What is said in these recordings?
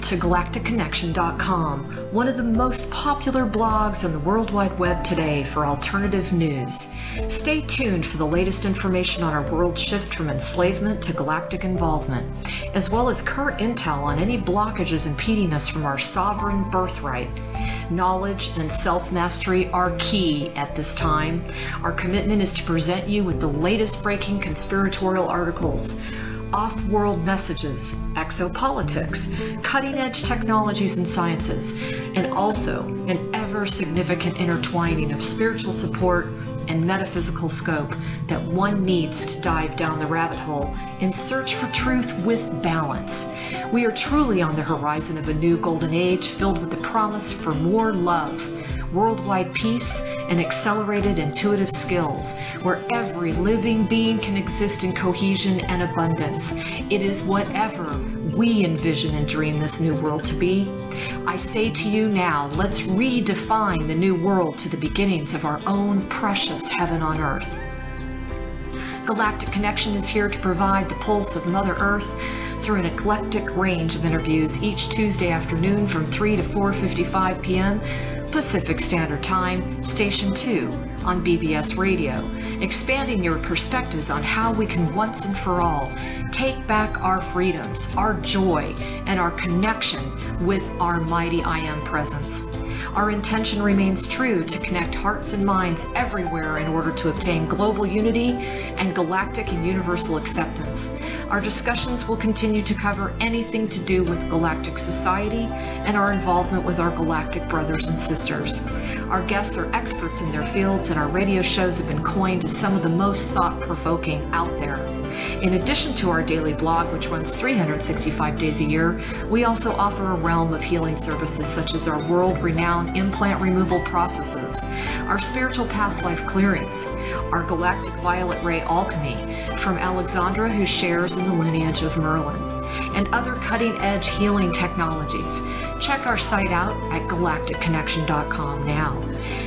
to galacticconnection.com, one of the most popular blogs on the World Wide Web today for alternative news. Stay tuned for the latest information on our world shift from enslavement to galactic involvement, as well as current intel on any blockages impeding us from our sovereign birthright. Knowledge and self-mastery are key at this time. Our commitment is to present you with the latest breaking conspiratorial articles, off-world messages, exopolitics, cutting-edge technologies and sciences, and also an ever-significant intertwining of spiritual support and metaphysical scope that one needs to dive down the rabbit hole in search for truth with balance. We are truly on the horizon of a new golden age filled with the promise for more love, worldwide peace, and accelerated intuitive skills, where every living being can exist in cohesion and abundance. It is whatever we envision and dream this new world to be. I say to you now, let's redefine the new world to the beginnings of our own precious heaven on earth. Galactic Connection is here to provide the pulse of Mother Earth through an eclectic range of interviews each Tuesday afternoon from 3 to 4:55 p.m. Pacific Standard Time, Station 2 on BBS Radio, expanding your perspectives on how we can once and for all take back our freedoms, our joy, and our connection with our mighty I Am presence. Our intention remains true to connect hearts and minds everywhere in order to obtain global unity and galactic and universal acceptance. Our discussions will continue to cover anything to do with galactic society and our involvement with our galactic brothers and sisters. Our guests are experts in their fields, and our radio shows have been coined as some of the most thought-provoking out there. In addition to our daily blog, which runs 365 days a year, we also offer a realm of healing services such as our world-renowned implant removal processes, our spiritual past life clearings, our galactic violet ray alchemy from Alexandra, who shares in the lineage of Merlin, and other cutting-edge healing technologies. Check our site out at galacticconnection.com now,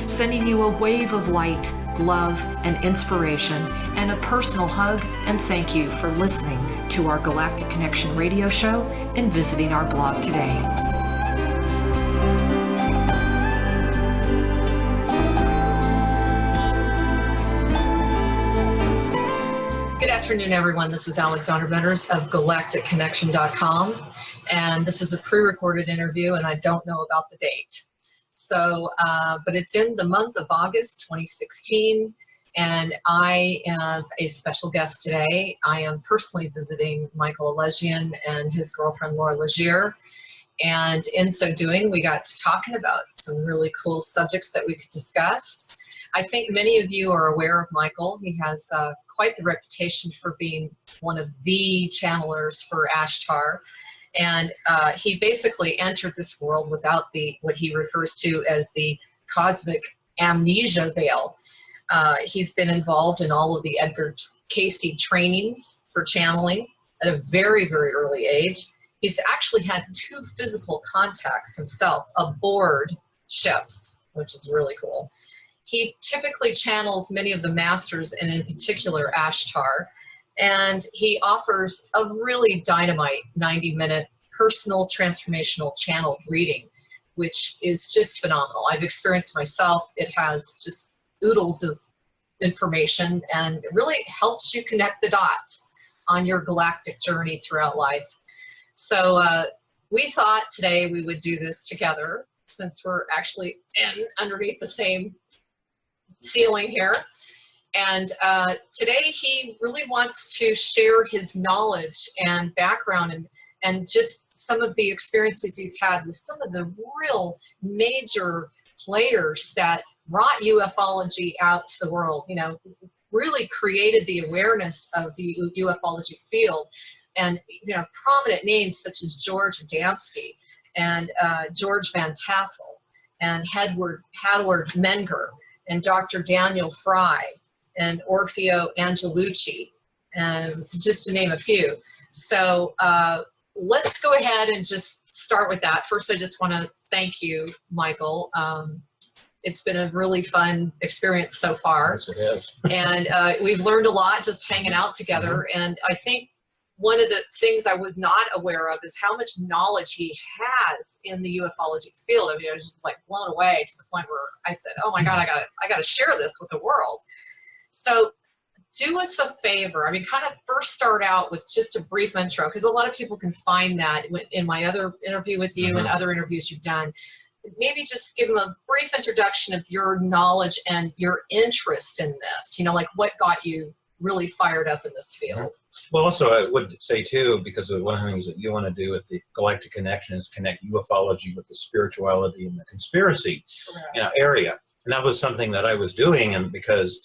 sending you a wave of light, love, and inspiration, and a personal hug and thank you for listening to our Galactic Connection radio show and visiting our blog today. Good afternoon, everyone. This is Alexandra Meadors of galacticconnection.com, and this is a pre-recorded interview, and I don't know about the date. So, but it's in the month of August 2016, and I have a special guest today. I am personally visiting Michael Ellegion and his girlfriend Laura Legier, and in so doing, we got to talking about some really cool subjects that we could discuss. I think many of you are aware of Michael. He has quite the reputation for being one of the channelers for Ashtar. And he basically entered this world without what he refers to as the cosmic amnesia veil. He's been involved in all of the Edgar Cayce trainings for channeling at a very, very early age. He's actually had 2 physical contacts himself aboard ships, which is really cool. He typically channels many of the masters, and in particular Ashtar, and he offers a really dynamite 90-minute personal transformational channeled reading, which is just phenomenal. I've experienced myself. It has just oodles of information, and it really helps you connect the dots on your galactic journey throughout life. So we thought today we would do this together, since we're actually underneath the same ceiling here. And today he really wants to share his knowledge and background and just some of the experiences he's had with some of the real major players that brought ufology out to the world, you know, really created the awareness of the ufology field. And, you know, prominent names such as George Adamski and George Van Tassel and Howard Menger and Dr. Daniel Fry and Orfeo Angelucci, just to name a few. So let's go ahead and just start with that. First, I just want to thank you, Michael. It's been a really fun experience so far. Yes, it has. And we've learned a lot just hanging out together. And I think one of the things I was not aware of is how much knowledge he has in the ufology field. I mean, I was just like blown away to the point where I said, oh my God, I gotta share this with the world. So do us a favor. I mean, kind of first start out with just a brief intro, because a lot of people can find that in my other interview with you and other interviews you've done. Maybe just give them a brief introduction of your knowledge and your interest in this, you know, like what got you really fired up in this field. Well, also I would say too, because of one of the things that you want to do with the Galactic Connection is connect ufology with the spirituality and the conspiracy area. And that was something that I was doing, and because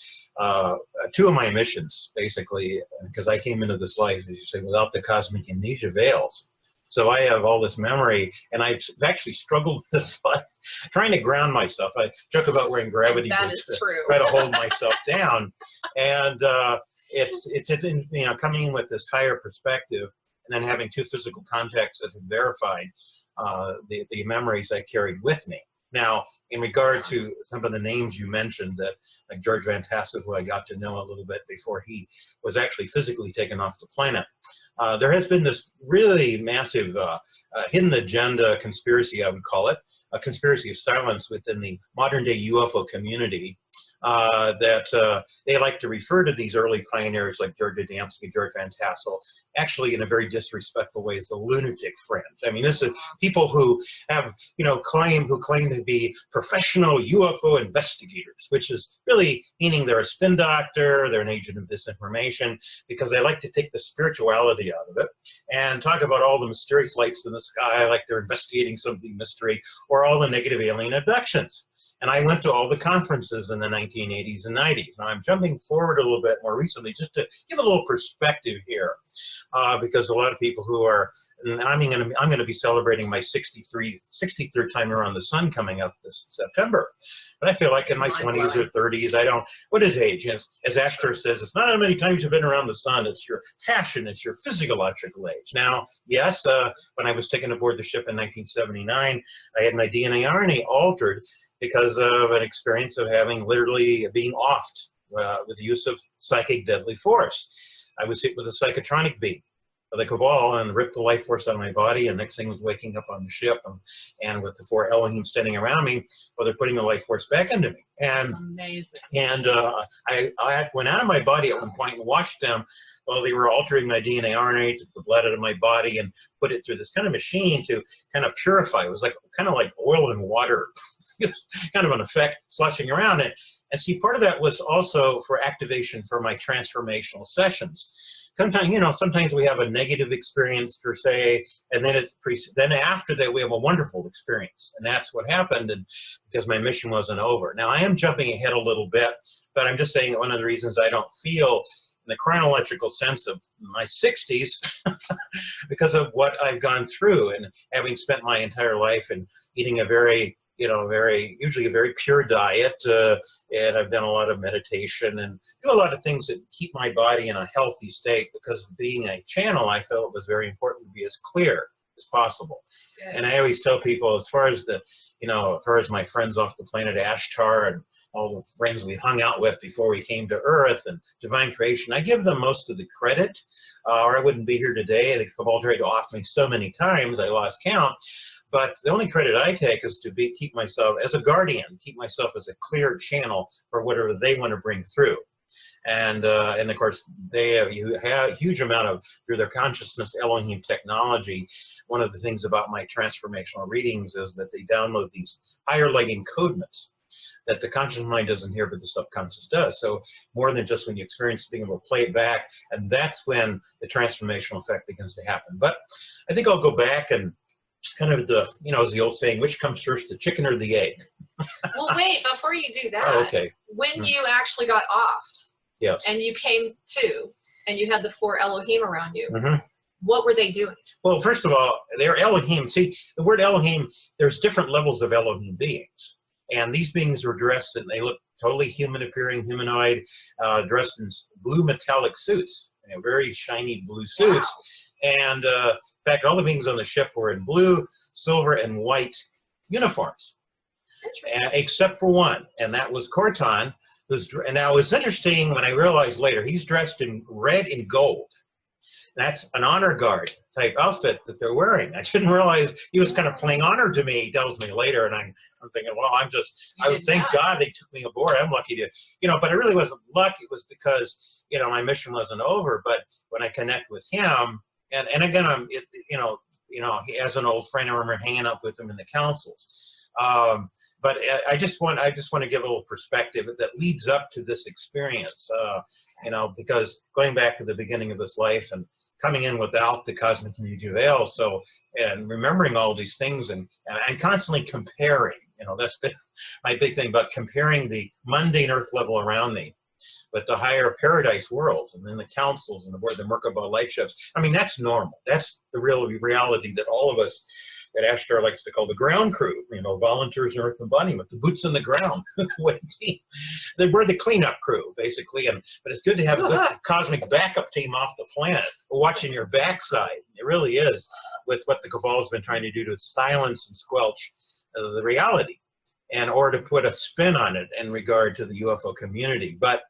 two of my missions, basically, because I came into this life, as you say, without the cosmic amnesia veils. So I have all this memory, and I've actually struggled with this life, trying to ground myself. I joke about wearing gravity boots to try to hold myself down. And it's you know, coming in with this higher perspective, and then having two physical contacts that have verified the memories I carried with me. Now, in regard to some of the names you mentioned, that like George Van Tassel, who I got to know a little bit before he was actually physically taken off the planet, there has been this really massive hidden agenda conspiracy, I would call it, a conspiracy of silence within the modern day UFO community, that they like to refer to these early pioneers like George Adamski, George Van Tassel, actually in a very disrespectful way as the lunatic fringe. I mean, this is people who have, you know, claim to be professional UFO investigators, which is really meaning they're a spin doctor, they're an agent of disinformation, because they like to take the spirituality out of it and talk about all the mysterious lights in the sky like they're investigating something mystery, or all the negative alien abductions. And I went to all the conferences in the 1980s and 90s. Now I'm jumping forward a little bit more recently just to give a little perspective here, because a lot of people who are, and I'm going to be celebrating my 63rd time around the sun coming up this September. But I feel like in my 20s or 30s, I don't, what is age? As Ashtar says, it's not how many times you've been around the sun, it's your passion, it's your physiological age. Now, yes, when I was taken aboard the ship in 1979, I had my DNA RNA altered because of an experience of having literally being offed with the use of psychic deadly force. I was hit with a psychotronic beam of the Cabal and ripped the life force out of my body, and next thing was waking up on the ship and with the 4 Elohim standing around me, well, they're putting the life force back into me. And that's amazing. And I went out of my body at one point and watched them while they were altering my DNA RNA, took the blood out of my body and put it through this kind of machine to kind of purify. It was like kind of like oil and water. It's kind of an effect sloshing around it. And see, part of that was also for activation for my transformational sessions. Sometimes, you know, sometimes we have a negative experience per se, and then then after that we have a wonderful experience, and that's what happened. And because my mission wasn't over. Now I am jumping ahead a little bit, but I'm just saying one of the reasons I don't feel in the chronological sense of my 60s because of what I've gone through, and having spent my entire life and eating a very, you know, usually a very pure diet, and I've done a lot of meditation and do a lot of things that keep my body in a healthy state, because being a channel, I felt it was very important to be as clear as possible. Good. And I always tell people, as far as my friends off the planet Ashtar and all the friends we hung out with before we came to Earth and divine creation, I give them most of the credit, or I wouldn't be here today. The Cabal tried to off me so many times, I lost count. But the only credit I take is to keep myself as a guardian, keep myself as a clear channel for whatever they want to bring through. And of course, they have a huge amount of, through their consciousness Elohim technology. One of the things about my transformational readings is that they download these higher lighting codements that the conscious mind doesn't hear, but the subconscious does. So more than just when you experience being able to play it back, and that's when the transformational effect begins to happen. But I think I'll go back and kind of the, you know, as the old saying, which comes first, the chicken or the egg? Well, wait, before you do that, oh, okay. When you actually got offed, yes, and you came to, and you had the 4 Elohim around you, mm-hmm. What were they doing? Well, first of all, they're Elohim. See, the word Elohim, there's different levels of Elohim beings. And these beings were dressed, and they look totally human-appearing, humanoid, dressed in blue metallic suits, you know, very shiny blue suits. Wow. And in fact, all the beings on the ship were in blue, silver, and white uniforms, except for one, and that was Corton. And now it's interesting when I realized later, he's dressed in red and gold. That's an honor guard type outfit that they're wearing. I didn't realize he was kind of playing honor to me, he tells me later, and I'm thinking, well, thank God they took me aboard. I'm lucky to, but it really wasn't luck. It was because, my mission wasn't over. But when I connect with him, and again, he, as an old friend, I remember hanging out with him in the councils. But I just want to give a little perspective that leads up to this experience, because going back to the beginning of this life and coming in without the cosmic immunity veil, and remembering all these things and constantly comparing, that's been my big thing about comparing the mundane earth level around me with the higher paradise worlds and then the councils and the Merkaba light ships. I mean, that's normal. That's the real reality that all of us that Ashtar likes to call the ground crew, volunteers in earth embodiment, the boots on the ground. We're the cleanup crew, basically. But it's good to have a good cosmic backup team off the planet watching your backside. It really is, with what the Cabal has been trying to do to silence and squelch the reality, or to put a spin on it in regard to the UFO community. But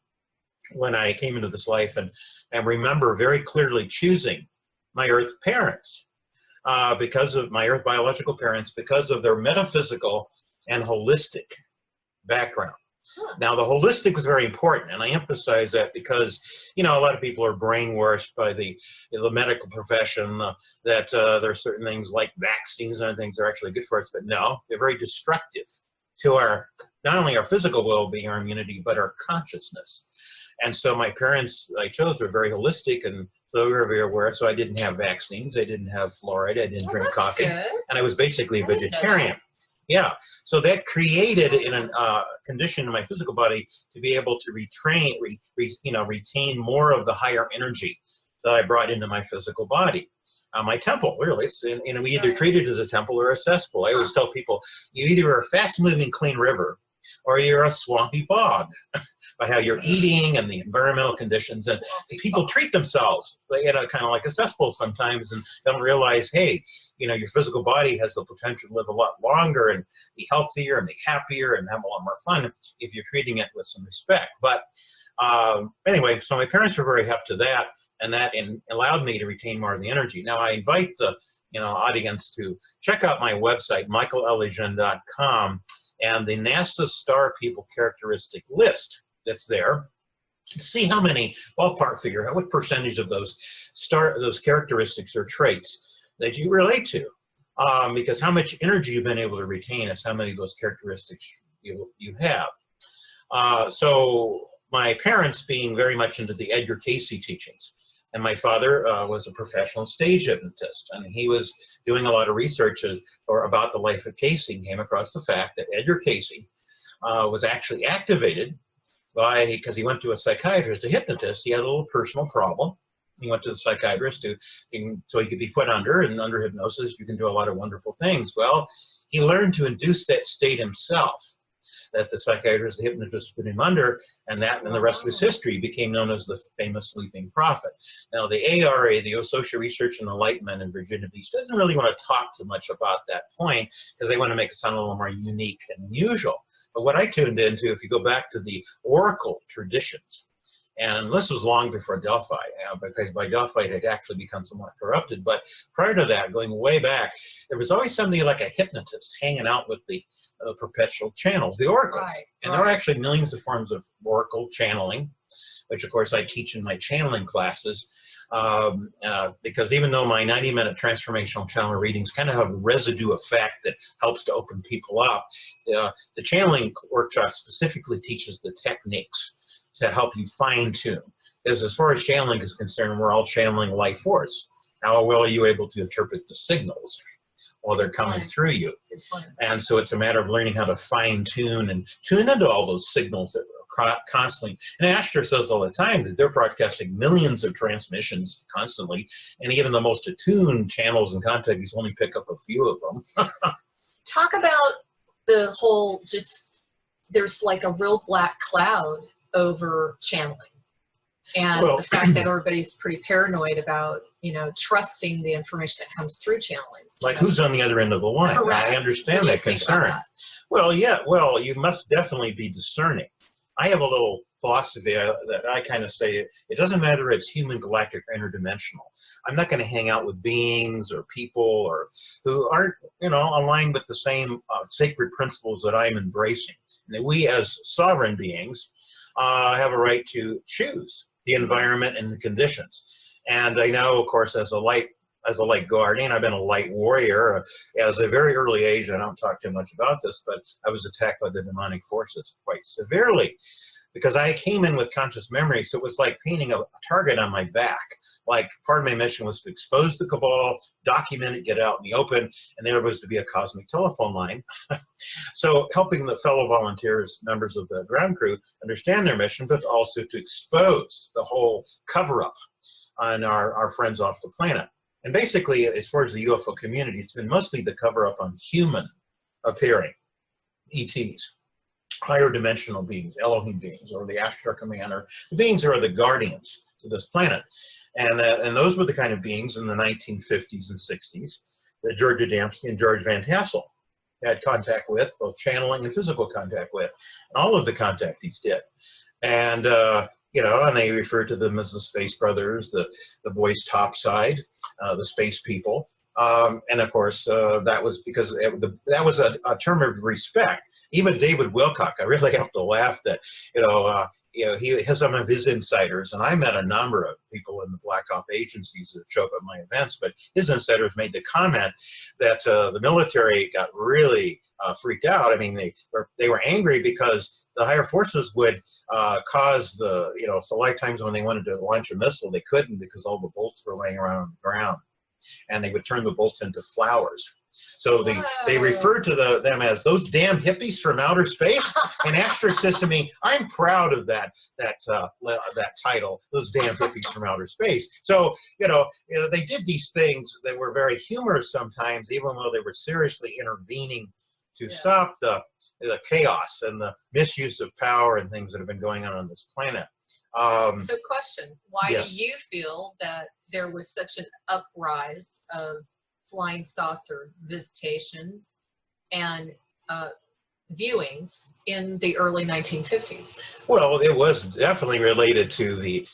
when I came into this life and remember very clearly choosing my earth parents, because of my earth biological parents, because of their metaphysical and holistic background. Now, the holistic was very important, and I emphasize that because, a lot of people are brainwashed by the medical profession that there are certain things like vaccines and other things that are actually good for us, but no, they're very destructive to not only our physical well-being, our immunity, but our consciousness. And so my parents, I chose, were very holistic, and so we were very aware. So I didn't have vaccines, I didn't have fluoride, I didn't drink coffee, and I was basically a vegetarian. Yeah, so that created a condition in my physical body to be able to retain more of the higher energy that I brought into my physical body. My temple, really, we either treat it as a temple or a cesspool. I always tell people, you either are a fast-moving, clean river, or you're a swampy bog, by how you're eating and the environmental conditions. And people treat themselves, kind of like a cesspool sometimes, and don't realize, hey, your physical body has the potential to live a lot longer and be healthier and be happier and have a lot more fun if you're treating it with some respect. But anyway, so my parents were very hip to that, and that allowed me to retain more of the energy. Now, I invite the audience to check out my website, michaelellegion.com, and the NASA star people characteristic list that's there. See how many, ballpark figure, what percentage of those characteristics or traits that you relate to. Because how much energy you've been able to retain is how many of those characteristics you have. So my parents being very much into the Edgar Cayce teachings, and my father was a professional stage hypnotist, and he was doing a lot of research about the life of Cayce, and came across the fact that Edgar Cayce was actually activated because he went to a psychiatrist, a hypnotist. He had a little personal problem. He went to the psychiatrist so he could be put under, and under hypnosis you can do a lot of wonderful things. Well, he learned to induce that state himself, that the psychiatrist, the hypnotist put him under, and the rest of his history became known as the famous sleeping prophet. Now, the ARA, the Associated Research and Enlightenment in Virginia Beach, doesn't really want to talk too much about that point because they want to make it sound a little more unique and unusual. But what I tuned into, if you go back to the oracle traditions, and this was long before Delphi, because by Delphi it had actually become somewhat corrupted. But prior to that, going way back, there was always somebody like a hypnotist hanging out with the perpetual channels, the oracles. And there are actually millions of forms of oracle channeling, which of course I teach in my channeling classes. Because even though my 90-minute transformational channel readings kind of have a residue effect that helps to open people up, the channeling workshop specifically teaches the techniques to help you fine-tune. Because as far as channeling is concerned, we're all channeling life force. How well are you able to interpret the signals while they're coming through you? And so it's a matter of learning how to fine-tune and tune into all those signals that are constantly. And Ashtar says all the time that they're broadcasting millions of transmissions constantly, and even the most attuned channels and contactees only pick up a few of them. Talk about the whole, there's like a real black cloud over channeling, and the fact that everybody's pretty paranoid about trusting the information that comes through channeling. Like who's on the other end of the line? Correct. I understand that concern. Well, yeah, you must definitely be discerning. I have a little philosophy that I kind of say, it doesn't matter if it's human, galactic, or interdimensional. I'm not going to hang out with beings or people or who aren't, you know, aligned with the same sacred principles that I'm embracing. And that we as sovereign beings have a right to choose the environment and the conditions. And I know, of course, as a light guardian, I've been a light warrior. At a very early age, I don't talk too much about this, but I was attacked by the demonic forces quite severely because I came in with conscious memory, so it was like painting a target on my back. Like, part of my mission was to expose the Cabal, document it, get out in the open, and there was to be a cosmic telephone line. So helping the fellow volunteers, members of the ground crew, understand their mission, but also to expose the whole cover-up on our friends off the planet. And basically, as far as the UFO community, it's been mostly the cover-up on human appearing ETs, higher dimensional beings, Elohim beings, or the Ashtar commander. The beings are the guardians of this planet. And those were the kind of beings in the 1950s and 60s that George Adamski and George Van Tassel had contact with, both channeling and physical contact with. And all of the contactees did. And you know, and they refer to them as the Space Brothers, the boys topside, the space people. And of course, that was because that was a term of respect. Even David Wilcock, I really have to laugh that, you know, he has some of his insiders, and I met a number of people in the Black Op agencies that show up at my events, but his insiders made the comment that the military got really freaked out. I mean, they were angry because the higher forces would cause the, you know, so lifetimes when they wanted to launch a missile, they couldn't because all the bolts were laying around on the ground, and they would turn the bolts into flowers. So they referred to them as those damn hippies from outer space. And Ashtar says to me, I'm proud of that title, those damn hippies from outer space. So, you know, they did these things that were very humorous sometimes, even though they were seriously intervening to stop the chaos and the misuse of power and things that have been going on this planet. So question, why yes. do you feel that there was such an uprise of flying saucer visitations and viewings in the early 1950s? Well, it was definitely related to the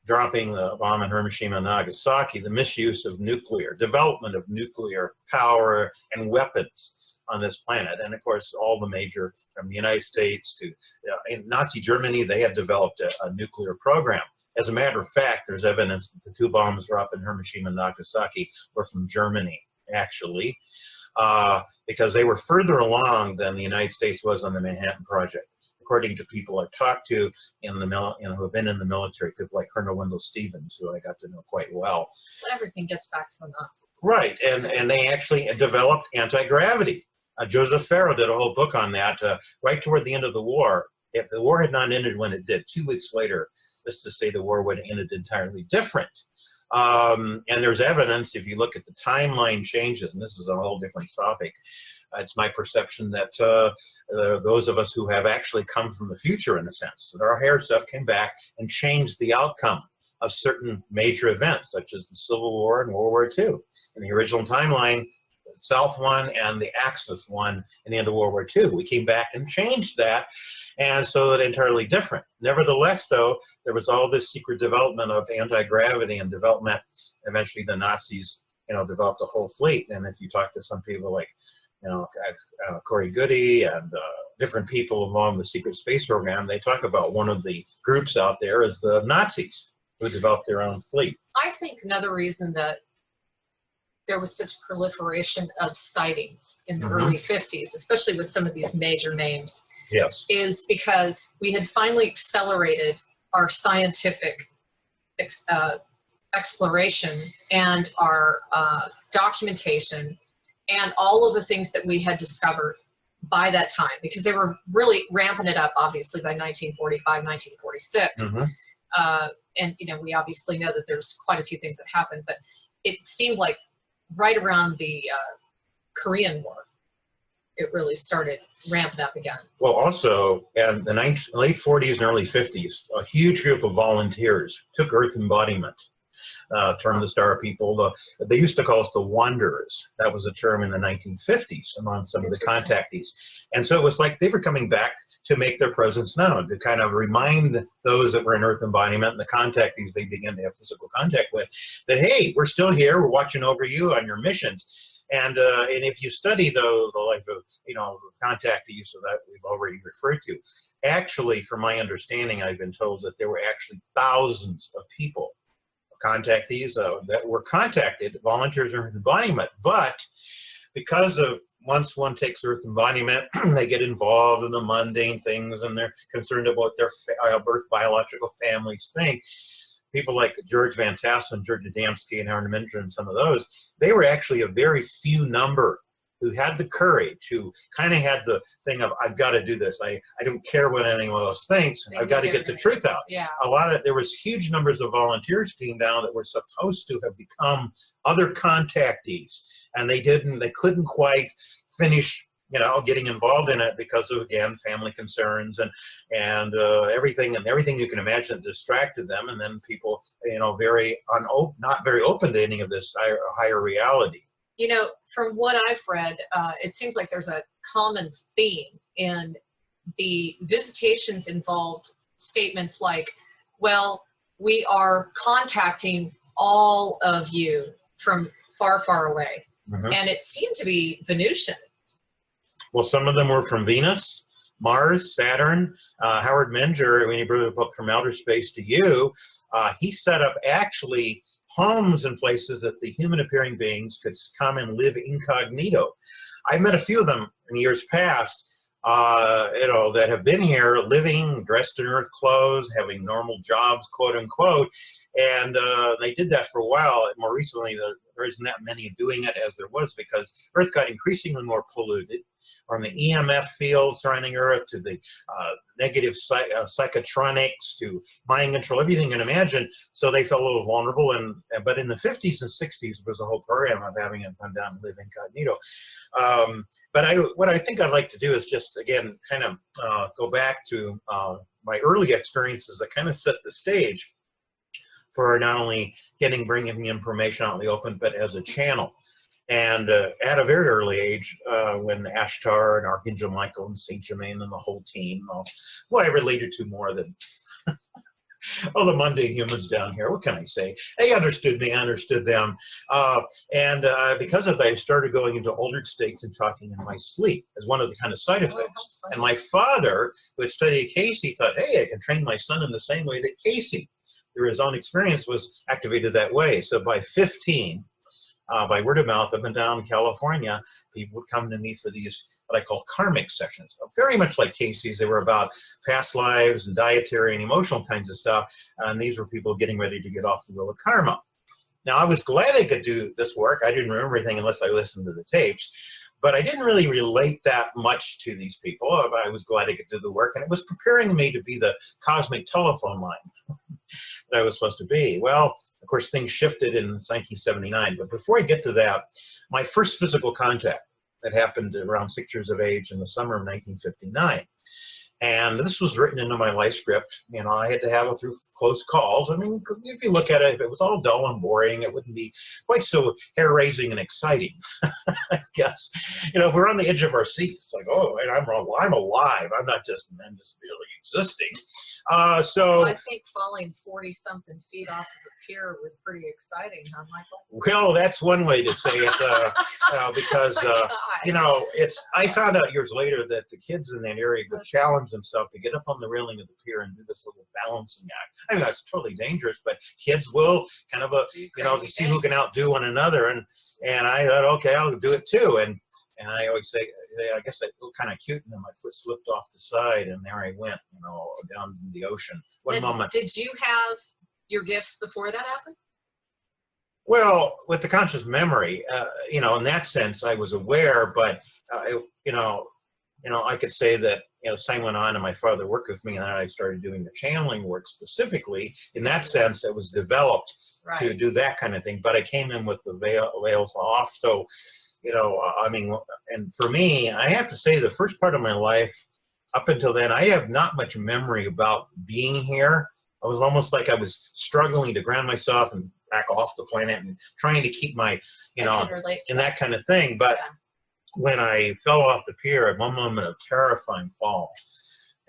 dropping the bomb in Hiroshima and Nagasaki, the misuse of nuclear, development of nuclear power and weapons on this planet. And of course, all the major, from the United States to in Nazi Germany, they had developed a nuclear program. As a matter of fact, there's evidence that the 2 bombs dropped in Hiroshima and Nagasaki were from Germany, actually, because they were further along than the United States was on the Manhattan Project. According to people I've talked to in the who have been in the military, people like Colonel Wendell Stevens, who I got to know quite well. Everything gets back to the Nazis. Right, and they actually developed anti-gravity. Joseph Farrow did a whole book on that right toward the end of the war. If the war had not ended when it did, 2 weeks later, let's just say the war would have ended entirely different. And there's evidence, if you look at the timeline changes, and this is a whole different topic, it's my perception that those of us who have actually come from the future, in a sense, that our higher stuff came back and changed the outcome of certain major events, such as the Civil War and World War II. In the original timeline, South won and the Axis won in the end of World War II. We came back and changed that, and so it's entirely different. Nevertheless, though, there was all this secret development of anti-gravity and development. Eventually, the Nazis, you know, developed a whole fleet. And if you talk to some people like, you know, Corey Goody and different people along the secret space program, they talk about one of the groups out there is the Nazis who developed their own fleet. I think another reason that there was such proliferation of sightings in the early 50s, especially with some of these major names, yes, is because we had finally accelerated our scientific exploration and our documentation and all of the things that we had discovered by that time, because they were really ramping it up, obviously, by 1945, 1946. And, you know, we obviously know that there's quite a few things that happened, but it seemed like right around the Korean War, it really started ramping up again. Well, also, in the late 40s and early 50s, a huge group of volunteers took Earth embodiment, term the Star People. They used to call us the Wanderers. That was a term in the 1950s among some of the contactees. And so it was like they were coming back to make their presence known, to kind of remind those that were in Earth embodiment and the contactees they begin to have physical contact with, that, hey, we're still here, we're watching over you on your missions. And if you study the life of, contactees, so that we've already referred to, actually, from my understanding, I've been told that there were actually thousands of people, contactees, that were contacted, volunteers in Earth embodiment, but because of once one takes Earth embodiment, they get involved in the mundane things and they're concerned about their birth biological families thing. People like George Van Tassel, George Adamski, and Aaron Minger, and some of those, they were actually a very few number who had the courage, who kind of had the thing of, I've got to do this. I don't care what anyone else thinks. I've got to get the truth out. Yeah. There was huge numbers of volunteers came down that were supposed to have become other contactees, and they couldn't quite finish, getting involved in it because of, again, family concerns and everything you can imagine that distracted them, and then people, not very open to any of this higher reality. From what I've read, it seems like there's a common theme in the visitations involved statements like, well, we are contacting all of you from far, far away. Mm-hmm. And it seemed to be Venusian. Well, some of them were from Venus, Mars, Saturn. Howard Menger, when he wrote a book From Outer Space to You, he set up actually homes and places that the human appearing beings could come and live incognito. I met a few of them in years past, that have been here living, dressed in Earth clothes, having normal jobs, quote unquote, and they did that for a while. More recently, there isn't that many doing it as there was because Earth got increasingly more polluted, from the EMF field surrounding Earth to the negative psychotronics to mind control, everything you can imagine. So they felt a little vulnerable. But in the 50s and 60s, there was a whole program of having them come down and live incognito. But what I think I'd like to do is just, again, kind of go back to my early experiences that kind of set the stage for not only bringing information out in the open, but as a channel. And at a very early age, when Ashtar and Archangel Michael and Saint Germain and the whole team, who I related to more than all the mundane humans down here, what can I say? They understood me, I understood them. Because of that, I started going into altered states and talking in my sleep as one of the kind of side effects. And my father, who had studied Cayce, thought, hey, I can train my son in the same way that Cayce, through his own experience, was activated that way. So by 15, by word of mouth, up and down in California, people would come to me for these, what I call karmic sessions. Very much like Cayce's, they were about past lives and dietary and emotional kinds of stuff. And these were people getting ready to get off the wheel of karma. Now, I was glad I could do this work. I didn't remember anything unless I listened to the tapes. But I didn't really relate that much to these people. I was glad I could do the work. And it was preparing me to be the cosmic telephone line that I was supposed to be. Well, of course, things shifted in 1979. But before I get to that, my first physical contact that happened around 6 years of age in the summer of 1959. And this was written into my life script. I had to have it through close calls. I mean, if you look at it, if it was all dull and boring, it wouldn't be quite so hair-raising and exciting, I guess. If we're on the edge of our seats, like, oh, and I'm alive. I'm not just barely existing. Well, I think falling 40-something feet off of the pier was pretty exciting, huh, Michael? Well, that's one way to say it, because, I found out years later that the kids in that area would challenge themselves to get up on the railing of the pier and do this little balancing act. I mean, that's totally dangerous, but kids will kind of, to see who can outdo one another. And I thought, okay, I'll do it too. And I always say, I guess I feel kind of cute, and then my foot slipped off the side, and there I went, down in the ocean. One moment. Did you have your gifts before that happened? Well, with the conscious memory, in that sense, I was aware, but, I could say that, as time went on and my father worked with me, and then I started doing the channeling work specifically. In that sense, it was developed to do that kind of thing, but I came in with the veils off. So, and for me, I have to say the first part of my life, up until then, I have not much memory about being here. I was almost like I was struggling to ground myself and back off the planet and trying to keep my, in that kind of thing. But when I fell off the pier at one moment of terrifying fall,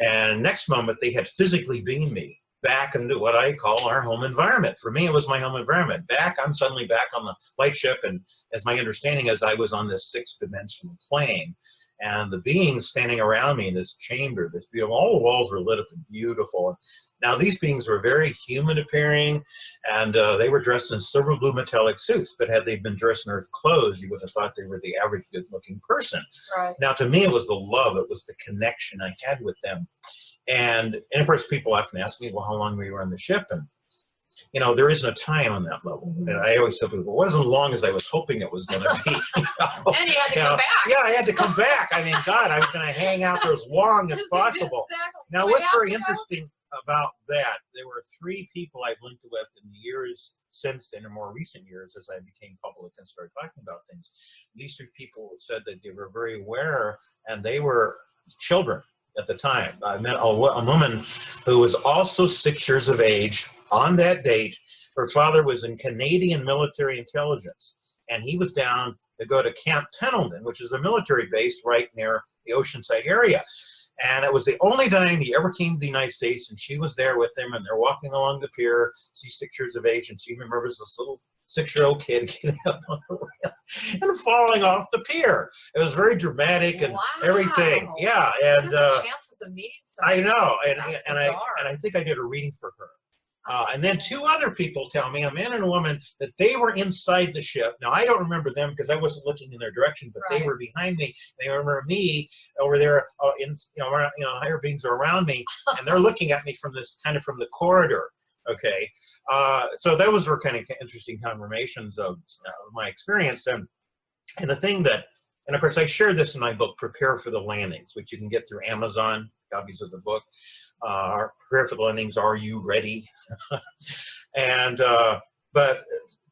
And next moment, they had physically beamed me back into what I call our home environment. For me, it was my home environment. I'm suddenly back on the light ship, and as my understanding is, I was on this 6th-dimensional plane, and the beings standing around me in this chamber, this beautiful, all the walls were lit up and beautiful. Now, these beings were very human appearing, and they were dressed in silver blue metallic suits, but had they been dressed in earth clothes, you would have thought they were the average good-looking person. Right. Now, to me, it was the love, it was the connection I had with them. And of course, people often ask me, well, how long were you on the ship? And, you know, there isn't a time on that level. And I always tell people, well, it wasn't as long as I was hoping it was going to be. And you had to come back. Yeah, I had to come back. I mean, God, I was going to hang out there as long as possible. Exactly. Now, what's very interesting about that, there were 3 people I've linked with in the years since then, or more recent years, as I became public and started talking about things. These 3 people said that they were very aware, and they were children at the time. I met a woman who was also 6 years of age on that date. Her father was in Canadian military intelligence, and he was down to go to Camp Pendleton, which is a military base right near the Oceanside area. And it was the only time he ever came to the United States, and she was there with him, and they're walking along the pier. She's 6 years of age, and she remembers this little 6-year-old kid getting up on the rail and falling off the pier. It was very dramatic and everything. Yeah, and what are the chances of meeting somebody? I know, and I think I did a reading for her. And then 2 other people tell me, a man and a woman, that they were inside the ship. Now, I don't remember them because I wasn't looking in their direction, but they were behind me. They remember me over there, higher beings are around me, and they're looking at me from this kind of from the corridor. Okay, so those were kind of interesting confirmations of my experience. And the thing that, and of course, I shared this in my book, Prepare for the Landings, which you can get through Amazon, copies of the book. Prepare for the Landings, Are You Ready? And but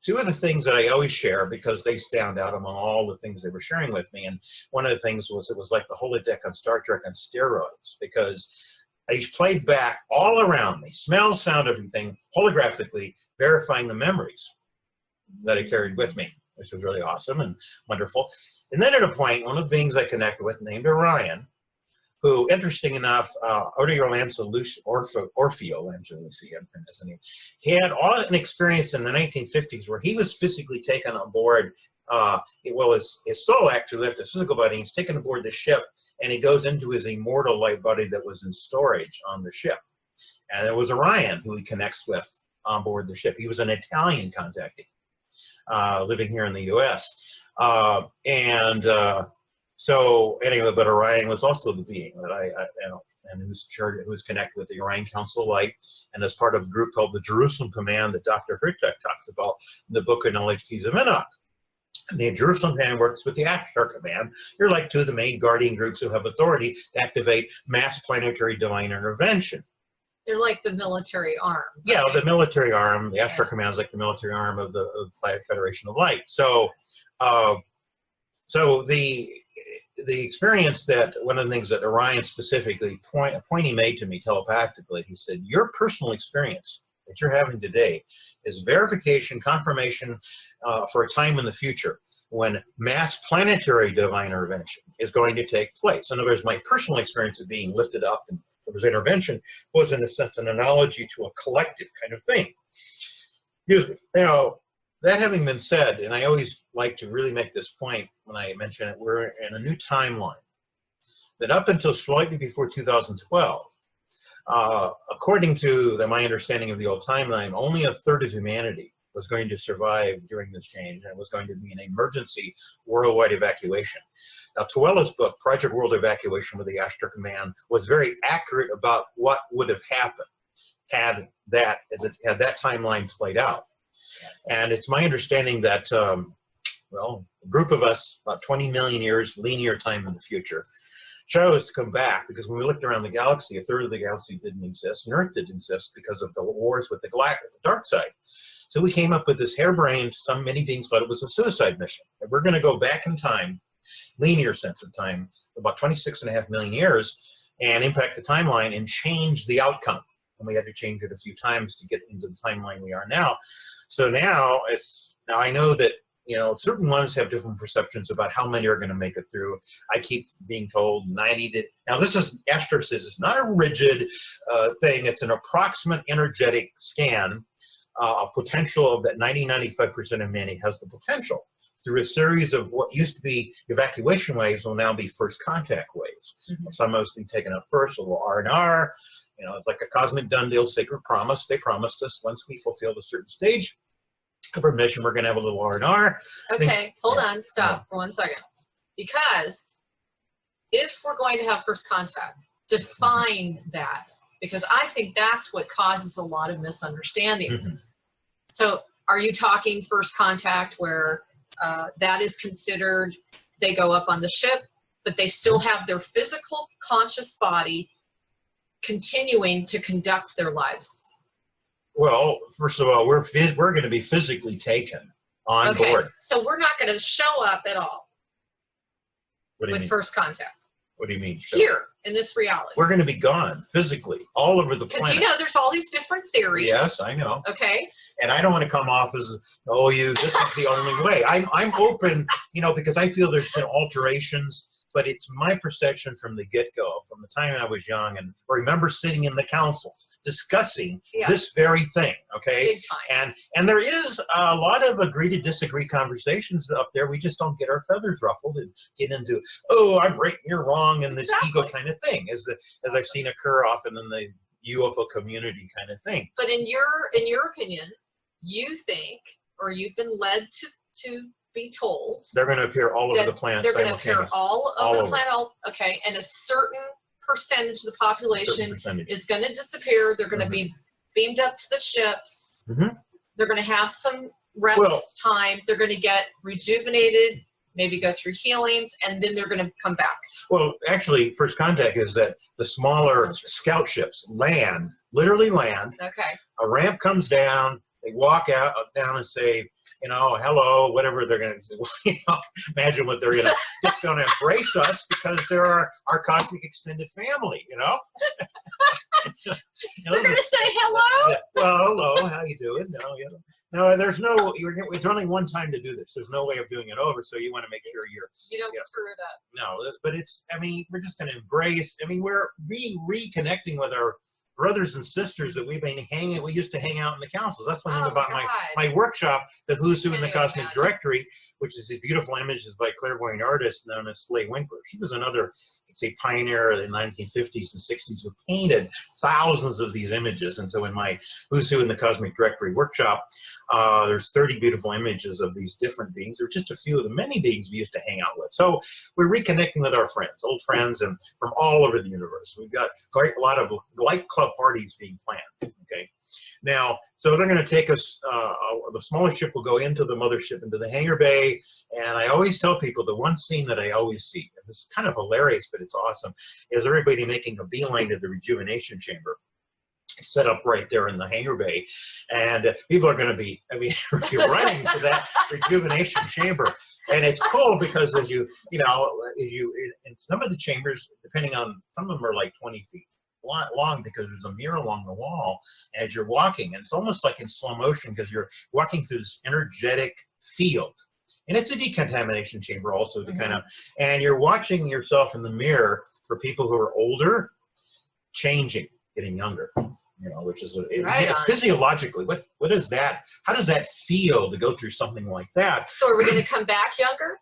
2 of the things that I always share, because they stand out among all the things they were sharing with me, and one of the things was it was like the holodeck on Star Trek on steroids, because I played back all around me, smell, sound, everything, holographically verifying the memories that I carried with me, which was really awesome and wonderful. And then at a point, one of the beings I connected with named Orion, who, interesting enough, Orfeo Lanzalucia, he had an experience in the 1950s where he was physically taken on board. His soul actually left his physical body. He's taken aboard the ship, and he goes into his immortal light body that was in storage on the ship. And it was Orion who he connects with on board the ship. He was an Italian contactee living here in the U.S. So anyway, but Orion was also the being that and who's connected with the Orion Council of Light, and as part of a group called the Jerusalem Command that Dr. Hertek talks about in the book of Knowledge Keys of Enoch. And the Jerusalem Command works with the Ashtar Command. You're like 2 of the main guardian groups who have authority to activate mass planetary divine intervention. They're like the military arm. Yeah, right? The military arm. The Ashtar Command is like the military arm of the Federation of Light. So, the experience that one of the things that Orion specifically a point he made to me telepathically, he said, your personal experience that you're having today is verification, confirmation for a time in the future when mass planetary divine intervention is going to take place. In other words, my personal experience of being lifted up and there was intervention was, in a sense, an analogy to a collective kind of thing. Now, that having been said, and I always like to really make this point when I mention it, we're in a new timeline. That up until slightly before 2012, according to my understanding of the old timeline, only 1/3 of humanity was going to survive during this change, and it was going to be an emergency worldwide evacuation. Now, Tuela's book, Project World Evacuation with the Ashtar Command, was very accurate about what would have happened had that timeline played out. And it's my understanding that, a group of us, about 20 million years, linear time in the future, chose to come back because when we looked around the galaxy, 1/3 of the galaxy didn't exist, and Earth didn't exist because of the wars with the Galactic, the dark side. So we came up with this harebrained, many beings thought it was a suicide mission. And we're going to go back in time, linear sense of time, about 26.5 million years, and impact the timeline and change the outcome. And we had to change it a few times to get into the timeline we are now. So now I know that you know, certain ones have different perceptions about how many are going to make it through. I keep being told 90 to, now this is, Ashtar says it's not a rigid thing, it's an approximate energetic scan, a potential of that 90-95% of humanity has the potential through a series of what used to be evacuation waves will now be first contact waves. Some of us be taken up first, a little R&R, you know, it's like a cosmic done deal, sacred promise. They promised us once we fulfilled a certain stage of our mission, we're going to have a little R&R. Okay, hold on, stop for 1 second. Because if we're going to have first contact, define that. Because I think that's what causes a lot of misunderstandings. So are you talking first contact where that is considered, they go up on the ship, but they still have their physical conscious body continuing to conduct their lives? Well, first of all, we're going to be physically taken on board. So we're not going to show up at all with first contact. What do you mean? Here, in this reality. We're going to be gone physically, all over the planet. Because, you know, there's all these different theories. Yes, I know. Okay. And I don't want to come off as, oh, this is the only way. I'm open, you know, because I feel there's some alterations, but it's my perception from the get-go, from the time I was young, and I remember sitting in the councils discussing this very thing, okay? Big time. And there is a lot of agree to disagree conversations up there. We just don't get our feathers ruffled and get into, oh, I'm right and you're wrong, and this ego kind of thing, as I've seen occur often in the UFO community kind of thing. But in your opinion, you think, or you've been led to be told, they're going to appear all over the planet. They're going to appear all over the planet. Okay, and a certain percentage of the population is going to disappear. They're going to be beamed up to the ships. They're going to have some rest time. They're going to get rejuvenated, maybe go through healings, and then they're going to come back. Well, actually, first contact is that the smaller scout ships land, literally land. Okay. A ramp comes down. They walk down and say, you know, hello, whatever they're going to do. You know, imagine what they're going to, just going to embrace us because they're our cosmic extended family, you know? They're going to say hello? Yeah, well, hello, how you doing? No, there's no, it's only one time to do this. There's no way of doing it over, so you want to make sure you don't screw it up. No, but it's, I mean, we're just going to embrace, I mean, we're reconnecting with our brothers and sisters that we've been we used to hang out in the councils. That's one thing about my workshop, the Who's Who in the Cosmic Directory, which is a beautiful images by a clairvoyant artist known as Slay Winkler. She was another, I'd say, pioneer in the 1950s and 60s who painted thousands of these images. And so in my Who's Who in the Cosmic Directory workshop, there's 30 beautiful images of these different beings. There are just a few of the many beings we used to hang out with. So we're reconnecting with our friends, old friends, and from all over the universe. We've got a lot of light club parties being planned. Okay, now, so they're going to take us, the smaller ship will go into the mothership, into the hangar bay, and I always tell people the one scene that I always see, and it's kind of hilarious, but it's awesome, is everybody making a beeline to the rejuvenation chamber, set up right there in the hangar bay, and people are going to be, I mean, you're running to that rejuvenation chamber. And it's cool because as you know, in some of the chambers, depending on, some of them are like 20 feet long because there's a mirror along the wall as you're walking. And it's almost like in slow motion because you're walking through this energetic field. And it's a decontamination chamber also to kind of, and you're watching yourself in the mirror for people who are older, changing, getting younger. You know, which is physiologically, what is that? How does that feel to go through something like that? So are we going to come back younger?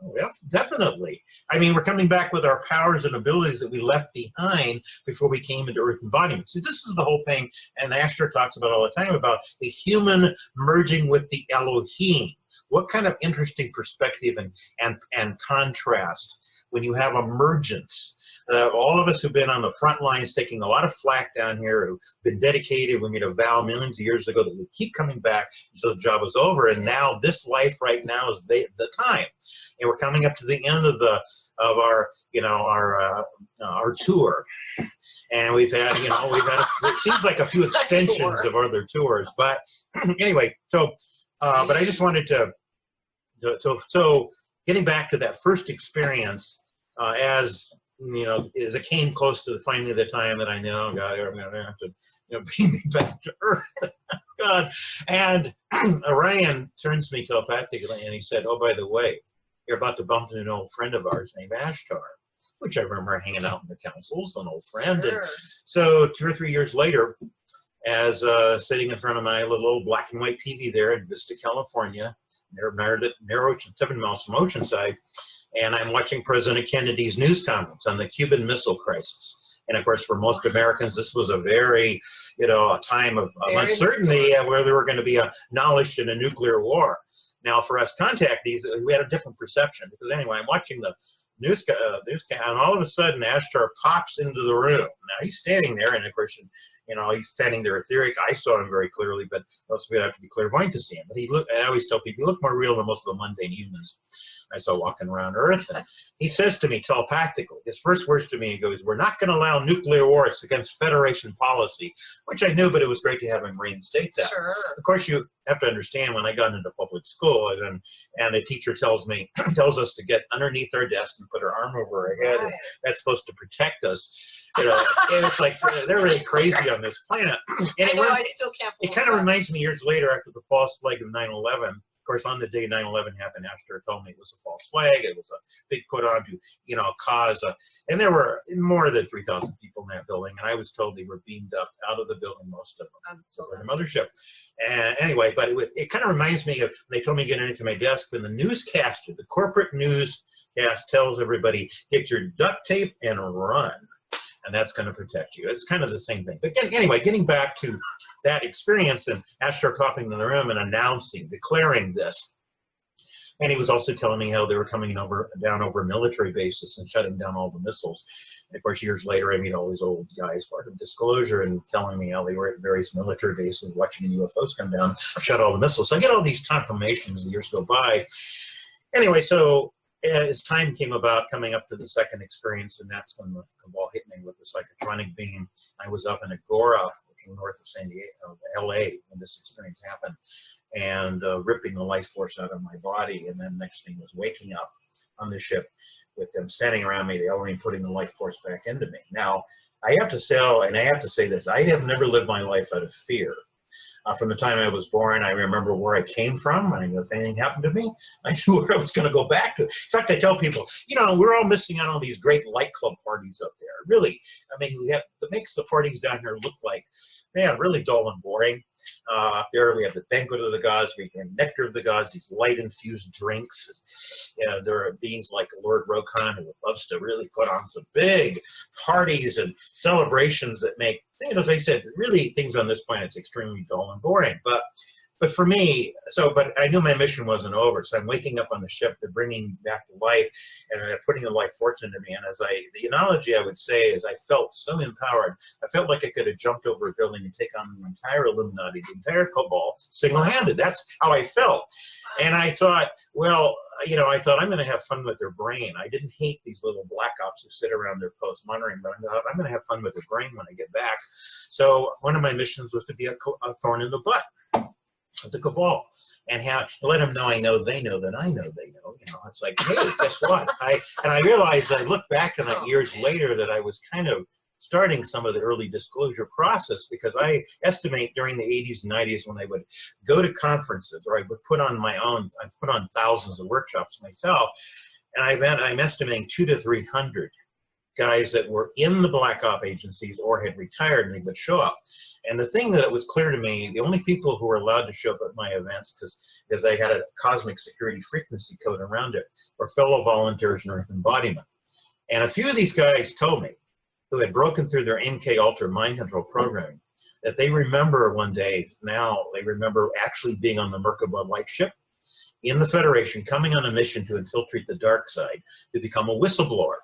Well, definitely. I mean, we're coming back with our powers and abilities that we left behind before we came into Earth embodiment. See, this is the whole thing, and Ashtar talks about all the time about the human merging with the Elohim. What kind of interesting perspective and contrast when you have emergence. All of us who've been on the front lines taking a lot of flack down here, who've been dedicated, we made a vow millions of years ago that we keep coming back until the job is over, and now this life right now is the time. And we're coming up to the end of our tour. And we've had, it seems like a few extensions of other tours, but anyway, but I just wanted to so getting back to that first experience, as it came close to finally the time that I know, God, I'm going to have to beam me back to Earth. God. And Orion turns to me telepathically and he said, "Oh, by the way, you're about to bump into an old friend of ours named Ashtar," which I remember hanging out in the councils, an old friend. Sure. And so 2 or 3 years later, as sitting in front of my little old black and white TV there in Vista, California, near 7 miles from Oceanside, and I'm watching President Kennedy's news conference on the Cuban Missile Crisis. And of course, for most Americans, this was a very, a time of uncertainty where there were going to be acknowledged in a nuclear war. Now, for us contactees, we had a different perception because anyway, I'm watching the newscast, and all of a sudden, Ashtar pops into the room. Now he's standing there, and of course, he's standing there etheric. I saw him very clearly, but most of it have to be clairvoyant to see him. But I always tell people, he looked more real than most of the mundane humans I saw walking around Earth. And he says to me telepathically, his first words to me, he goes, "We're not going to allow nuclear wars against Federation policy," which I knew, but it was great to have him reinstate that. Sure. Of course, you have to understand when I got into public school, and a teacher tells us to get underneath our desk and put our arm over our head, and that's supposed to protect us. And it's like they're really crazy on this planet. And I still can't believe it kind of reminds me years later after the false flag of 9/11. Of course, on the day 9/11 happened, Ashtar told me it was a false flag. It was a big put on to, cause and there were more than 3,000 people in that building, and I was told they were beamed up out of the building, most of them. I'm still the mothership. And anyway, but it kind of reminds me of, they told me to get underneath my desk when the newscaster, the corporate newscast tells everybody, get your duct tape and run. And that's going to protect you. It's kind of the same thing. But anyway, getting back to that experience and Ashtar popping in the room and announcing, declaring this. And he was also telling me how they were coming down over military bases and shutting down all the missiles. And of course, years later, I meet all these old guys, part of Disclosure, and telling me how they were at various military bases watching the UFOs come down, shut all the missiles. So I get all these confirmations as the years go by. Anyway, so as time came about, coming up to the second experience, and that's when the Cabal hit me with the psychotronic beam. I was up in Agora, which is north of San Diego, LA, when this experience happened, and ripping the life force out of my body. And then next thing was waking up on the ship with them standing around me, the Elohim putting the life force back into me. Now, I have to say this, I have never lived my life out of fear. From the time I was born, I remember where I came from. I knew if anything happened to me, I knew where I was going to go back to. In fact, I tell people, we're all missing out on these great light club parties up there. Really, I mean, that makes the parties down here look like, man, really dull and boring. Up there, we have the banquet of the gods, we have nectar of the gods, these light-infused drinks. There are beings like Lord Rokan who loves to really put on some big parties and celebrations that make, as I said, really things on this planet is extremely dull and boring. But for me, but I knew my mission wasn't over, so I'm waking up on the ship, they're bringing back to life, and they're putting the life force into me. And the analogy I would say is I felt so empowered. I felt like I could have jumped over a building and taken on the entire Illuminati, the entire Cabal, single-handed. That's how I felt. And I thought, well, I'm going to have fun with their brain. I didn't hate these little black ops who sit around their post monitoring, but I'm going to have fun with their brain when I get back. So one of my missions was to be a thorn in the butt of the Cabal, and let them know I know they know that I know they know. It's like, hey, guess what? I realized, I look back on it years later, that I was kind of starting some of the early disclosure process, because I estimate during the 80s and 90s when I would go to conferences, or I would put on thousands of workshops myself, and I'm estimating 200 to 300 guys that were in the black op agencies or had retired, and they would show up. And the thing that it was clear to me, the only people who were allowed to show up at my events, because I had a cosmic security frequency code around it, were fellow volunteers in Earth embodiment. And a few of these guys told me, who had broken through their MK Ultra mind control programming, that they remember one day, now they remember actually being on the Merkaba light ship in the Federation, coming on a mission to infiltrate the dark side, to become a whistleblower.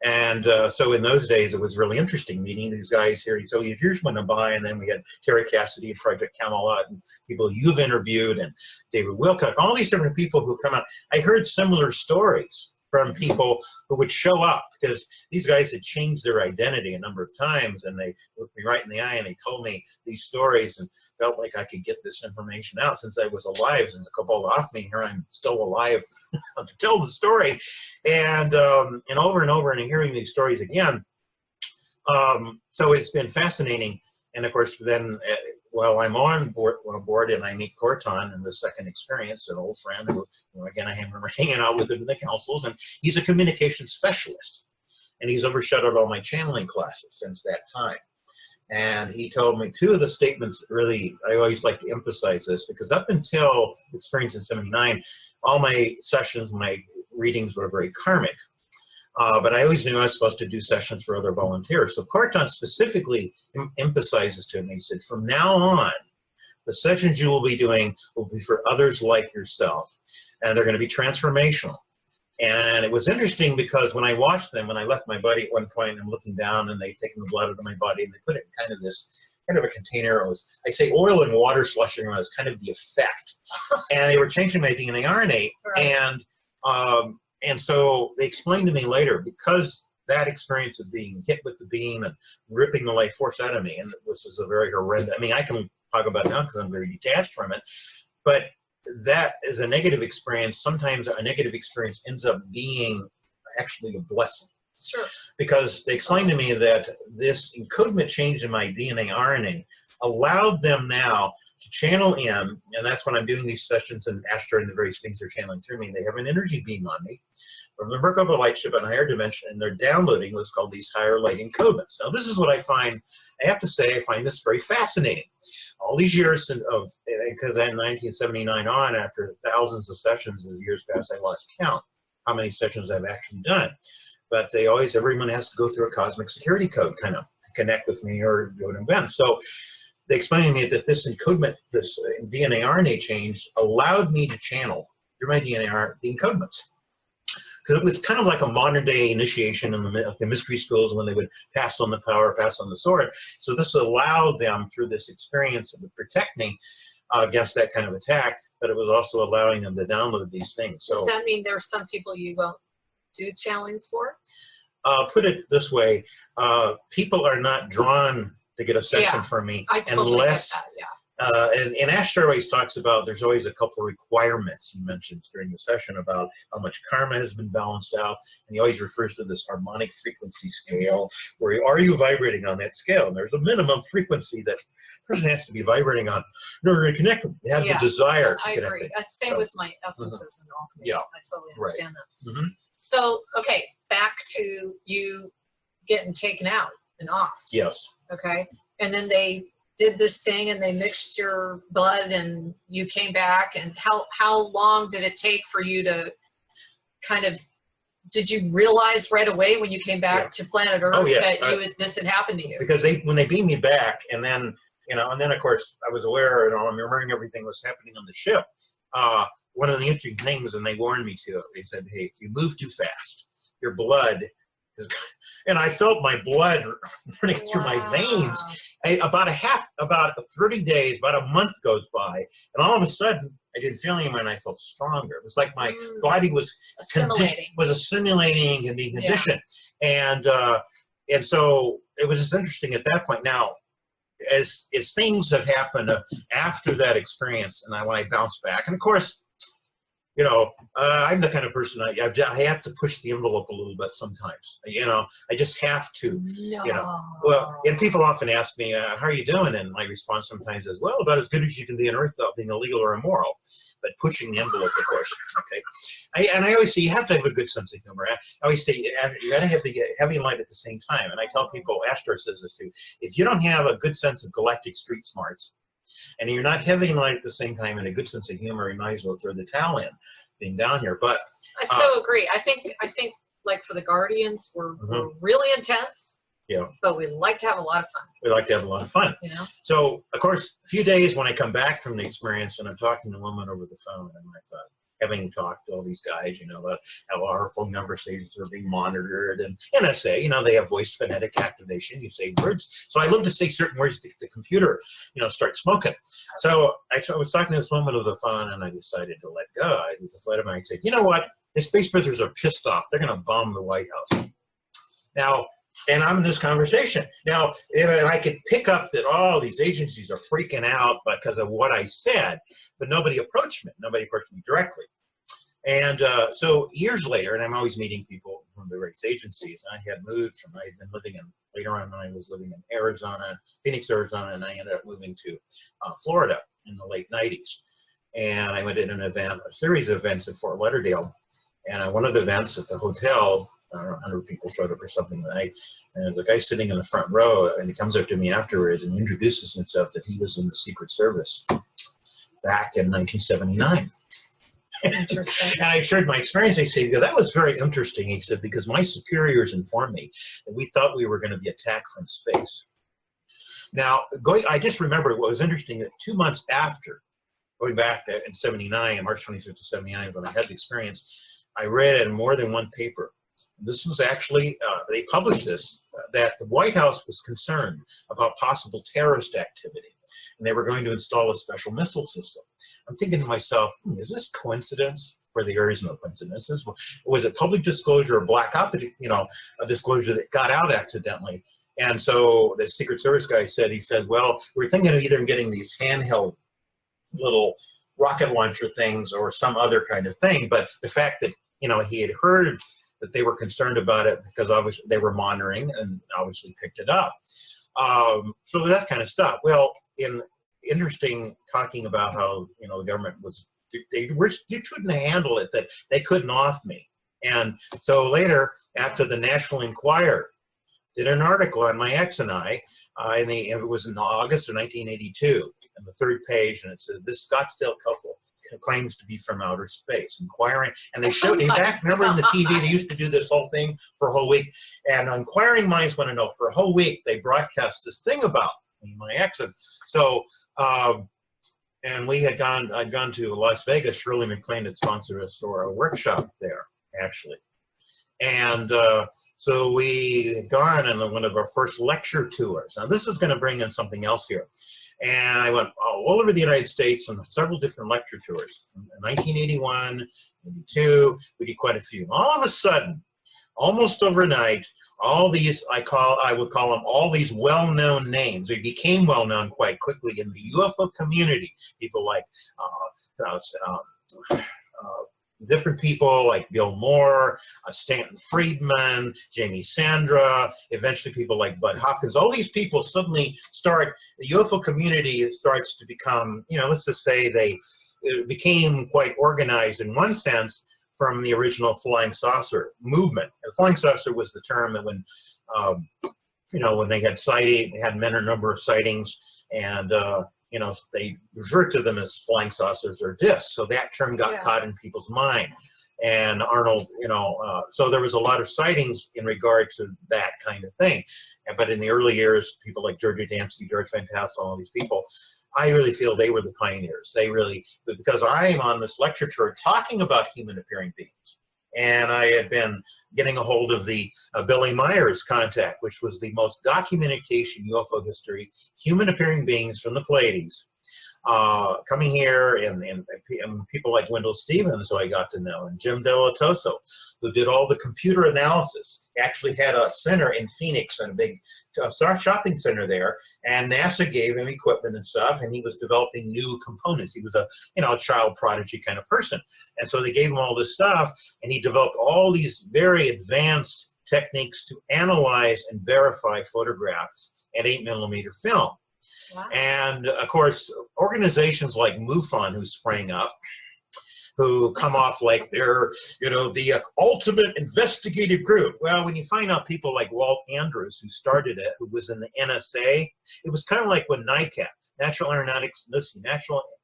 And so in those days, it was really interesting meeting these guys here. So years went by, and then we had Terry Cassidy and Project Camelot, and people you've interviewed, and David Wilcock, all these different people who come out. I heard similar stories from people who would show up, because these guys had changed their identity a number of times, and they looked me right in the eye and they told me these stories, and felt like I could get this information out since I was alive, since the Cabal off me. Here I'm still alive to tell the story, and over and over, and hearing these stories again. So it's been fascinating. And of course, then while I'm on board and I meet Corton in the second experience, an old friend who, again, I remember hanging out with him in the councils, and he's a communication specialist. And he's overshadowed all my channeling classes since that time. And he told me two of the statements that really, I always like to emphasize this, because up until experience in 79, all my sessions, my readings were very karmic. But I always knew I was supposed to do sessions for other volunteers. So Corton specifically emphasizes to me, he said, from now on, the sessions you will be doing will be for others like yourself. And they're going to be transformational. And it was interesting because when I watched them, when I left my buddy at one point, I'm looking down and they've taken the blood out of my body and they put it in kind of this, kind of a container. It was, I say oil and water slushing around is kind of the effect. And they were changing my DNA RNA. Right. And so they explained to me later, because that experience of being hit with the beam and ripping the life force out of me, and this is a very horrendous, I mean, I can talk about it now because I'm very detached from it, but that is a negative experience. Sometimes a negative experience ends up being actually a blessing. Sure. Because they explained to me that this encodement change in my DNA RNA allowed them now to channel in, and that's when I'm doing these sessions, and Ashtar and the various things they're channeling through me. They have an energy beam on me from the Merkaba light ship on a higher dimension, and they're downloading what's called these higher light encodements. Now, this is what I find, I have to say, I find this very fascinating. All these years of, because in 1979 on, after thousands of sessions, as years passed, I lost count how many sessions I've actually done. But they always, everyone has to go through a cosmic security code kind of to connect with me or go to events. So they explained to me that this encodement, this DNA RNA change allowed me to channel through my DNA the encodements. Because it was kind of like a modern day initiation in the mystery schools when they would pass on the power, pass on the sword. So this allowed them through this experience that would protect me against that kind of attack, but it was also allowing them to download these things. So, does that mean there are some people you won't do channelings for? Put it this way, people are not drawn to get a session from me I totally unless, get that, yeah. And Ashtar always talks about, there's always a couple of requirements he mentions during the session about how much karma has been balanced out, and he always refers to this harmonic frequency scale, where are you vibrating on that scale? And there's a minimum frequency that a person has to be vibrating on in order to connect with them. They have the desire to connect. I agree. Same with my essences and alchemy. Yeah. I totally understand that. Mm-hmm. So, okay, back to you getting taken out and off. Yes. Okay, and then they did this thing and they mixed your blood and you came back, and how long did it take for you to kind of, did you realize right away when you came back to planet Earth that this had happened to you? Because when they beamed me back, and then, and then of course I was aware, I'm remembering everything was happening on the ship. One of the interesting things, and they warned me to, they said, hey, if you move too fast, your blood is, and I felt my blood running through my veins. About 30 days, about a month goes by, and all of a sudden I didn't feel anymore, and I felt stronger. It was like my body was assimilating and being conditioned, and so it was just interesting at that point. Now, as things have happened after that experience, and when I bounced back, and of course, I'm the kind of person I have to push the envelope a little bit sometimes. I just have to. No. Well, and people often ask me, "How are you doing?" And my response sometimes is, "Well, about as good as you can be on Earth without being illegal or immoral." But pushing the envelope, of course. Okay. I always say you have to have a good sense of humor. I always say you got to have the heavy light at the same time. And I tell people, Ashtar says this too: if you don't have a good sense of galactic street smarts, and you're not heavy light at the same time and a good sense of humor, you might as well throw the towel in, being down here. But I so agree. I think like for the Guardians, we're really intense. Yeah. But we like to have a lot of fun. We like to have a lot of fun. So, of course, a few days when I come back from the experience and I'm talking to a woman over the phone, and I thought, having talked to all these guys, about how our phone number stations are being monitored, and NSA, they have voice phonetic activation. You say words. So I love to say certain words to the computer, start smoking. So I was talking to this woman over the phone, and I decided to let go. I just let him. I said, you know what? The Space Brothers are pissed off. They're going to bomb the White House. Now, and I'm in this conversation. Now, and I could pick up that all these agencies are freaking out because of what I said, but nobody approached me. Nobody approached me directly. And so years later, and I'm always meeting people from the various agencies. I had moved from, I had been living in, later on I was living in Arizona, Phoenix, Arizona, and I ended up moving to Florida in the late 90s. And I went to an event, a series of events in Fort Lauderdale. And one of the events at the hotel, I don't know, 100 people showed up or something that night. And the guy sitting in the front row, and he comes up to me afterwards and introduces himself that he was in the Secret Service back in 1979. Interesting. And I shared my experience. I said, that was very interesting. He said, because my superiors informed me that we thought we were going to be attacked from space. Now, I just remember what was interesting that 2 months after, going back in 79, March 25th of 79, when I had the experience, I read in more than one paper. This was actually, they published this, that the White House was concerned about possible terrorist activity, and they were going to install a special missile system. I'm thinking to myself, is this coincidence? Where there is no coincidences. Was it public disclosure or black op, a disclosure that got out accidentally? And so the Secret Service guy said, he said, well, we're thinking of either getting these handheld little rocket launcher things or some other kind of thing. But the fact that, he had heard that they were concerned about it because obviously they were monitoring and obviously picked it up. So that kind of stuff. Well, interesting talking about how, the government was, they couldn't handle it, that they couldn't off me. And so later, after the National Enquirer did an article on my ex and I, it was in August of 1982, and the third page, and it said, this Scottsdale couple claims to be from outer space, inquiring, and they showed, remember in the TV, they used to do this whole thing for a whole week, and inquiring minds want to know, for a whole week, they broadcast this thing about me, my ex, and so, and we had I'd gone to Las Vegas. Shirley MacLaine had sponsored us for a workshop there, actually. And so we had gone on one of our first lecture tours. Now, this is going to bring in something else here. And I went all over the United States on several different lecture tours. In 1981, 82, we did quite a few. All of a sudden, almost overnight, all these, I would call them all these well-known names. They became well-known quite quickly in the UFO community. People like different people like Bill Moore, Stanton Friedman, Jamie Sandra, eventually people like Bud Hopkins. All these people suddenly the UFO community starts to become, let's just say it became quite organized in one sense from the original flying saucer movement. And flying saucer was the term that when, when they had sighting, they had a number of sightings, and they referred to them as flying saucers or discs. So that term got caught in people's mind. And Arnold, so there was a lot of sightings in regard to that kind of thing. But in the early years, people like Georgia Dempsey, George Van Tassel, all these people, I really feel they were the pioneers. They really, because I'm on this lecture tour talking about human appearing beings. And I had been getting a hold of the Billy Myers contact, which was the most documented case in UFO history, human appearing beings from the Pleiades, coming here, and people like Wendell Stevens, who I got to know, and Jim Delatoso, who did all the computer analysis. He actually had a center in Phoenix, and a big shopping center there, and NASA gave him equipment and stuff, and he was developing new components. He was a child prodigy kind of person, and so they gave him all this stuff, and he developed all these very advanced techniques to analyze and verify photographs at 8mm film. Wow. And of course, organizations like MUFON, who sprang up, who come off like they're, the ultimate investigative group. Well, when you find out people like Walt Andrews, who started it, who was in the NSA, it was kind of like when NICAP, National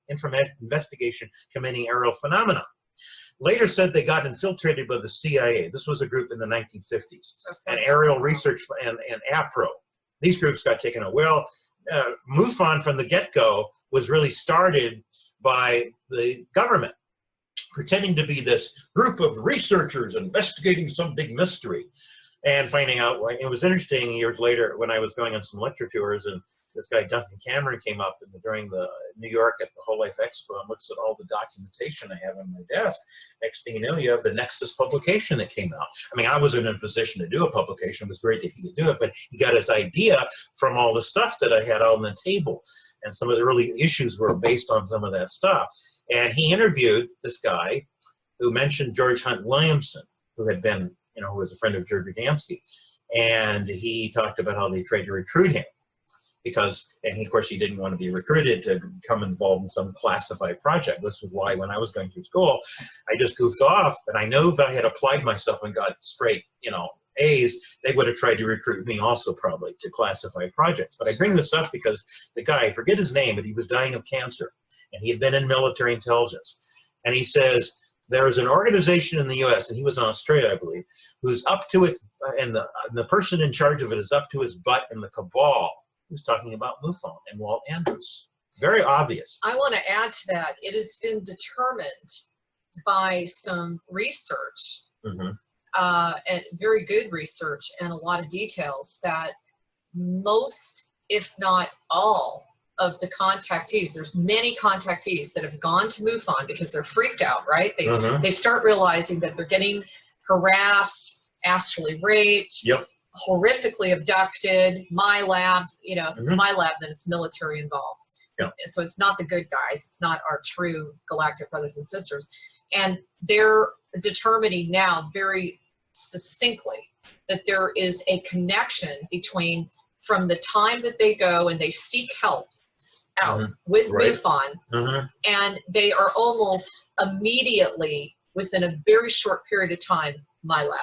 Information Investigation Committee Aerial Phenomena, later said they got infiltrated by the CIA. This was a group in the 1950s, and Aerial Research and APRO. These groups got taken away. Well, MUFON from the get-go was really started by the government, pretending to be this group of researchers investigating some big mystery, and finding out. It was interesting years later when I was going on some lecture tours, and this guy Duncan Cameron came up during the New York at the Whole Life Expo and looks at all the documentation I have on my desk. Next thing you know, you have the Nexus publication that came out. I mean, I wasn't in a position to do a publication. It was great that he could do it, but he got his idea from all the stuff that I had out on the table, and some of the early issues were based on some of that stuff. And he interviewed this guy, who mentioned George Hunt Williamson, who had been, who was a friend of George Adamski. And he talked about how they tried to recruit him of course, he didn't want to be recruited to become involved in some classified project. This was why when I was going through school, I just goofed off. And I know if I had applied myself and got straight, A's, they would have tried to recruit me also probably to classified projects. But I bring this up because the guy, I forget his name, but he was dying of cancer. And he had been in military intelligence. And he says, there's an organization in the U.S., and he was in Australia, I believe, who's up to it, and the person in charge of it is up to his butt in the cabal. Who's talking about MUFON and Walt Andrews. Very obvious. I want to add to that. It has been determined by some research, and very good research and a lot of details, that most, if not all, of the contactees, there's many contactees that have gone to MUFON because they're freaked out, right? They start realizing that they're getting harassed, astrally raped, horrifically abducted, my lab, if it's my lab, then it's military involved. So it's not the good guys, it's not our true galactic brothers and sisters. And they're determining now very succinctly that there is a connection between, from the time that they go and they seek help out with MUFON, and they are almost immediately, within a very short period of time, my lab.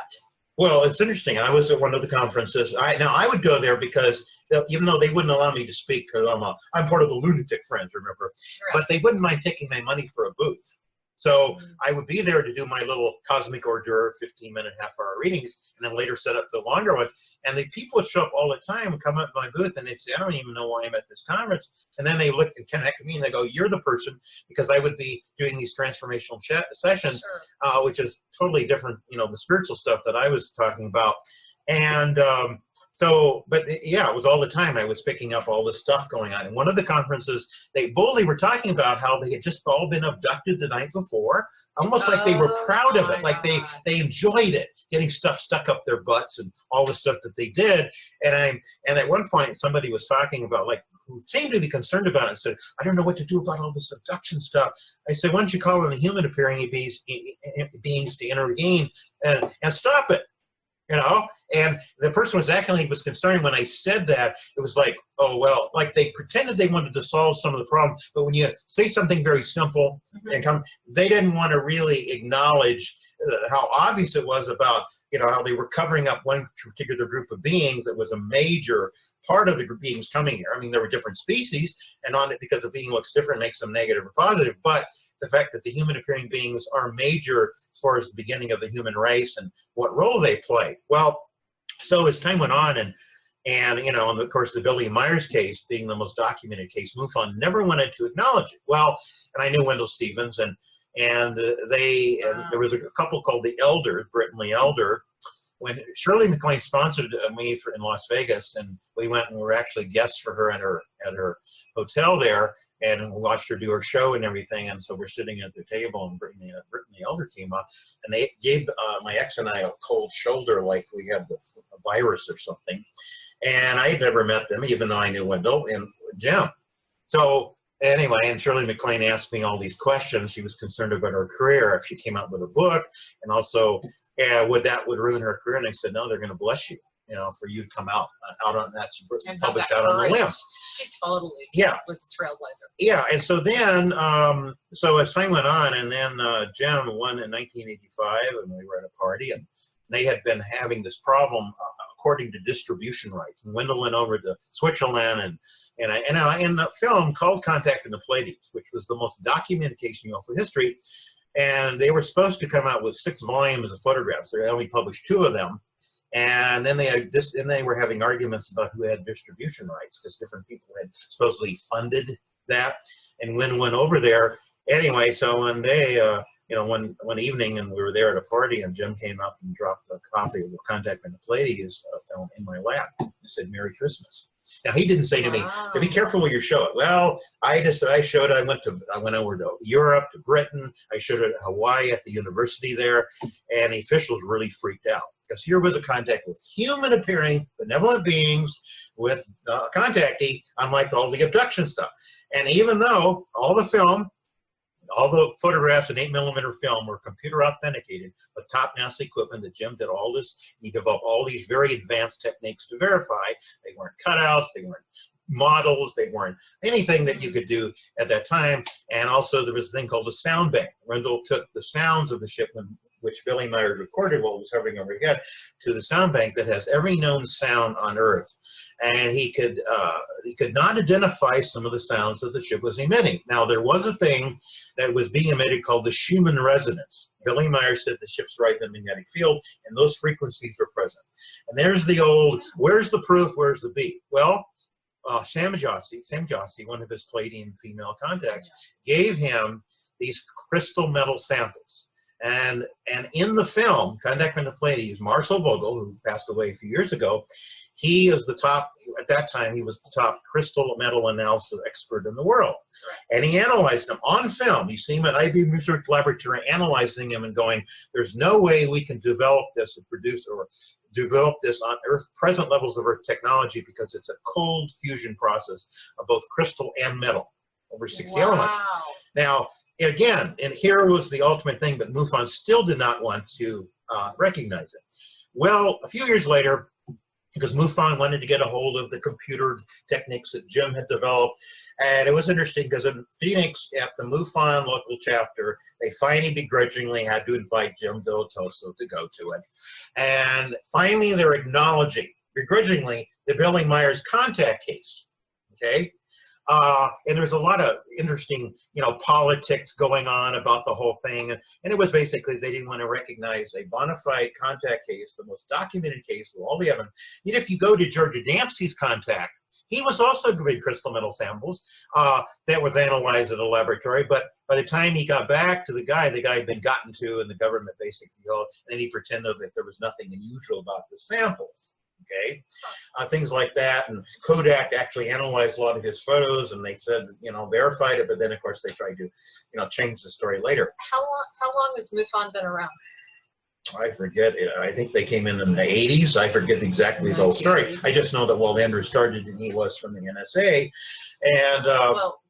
Well, it's interesting. I was at one of the conferences. I would go there because even though they wouldn't allow me to speak, because I'm part of the Lunatic Friends, remember, but they wouldn't mind taking my money for a booth. So I would be there to do my little cosmic hors d'oeuvre, 15-minute, half-hour readings, and then later set up the longer ones. And the people would show up all the time and come up to my booth, and they'd say, I don't even know why I'm at this conference. And then they look and connect with me, and they go, you're the person, because I would be doing these transformational sessions, which is totally different, the spiritual stuff that I was talking about. And but yeah, it was all the time. I was picking up all this stuff going on. In one of the conferences, they boldly were talking about how they had just all been abducted the night before, almost like they were proud of it, like they enjoyed it, getting stuff stuck up their butts and all the stuff that they did. And at one point, somebody was talking about, who seemed to be concerned about it, and said, I don't know what to do about all this abduction stuff. I said, why don't you call in the human appearing beings to intervene and stop it? And the person was acting like he was concerned. When I said that, it was like, oh, well, like they pretended they wanted to solve some of the problems. But when you say something very simple, they didn't want to really acknowledge how obvious it was about, how they were covering up one particular group of beings that was a major part of the beings coming here. I mean, there were different species, and on it, because a being looks different makes them negative or positive. But the fact that the human appearing beings are major as far as the beginning of the human race and what role they play. Well, so as time went on, and of course the Billy Myers case being the most documented case, MUFON never wanted to acknowledge it. Well, and I knew Wendell Stevens, and there was a couple called the Elders, Britt and Lee Elder. When Shirley MacLaine sponsored me in Las Vegas, and we went and were actually guests for her at her hotel there, and watched her do her show and everything. And so we're sitting at the table, and Britt and the Elder came up, and they gave my ex and I a cold shoulder, like we had a virus or something. And I had never met them, even though I knew Wendell and Jim. So anyway, and Shirley MacLaine asked me all these questions. She was concerned about her career, if she came out with a book, and also would ruin her career. And I said, no, they're going to bless you, for you to come out on that's published out on the limb. She totally was a trailblazer. Yeah, and so then, so as time went on, and then Jim won in 1985, and we were at a party, and they had been having this problem according to distribution rights. And Wendell went over to Switzerland, and in the film called Contactee the Pleiades, which was the most documented case in UFO history, and they were supposed to come out with 6 volumes of photographs. They only published 2 of them, and then they were having arguments about who had distribution rights, because different people had supposedly funded that. And Wynn went over there anyway. So one day, one evening, and we were there at a party, and Jim came up and dropped a copy of the Contactee the Pleiades film in my lap. He said, "Merry Christmas." Now, he didn't say to me, "Be careful where you show it." Well, I showed it. I went over to Europe, to Britain. I showed it at Hawaii at the university there, and the officials really freaked out, because here was a contact with human appearing benevolent beings with Contactee, unlike all the abduction stuff. And even though all the film, all the photographs and 8mm film were computer authenticated with top NASA equipment that Jim did all this. He developed all these very advanced techniques to verify. They weren't cutouts, they weren't models, they weren't anything that you could do at that time. And also there was a thing called a sound bank. Rendell took the sounds of the ship, which Billy Myers recorded while it was hovering overhead, to the sound bank that has every known sound on Earth. And he could not identify some of the sounds that the ship was emitting. Now, there was a thing that was being emitted called the Schumann resonance. Billy Myers said the ship's right in the magnetic field, and those frequencies were present. And there's the old, where's the proof, where's the beat? Well, Sam Jossi, one of his Palladian female contacts, gave him these crystal metal samples. And in the film, Contact from the Pleiades, Marcel Vogel, who passed away a few years ago, he is the top, at that time, he was the top crystal metal analysis expert in the world. Right. And he analyzed them on film. You see him at IBM Research Laboratory analyzing them and going, there's no way we can develop this or produce or develop this on Earth, present levels of Earth technology, because it's a cold fusion process of both crystal and metal, over 60 elements. Now, again, and here was the ultimate thing, but MUFON still did not want to recognize it. Well, a few years later, because MUFON wanted to get a hold of the computer techniques that Jim had developed, and it was interesting because in Phoenix, at the MUFON local chapter, they finally begrudgingly had to invite Jim Del Toso to go to it. And finally, they're acknowledging, begrudgingly, the Billy Myers contact case, okay? And there's a lot of interesting, politics going on about the whole thing. And it was basically they didn't want to recognize a bona fide contact case, the most documented case with all the evidence. Yet if you go to Georgia Dempsey's contact, he was also giving crystal metal samples that was analyzed at a laboratory. But by the time he got back to the guy had been gotten to, and the government basically held, and then he pretended that there was nothing unusual about the samples. Okay, things like that, and Kodak actually analyzed a lot of his photos, and they said, verified it, but then of course they tried to, change the story later. How long has MUFON been around? I forget. I think they came in the 80s. I forget exactly the whole story. I just know that Walt Andrews started, and he was from the NSA, and well,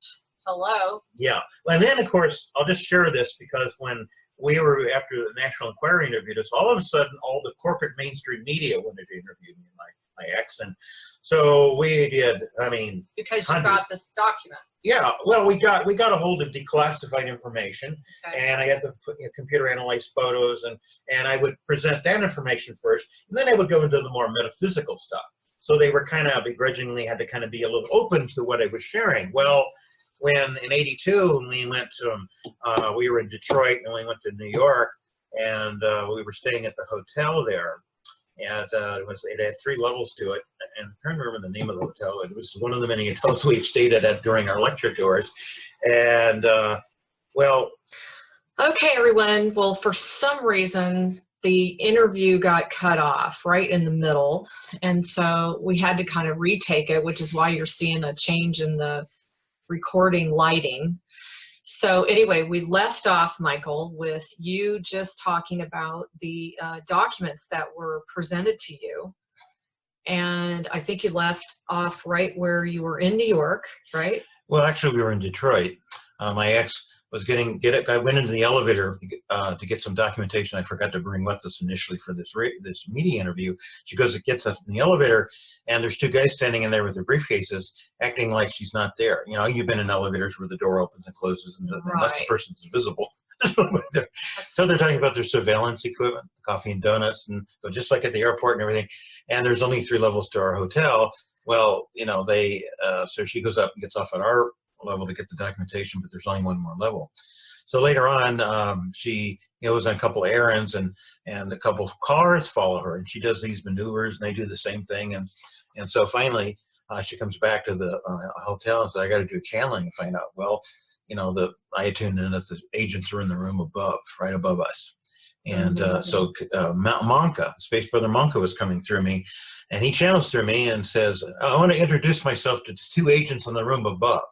hello. Yeah, and then of course I'll just share this because when we were, after the National Enquirer interviewed us, all of a sudden, all the corporate mainstream media wanted to interview me and my ex. And so we did, because you got this document. Yeah, well, we got a hold of declassified information, okay. And I had the computer analyzed photos, and I would present that information first, and then I would go into the more metaphysical stuff. So they were kind of begrudgingly had to kind of be a little open to what I was sharing. Well, when in '82 we went to, we were in Detroit and we went to New York, and we were staying at the hotel there, and it had 3 levels to it, and I'm trying to remember the name of the hotel. It was one of the many hotels we've stayed at during our lecture tours, and well. Okay, everyone. Well, for some reason, the interview got cut off right in the middle, and so we had to kind of retake it, which is why you're seeing a change in the recording lighting. So anyway, we left off, Michael, with you just talking about the documents that were presented to you. And I think you left off right where you were in New York, right? Well, actually, we were in Detroit. My ex was I went into the elevator to get some documentation I forgot to bring with us initially for this media interview. She goes, it gets us in the elevator, and there's 2 guys standing in there with their briefcases, acting like she's not there. You've been in elevators where the door opens and closes, and unless the person's visible. So they're talking about their surveillance equipment, coffee and donuts, and just like at the airport and everything. And there's only 3 levels to our hotel. Well, so she goes up and gets off at our level to get the documentation, but there's only 1 more level. So later on, she was on a couple of errands, and a couple of cars follow her, and she does these maneuvers, and they do the same thing, and so finally she comes back to the hotel and says, I got to do a channeling and find out. Well, I had tuned in that the agents are in the room above, right above us, and so Monka, Space Brother Monka, was coming through me, and he channels through me and says, I want to introduce myself to 2 agents in the room above.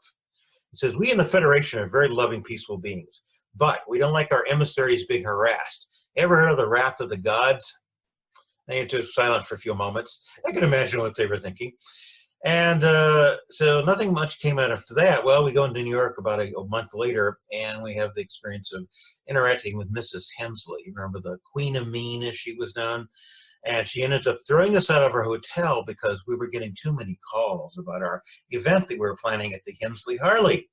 He says, we in the Federation are very loving, peaceful beings, but we don't like our emissaries being harassed. Ever heard of the wrath of the gods? They were just silent for a few moments. I can imagine what they were thinking. And so nothing much came out after that. Well, we go into New York about a month later, and we have the experience of interacting with Mrs. Hemsley. You remember the Queen of Mean, as she was known? And she ended up throwing us out of our hotel because we were getting too many calls about our event that we were planning at the Hemsley Harley.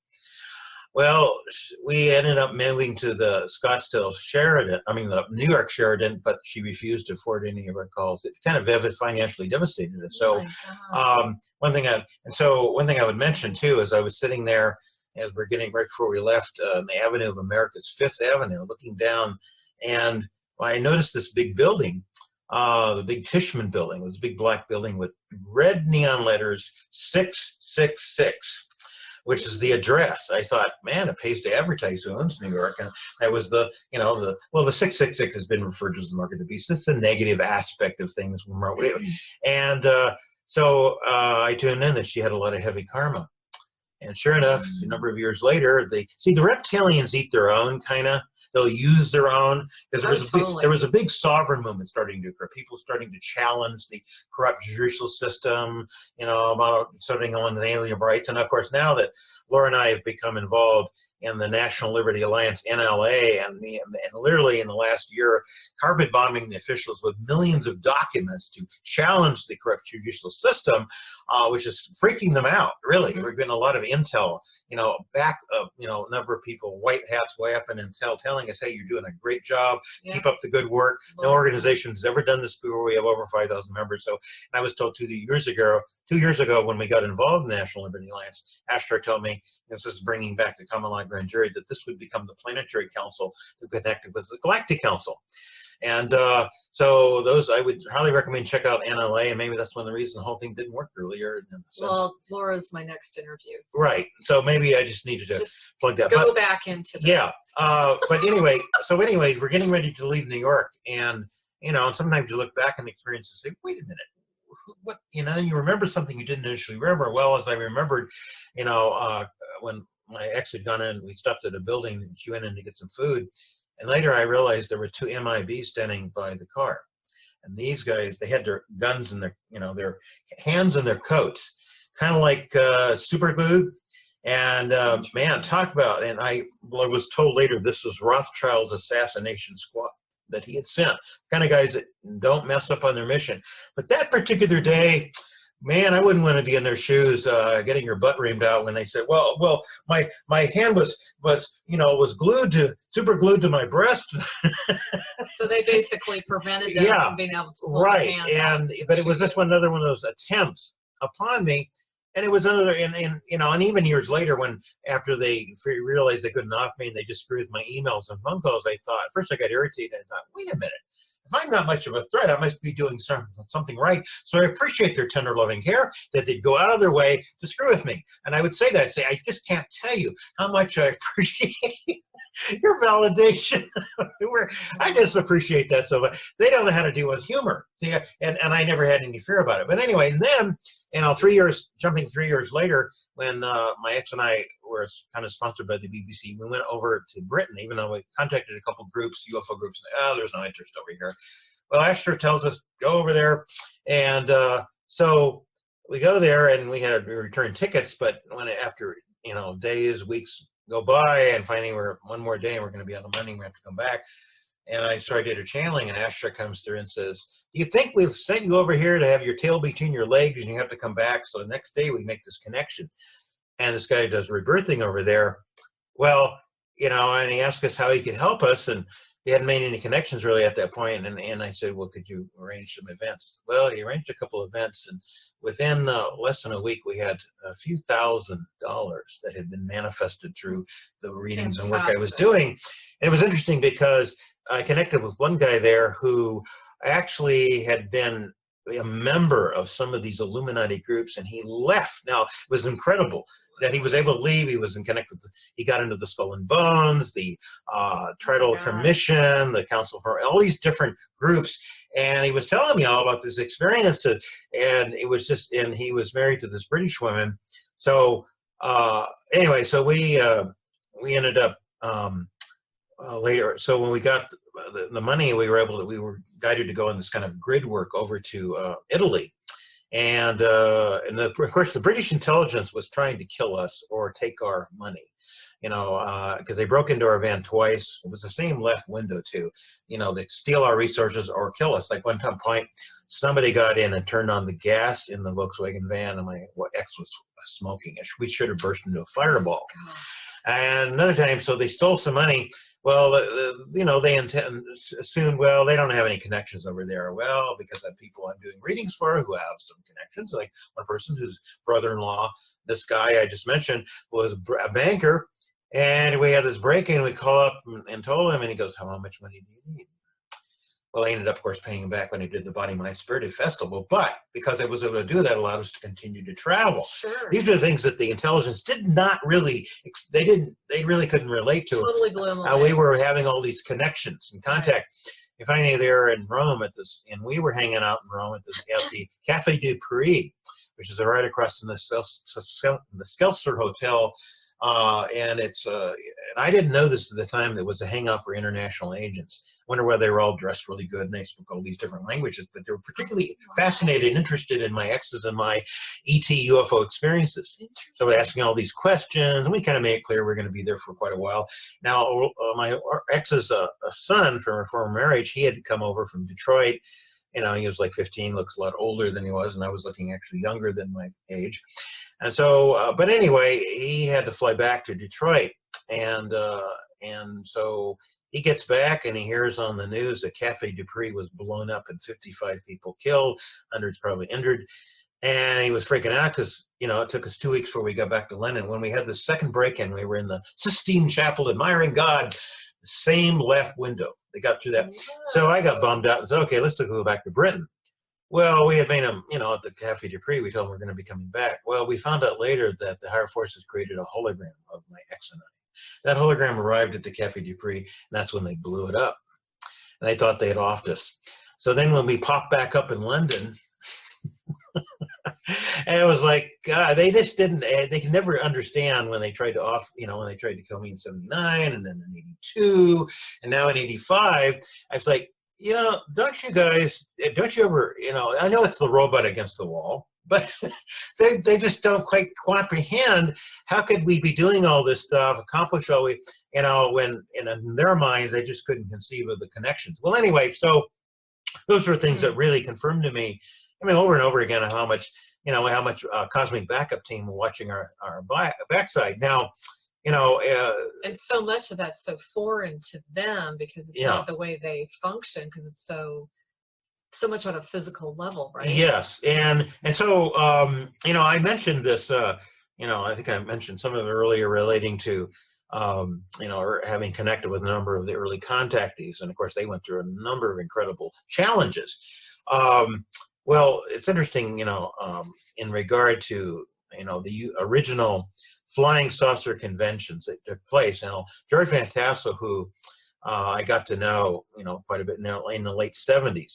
Well, we ended up moving to the Scottsdale Sheridan, the New York Sheridan, but she refused to afford any of our calls. It kind of financially devastated us. So, one thing I would mention too is I was sitting there as we're getting right before we left on the Avenue of America's Fifth Avenue, looking down, and I noticed this big building, the big Tishman building. It was a big black building with red neon letters 666. Which is the address. I thought, man, it pays to advertise who owns New York. And that was the 666 has been referred to as the mark of the beast. That's the negative aspect of things. And so I tuned in that she had a lot of heavy karma. And sure enough, a number of years later, the reptilians eat their own, kind of. They'll use their own, because there was a big sovereign movement starting to occur. People starting to challenge the corrupt judicial system, about starting on the alien rights. And of course, now that Laura and I have become involved in the National Liberty Alliance, NLA, and literally in the last year, carpet bombing the officials with millions of documents to challenge the corrupt judicial system, which is freaking them out, really. We're getting a lot of intel, a number of people, white hats, way up in intel, telling us, hey, you're doing a great job, keep up the good work. No organization has ever done this before. We have over 5,000 members. So I was told 2 years ago when we got involved in the National Liberty Alliance, Ashtar told me, this is bringing back the common law grand jury, that this would become the planetary council who connected with the Galactic Council. And so those, I would highly recommend check out NLA, and maybe that's one of the reasons the whole thing didn't work earlier. Well, Laura's my next interview. So. Right. So maybe I just needed to plug that. Go back into that. Yeah. But anyway, we're getting ready to leave New York, and sometimes you look back on the experience and say, wait a minute. What you remember something you didn't initially remember. Well, as I remembered, when my ex had gone in, we stopped at a building and she went in to get some food, and later I realized there were 2 MIBs standing by the car, and these guys, they had their guns in their hands in their coats, kind of like super glued. And man, talk about, and I was told later this was Rothschild's assassination squad that he had sent, kind of guys that don't mess up on their mission. But that particular day, man, I wouldn't want to be in their shoes, getting your butt reamed out when they said, well, my hand was super glued to my breast. So they basically prevented them from being able to pull their hand out. But it was just another one of those attempts upon me. And it was another, and even years later, when after they realized they couldn't off me and they just screwed with my emails and phone calls, I thought, at first I got irritated. I thought, wait a minute, if I'm not much of a threat, I must be doing something right. So I appreciate their tender, loving care that they'd go out of their way to screw with me. And I would say that, I'd say, I just can't tell you how much I appreciate your validation. I just appreciate that so much. They don't know how to deal with humor. See, and I never had any fear about it. But anyway, and then, jumping 3 years later, when my ex and I were kind of sponsored by the BBC, we went over to Britain, even though we contacted a couple groups, UFO groups, there's no interest over here. Well, Ashtar tells us, go over there. And so we go there, and we had to return tickets, but after days, weeks go by, and finally we're one more day and we're going to be out of money, we have to come back. And I started a channeling, and Ashtar comes through and says, do you think we've sent you over here to have your tail between your legs and you have to come back? So the next day we make this connection. And this guy does rebirthing over there. Well, and he asked us how he could help us, and we hadn't made any connections really at that point. And I said, well, could you arrange some events? Well, he arranged a couple of events, and within less than a week, we had a few $1,000s that had been manifested through the readings and work I was doing. And it was interesting because I connected with one guy there who actually had been a member of some of these Illuminati groups, and he left. Now, it was incredible that he was able to leave. He was he got into the Skull and Bones, the Tridal Commission, the Council for all these different groups, and he was telling me all about this experience, and it was just, and he was married to this British woman. So anyway, so we ended up later. So when we got the money, we were guided to go on this kind of grid work over to Italy. of course, the British intelligence was trying to kill us or take our money, because they broke into our van twice. It was the same left window too. They steal our resources or kill us. Like one point, somebody got in and turned on the gas in the Volkswagen van, and my ex was smoking. We should have burst into a fireball. And another time, so they stole some money. Well, they assumed, well, they don't have any connections over there. Well, because I have people I'm doing readings for who have some connections, like one person whose brother-in-law, this guy I just mentioned, was a banker, and we had this break-in. We call up and told him, and he goes, how much money do you need? Well, I ended up, of course, paying him back when I did the Body, Mind, Spirit Festival. But because I was able to do that, allowed us to continue to travel. Sure. These are the things that the intelligence did not really, they really couldn't relate to. Totally blew them away. We were having all these connections and contact. Right. If any, they were in Rome and we were hanging out in Rome at the Cafe du Paris, which is right across from the Skelser Hotel. And I didn't know this at the time. That was a hangout for international agents. I wonder whether they were all dressed really good and they spoke all these different languages, but they were particularly fascinated and interested in my exes and my ET UFO experiences. So we're asking all these questions, and we kind of made it clear we're going to be there for quite a while. Now, my ex's son from a former marriage, he had come over from Detroit. He was like 15, looks a lot older than he was, and I was looking actually younger than my age. And so, but anyway, he had to fly back to Detroit, and so he gets back and he hears on the news that Cafe du Paris was blown up and 55 people killed, hundreds probably injured, and he was freaking out because it took us 2 weeks before we got back to London. When we had the second break-in, we were in the Sistine Chapel admiring God, the same left window. They got through that, so I got bummed out and said, okay, let's go back to Britain. Well, we had made him, at the Cafe du Paris, we told him we're going to be coming back. Well, we found out later that the higher forces created a hologram of my ex and I. That hologram arrived at the Cafe du Paris, and that's when they blew it up. And they thought they had offed us. So then when we popped back up in London, and it was like, God, they just didn't, they could never understand when they tried to when they tried to kill me in 79, and then in 82, and now in 85, I was like, don't you ever, I know it's the robot against the wall, but they just don't quite comprehend how could we be doing all this stuff, accomplish all we, when in their minds, they just couldn't conceive of the connections. Well, anyway, so those were things that really confirmed to me, over and over again, how much cosmic backup team were watching our backside. Now, and so much of that's so foreign to them because it's not the way they function, because it's so much on a physical level, right? Yes, and so I mentioned this. I think I mentioned some of it earlier relating to having connected with a number of the early contactees, and of course they went through a number of incredible challenges. Well, it's interesting, in regard to the original flying saucer conventions that took place. George Van Tassel, who I got to know, quite a bit in the late 70s,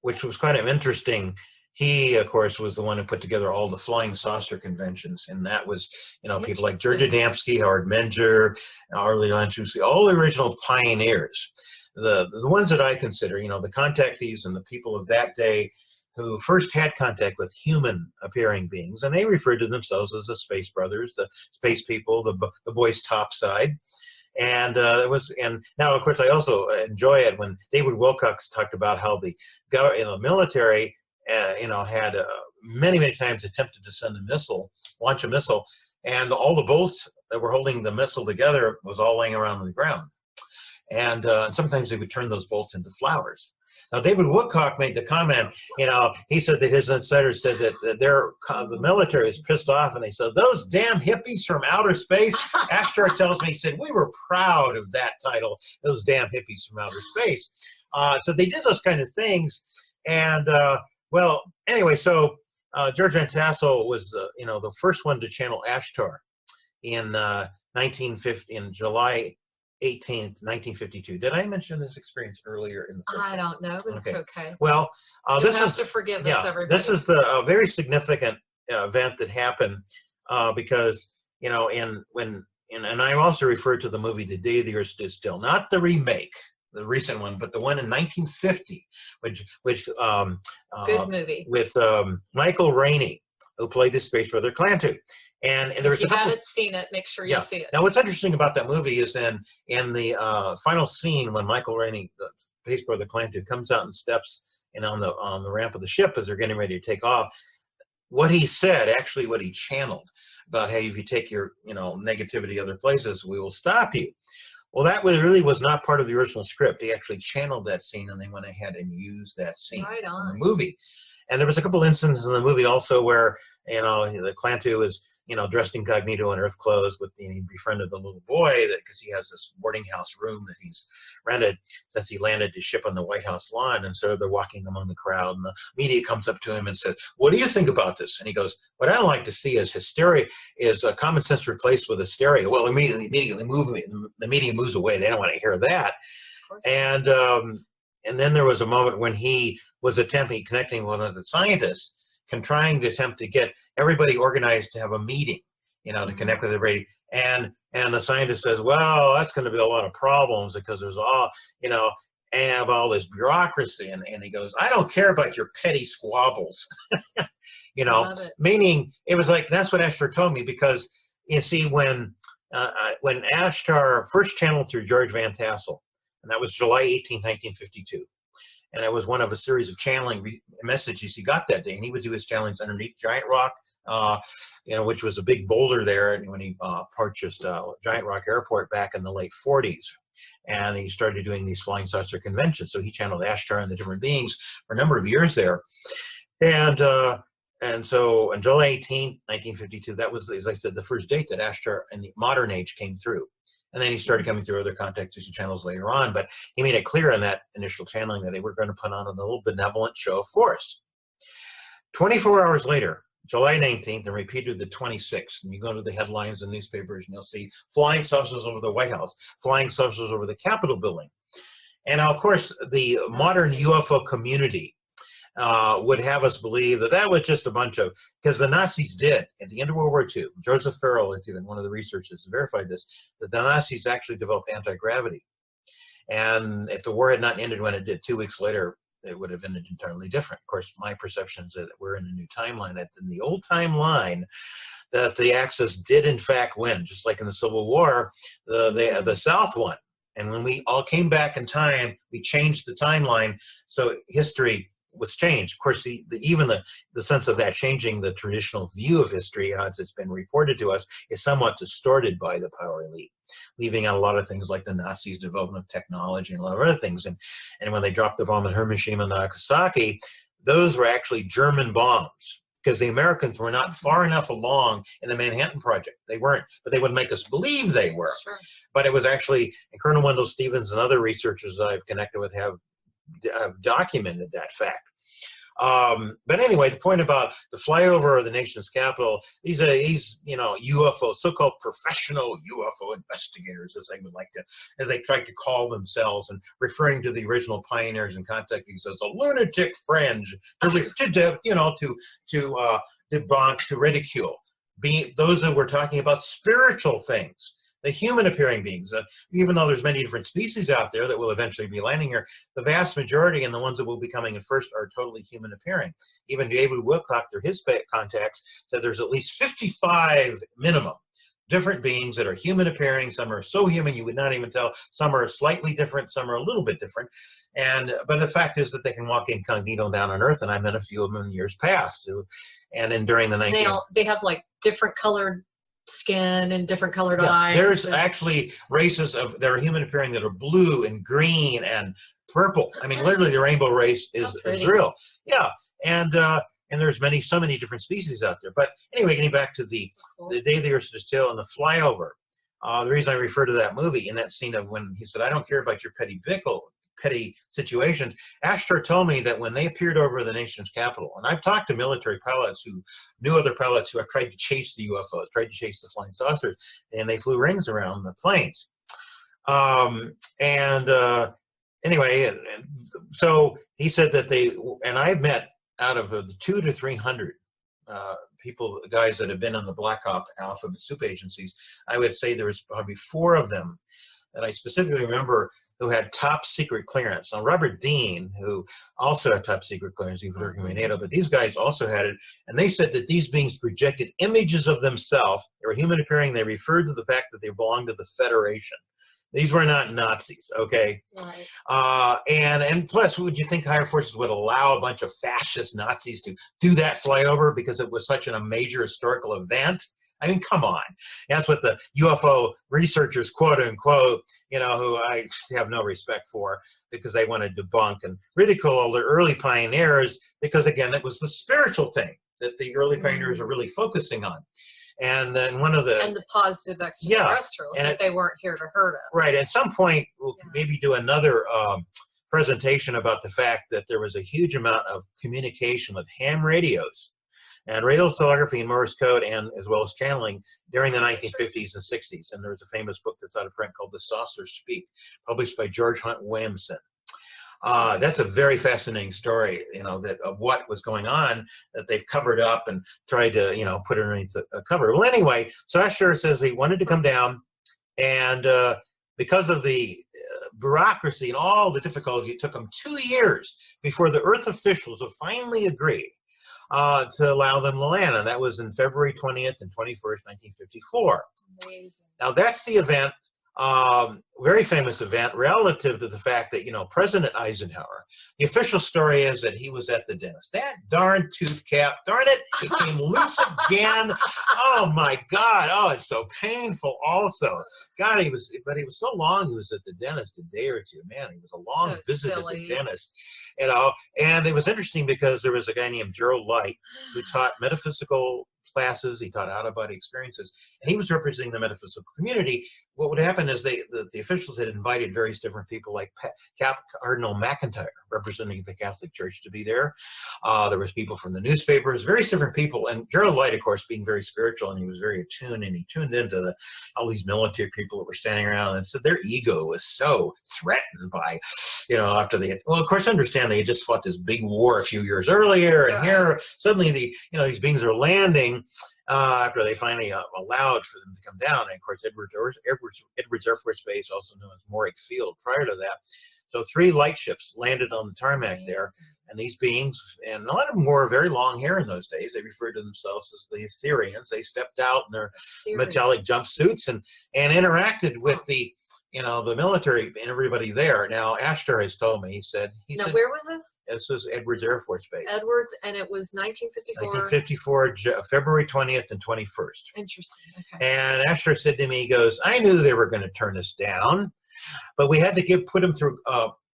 which was kind of interesting. He, of course, was the one who put together all the flying saucer conventions, and that was, people like George Adamski, Howard Menger, Arlie Lanchussi, all the original pioneers. The ones that I consider, the contactees and the people of that day who first had contact with human-appearing beings, and they referred to themselves as the Space Brothers, the Space People, the boys' topside. And and now, of course, I also enjoy it when David Wilcox talked about how the military, had many times attempted to send a missile, launch a missile, and all the bolts that were holding the missile together was all laying around on the ground. And sometimes they would turn those bolts into flowers. Now, David Woodcock made the comment, he said that his insiders said that the military is pissed off, and they said, those damn hippies from outer space. Ashtar tells me, he said, we were proud of that title, those damn hippies from outer space. So they did those kind of things. And, well, anyway, so George Van Tassel was, the first one to channel Ashtar in 1950, in July 18th, 1952. Did I mention this experience earlier in the program? I don't know, but it's okay. Well, You'll have to forgive us, everybody. This is a very significant event that happened because, and I also referred to the movie The Day the Earth Stood Still, not the remake, the recent one, but the one in 1950, which Good movie. with Michael Rainey, who played the Space Brother Clantu. And there was if you haven't seen it, make sure you see it. Now, what's interesting about that movie is in the final scene when Michael Rainey, the Space Brother Clantu, comes out and steps in on the ramp of the ship as they're getting ready to take off. What he said, actually, what he channeled about, hey, if you take your negativity other places, we will stop you. Well, that really was not part of the original script. He actually channeled that scene, and they went ahead and used that scene in the movie. And there was a couple instances in the movie also where, the Clantu is, dressed incognito in Earth clothes, but he befriended the little boy because he has this boarding house room that he's rented since he landed his ship on the White House lawn. And so they're walking among the crowd, and the media comes up to him and says, "What do you think about this?" And he goes, "What I don't like to see is hysteria, is common sense replaced with hysteria." Well, immediately the media moves away. They don't want to hear that. And then there was a moment when he was connecting with one of the scientists, trying to attempt to get everybody organized to have a meeting, to connect with everybody. And the scientist says, "Well, that's going to be a lot of problems because there's all this bureaucracy." And he goes, "I don't care about your petty squabbles." Meaning it was like, that's what Ashtar told me, because you see, when Ashtar first channeled through George Van Tassel, and that was July 18, 1952. And it was one of a series of channeling messages he got that day. And he would do his channelings underneath Giant Rock, which was a big boulder there. And when he purchased Giant Rock Airport back in the late 40s, and he started doing these flying saucer conventions. So he channeled Ashtar and the different beings for a number of years there. And so on July 18, 1952, that was, as I said, the first date that Ashtar in the modern age came through. And then he started coming through other contactees and channels later on. But he made it clear in that initial channeling that they were going to put on a little benevolent show of force. 24 hours later, July 19th, and repeated the 26th. And you go to the headlines in newspapers, and you'll see flying saucers over the White House, flying saucers over the Capitol building. And now, of course, the modern UFO community would have us believe that was just a bunch of, because the Nazis did at the end of World War II. Joseph Farrell is even one of the researchers who verified this, that the Nazis actually developed anti-gravity. And if the war had not ended when it did 2 weeks later, it would have ended entirely different. Of course, my perception is that we're in a new timeline. In the old timeline, that the Axis did in fact win, just like in the Civil War, the South won. And when we all came back in time, we changed the timeline, so history was changed. Of course, even the sense of that changing the traditional view of history as it's been reported to us is somewhat distorted by the power elite, leaving out a lot of things like the Nazis' development of technology and a lot of other things. And when they dropped the bomb on Hiroshima and Nagasaki, those were actually German bombs, because the Americans were not far enough along in the Manhattan Project. They weren't, but they would make us believe they were. Sure. But it was actually, and Colonel Wendell Stevens and other researchers that I've connected with have documented that fact. But anyway, the point about the flyover of the nation's capital, he's UFO, so-called professional UFO investigators, as they try to call themselves, and referring to the original pioneers and contactees as a lunatic fringe, to debunk, to ridicule. Those that were talking about spiritual things, the human appearing beings, even though there's many different species out there that will eventually be landing here, the vast majority and the ones that will be coming in first are totally human appearing. Even David Wilcock, through his contacts, said there's at least 55 minimum different beings that are human appearing. Some are so human you would not even tell. Some are slightly different. Some are a little bit different. But the fact is that they can walk incognito down on Earth, and I met a few of them in years past. And then during the 19th, they have like different colored skin and different colored eyes. There's actually races that are human appearing that are blue and green and purple. I mean, literally the rainbow race is real. Yeah, and there's so many different species out there. But anyway, getting back to the day the Earth stood still and the flyover, the reason I refer to that movie in that scene of when he said, "I don't care about your petty situations." Ashtar told me that when they appeared over the nation's capital, and I've talked to military pilots who knew other pilots who have tried to chase the UFOs, tried to chase the flying saucers, and they flew rings around the planes. Anyway, so he said that and I've met out of the 200 to 300 guys that have been on the Black Op Alphabet soup agencies, I would say there was probably 4 of them that I specifically remember who had top secret clearance. Now, Robert Dean, who also had top secret clearance, he was working with NATO, but these guys also had it, and they said that these beings projected images of themselves. They were human appearing. They referred to the fact that they belonged to the Federation. These were not Nazis, okay? Right. And plus, would you think higher forces would allow a bunch of fascist Nazis to do that flyover because it was such a major historical event? I mean, come on. That's what the UFO researchers, quote unquote, you know, who I have no respect for because they want to debunk and ridicule the early pioneers because, again, it was the spiritual thing that the early pioneers are really focusing on. And then one of the... And the positive extraterrestrials, that they weren't here to hurt us. Right. At some point, we'll maybe do another presentation about the fact that there was a huge amount of communication with ham radios and radio telegraphy and Morse code, and as well as channeling during the 1950s and 60s. And there's a famous book that's out of print called The Saucers Speak, published by George Hunt Williamson. That's a very fascinating story, you know, that of what was going on that they've covered up and tried to, you know, put it underneath a cover. Well, anyway, so Ashtar says he wanted to come down, and because of the bureaucracy and all the difficulties, it took him 2 years before the Earth officials would finally agree to allow them to land, and that was in February 20th and 21st, 1954. Amazing. Now that's the event, very famous event relative to the fact that, you know, President Eisenhower, the official story is that he was at the dentist. That darn tooth cap, darn it, it came loose again. Oh my God, oh, it's so painful also. God, but he was so long, he was at the dentist a day or two. Man, he was a long visit at the dentist. You know, and it was interesting because there was a guy named Gerald Light who taught metaphysical classes. He taught out-of-body experiences, and he was representing the metaphysical community. What would happen is the officials had invited various different people, like Cardinal McIntyre, representing the Catholic Church, to be there. There was people from the newspapers, various different people, and Gerald Light, of course, being very spiritual, and he was very attuned, and he tuned into all these military people that were standing around, and said their ego was so threatened by, you know, after they had, well, of course, understand they had just fought this big war a few years earlier, and here suddenly these beings are landing after they finally allowed for them to come down. And of course, Edwards Air Force Base, also known as Morrick Field, prior to that. So 3 light ships landed on the tarmac there, and these beings, and a lot of them wore very long hair in those days. They referred to themselves as the Etherians. They stepped out in their metallic jumpsuits and interacted with the, you know, the military and everybody there. Now, Ashtar has told me, he said, where was this? This was Edwards Air Force Base. Edwards, and it was 1954? 1954, February 20th and 21st. Interesting, okay. And Ashtar said to me, he goes, I knew they were going to turn us down, but we had to put them through,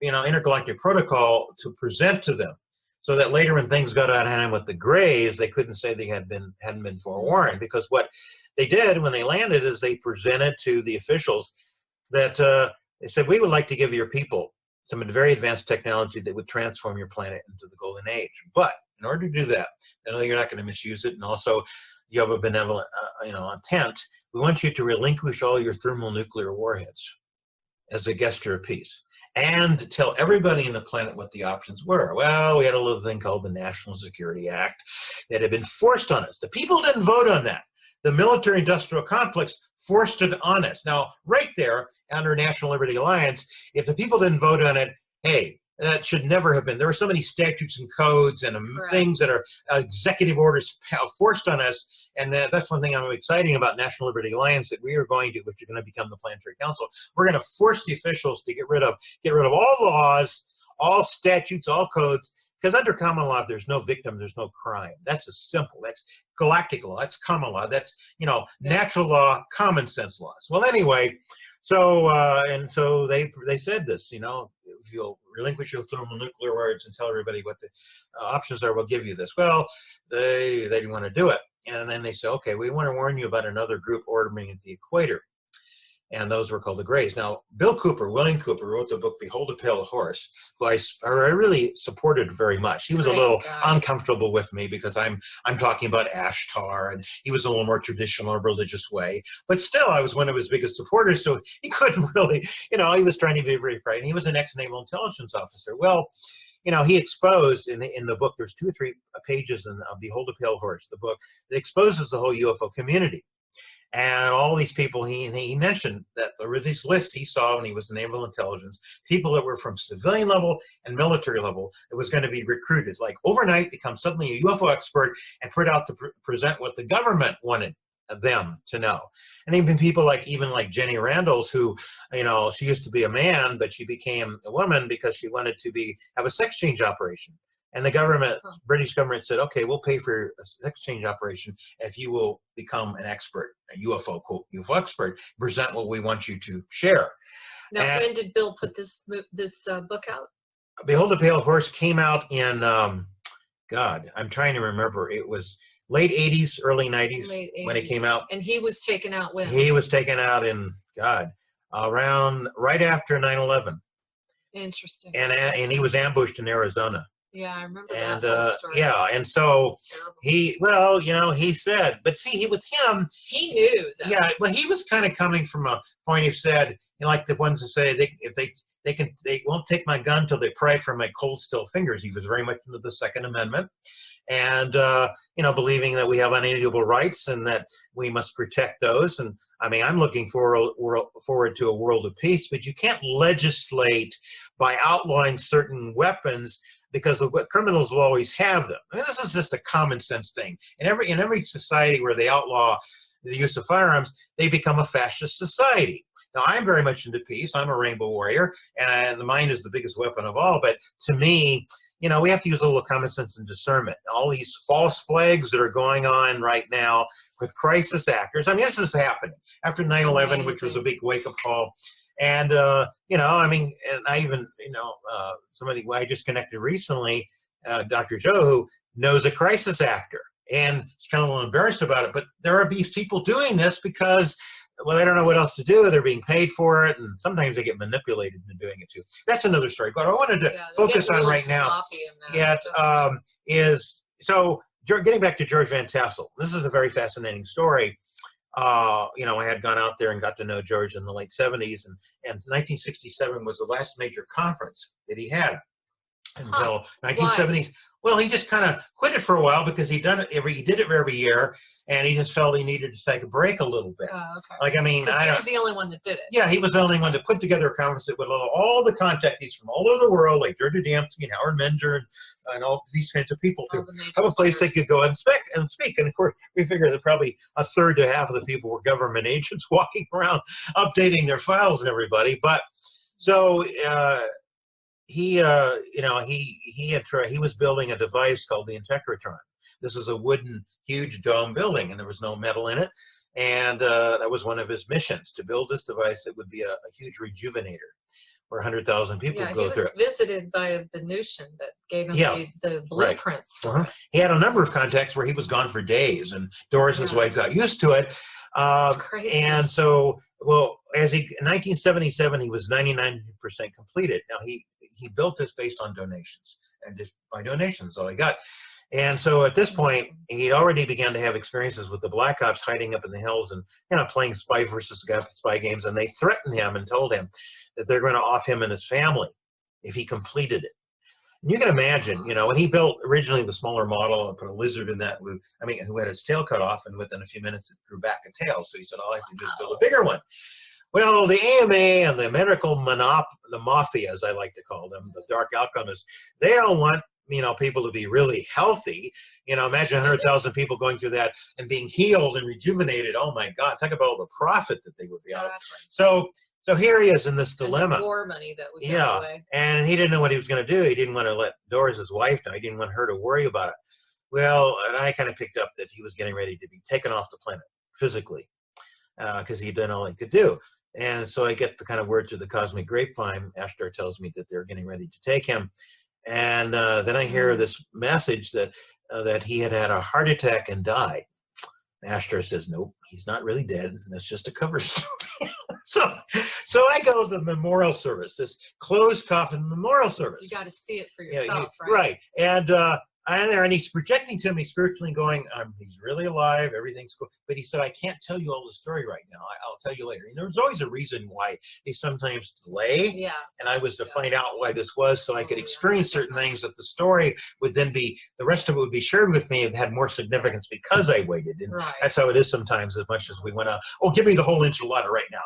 you know, intergalactic protocol to present to them, so that later when things got out of hand with the Greys, they couldn't say they hadn't been forewarned, because what they did when they landed is they presented to the officials that they said, we would like to give your people some very advanced technology that would transform your planet into the golden age. But in order to do that, I know you're not going to misuse it, and also you have a benevolent, you know, intent. We want you to relinquish all your thermonuclear warheads as a gesture of peace, and tell everybody in the planet what the options were. Well, we had a little thing called the National Security Act that had been forced on us. The people didn't vote on that. The military-industrial complex forced it on us. Now, right there, under National Liberty Alliance, if the people didn't vote on it, hey, that should never have been. There were so many statutes and codes and things that are executive orders forced on us, and that's one thing I'm exciting about National Liberty Alliance, that we are going to, which are going to become the Planetary Council. We're going to force the officials to get rid of all laws, all statutes, all codes. Because under common law, if there's no victim, there's no crime. That's as simple. That's galactic law. That's common law. That's, you know, natural law, common sense laws. Well, anyway, so and so they said this, you know, if you'll relinquish your thermonuclear warheads and tell everybody what the options are, we'll give you this. Well, they didn't want to do it. And then they said, okay, we want to warn you about another group orbiting at the equator. And those were called the Greys. Now, William Cooper, wrote the book Behold a Pale Horse, who I really supported very much. He was a little uncomfortable with me because I'm talking about Ashtar, and he was a little more traditional, religious way. But still, I was one of his biggest supporters, so he couldn't really, you know, he was trying to be very bright. And he was an ex-naval intelligence officer. Well, you know, he exposed in the book, there's 2 or 3 pages in Behold a Pale Horse, the book, that exposes the whole UFO community. And all these people, he mentioned that there were these lists he saw when he was in naval intelligence, people that were from civilian level and military level that was going to be recruited, like overnight, become suddenly a UFO expert and put out to present what the government wanted them to know. And even people like Jenny Randalls, who, you know, she used to be a man, but she became a woman because she wanted to have a sex change operation. And the government, British government said, okay, we'll pay for a sex change operation if you will become an expert, a UFO, quote, UFO expert, present what we want you to share. Now, and when did Bill put this book out? Behold the Pale Horse came out in, God, I'm trying to remember. It was late 80s, early 90s when it came out. And he was taken out when? He was taken out in, God, around right after 9/11. Interesting. And he was ambushed in Arizona. Yeah, I remember that whole story. Yeah, and so well, you know, he said, but see, with him, he knew that. Yeah, well, he was kind of coming from a point. He said, you know, like the ones that say they won't take my gun till they pry from my cold steel fingers. He was very much into the Second Amendment, and you know, believing that we have unalienable rights and that we must protect those. And I mean, I'm looking forward to a world of peace, but you can't legislate by outlawing certain weapons, because criminals will always have them. I mean, this is just a common sense thing. In every society where they outlaw the use of firearms, they become a fascist society. Now, I'm very much into peace. I'm a rainbow warrior, and the mind is the biggest weapon of all. But to me, you know, we have to use a little common sense and discernment. All these false flags that are going on right now with crisis actors. I mean, this is happening after 9/11, which was a big wake-up call. And, you know, I mean, and I even, you know, somebody I just connected recently, Dr. Joe, who knows a crisis actor, and she's kind of a little embarrassed about it, but there are these people doing this because, well, they don't know what else to do. They're being paid for it, and sometimes they get manipulated into doing it too. That's another story. But I wanted to focus on right now is, so getting back to George Van Tassel, this is a very fascinating story. You know, I had gone out there and got to know George in the late 70s, and 1967 was the last major conference that he had until 1970. Why? Well, he just kind of quit it for a while because he did it every year, and he just felt he needed to take a break a little bit. Oh, okay. Like, I mean, he was the only one that did it. Yeah, he was the only one to put together a conference that would allow all the contactees from all over the world, like George Adamski and Howard Menger and all these kinds of people, to have a place they could go and speak. And of course, we figured that probably a third to half of the people were government agents walking around updating their files and everybody. But so he was building a device called the Integrotron. This is a wooden, huge dome building, and there was no metal in it. And that was one of his missions, to build this device that would be a huge rejuvenator, where 100,000 people would go through it. He was visited by a Venusian that gave him the blueprints for it. He had a number of contacts where he was gone for days, and Doris, his wife, got used to it. That's crazy. And so, well, in 1977, he was 99% completed. Now, he built this based on donations, and just by donations, all he got. And so at this point, he'd already begun to have experiences with the Black Ops hiding up in the hills and, you know, playing spy versus spy games. And they threatened him and told him that they're going to off him and his family if he completed it. And you can imagine, you know, when he built originally the smaller model and put a lizard in that, who had his tail cut off, and within a few minutes it grew back a tail. So he said, all I have to do is build a bigger one. Well, the AMA and the medical the mafia, as I like to call them, the dark alchemists, they don't want, you know, people to be really healthy. You know, imagine 100,000 people going through that and being healed and rejuvenated. Oh my God, talk about all the profit that they would be out. So here he is in this dilemma. And the war money that would go away. And he didn't know what he was going to do. He didn't want to let Doris, his wife, know. He didn't want her to worry about it. Well, and I kind of picked up that he was getting ready to be taken off the planet physically, because he'd done all he could do. And so I get the kind of word through the cosmic grapevine. Ashtar tells me that they're getting ready to take him. And then I hear this message that he had a heart attack and died. Ashtar says, nope, he's not really dead. That's just a cover story. So I go to the memorial service, this closed coffin memorial service. You got to see it for yourself, right? Right. And And he's projecting to me spiritually, going, he's really alive, everything's cool. But he said, I can't tell you all the story right now. I'll tell you later. And there was always a reason why they sometimes delay. Yeah. And I was to find out why this was, so I could experience certain things that the story would then be, the rest of it would be shared with me and had more significance because I waited. And that's how it is sometimes, as much as we went out, oh, give me the whole enchilada right now.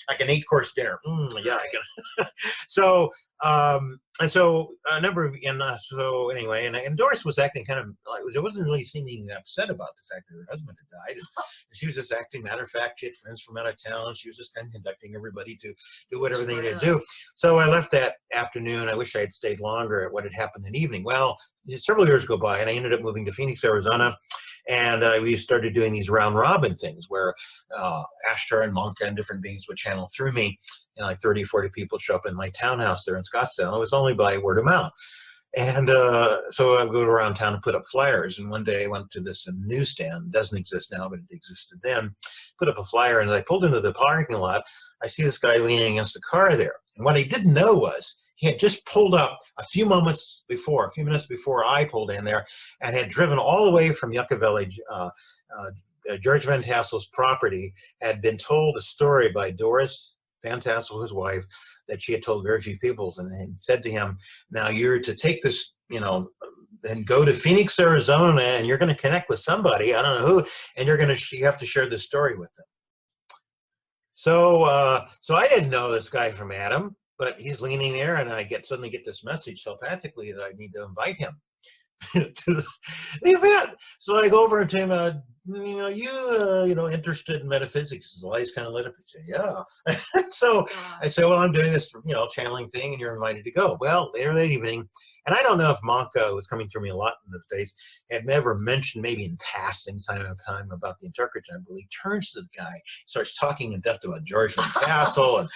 Like an 8-course dinner. Yeah, I can. So, and so a number of, so anyway, and Doris was acting kind of like, she wasn't really seeming upset about the fact that her husband had died. And she was just acting, matter of fact, she had friends from out of town. She was just kind of conducting everybody to do whatever they needed to do. So I left that afternoon. I wish I had stayed longer at what had happened that evening. Well, several years go by, and I ended up moving to Phoenix, Arizona. And we started doing these round robin things where Ashtar and Monka and different beings would channel through me. And like 30, 40 people show up in my townhouse there in Scottsdale. It was only by word of mouth. And so I would go around town and put up flyers. And one day I went to this newsstand. It doesn't exist now, but it existed then. Put up a flyer, and as I pulled into the parking lot, I see this guy leaning against a car there. And what I didn't know was he had just pulled up a few minutes before I pulled in there, and had driven all the way from Yucca Village. George Van Tassel's property had been told a story by Doris Van Tassel, his wife, that she had told very few people, and said to him, now you're to take this, and go to Phoenix, Arizona, and you're going to connect with somebody, I don't know who, and you have to share this story with them. So, so I didn't know this guy from Adam, but he's leaning there, and I suddenly get this message telepathically that I need to invite him to the event. So I go over to him, interested in metaphysics? His eyes kind of lit up and say, yeah. So I said, well, I'm doing this, channeling thing, and you're invited to go. Well, later that evening, and I don't know if Monka was coming through me a lot in those days, had never mentioned, maybe in passing time about the interpreter, but he turns to the guy, starts talking in depth about George Van Tassel and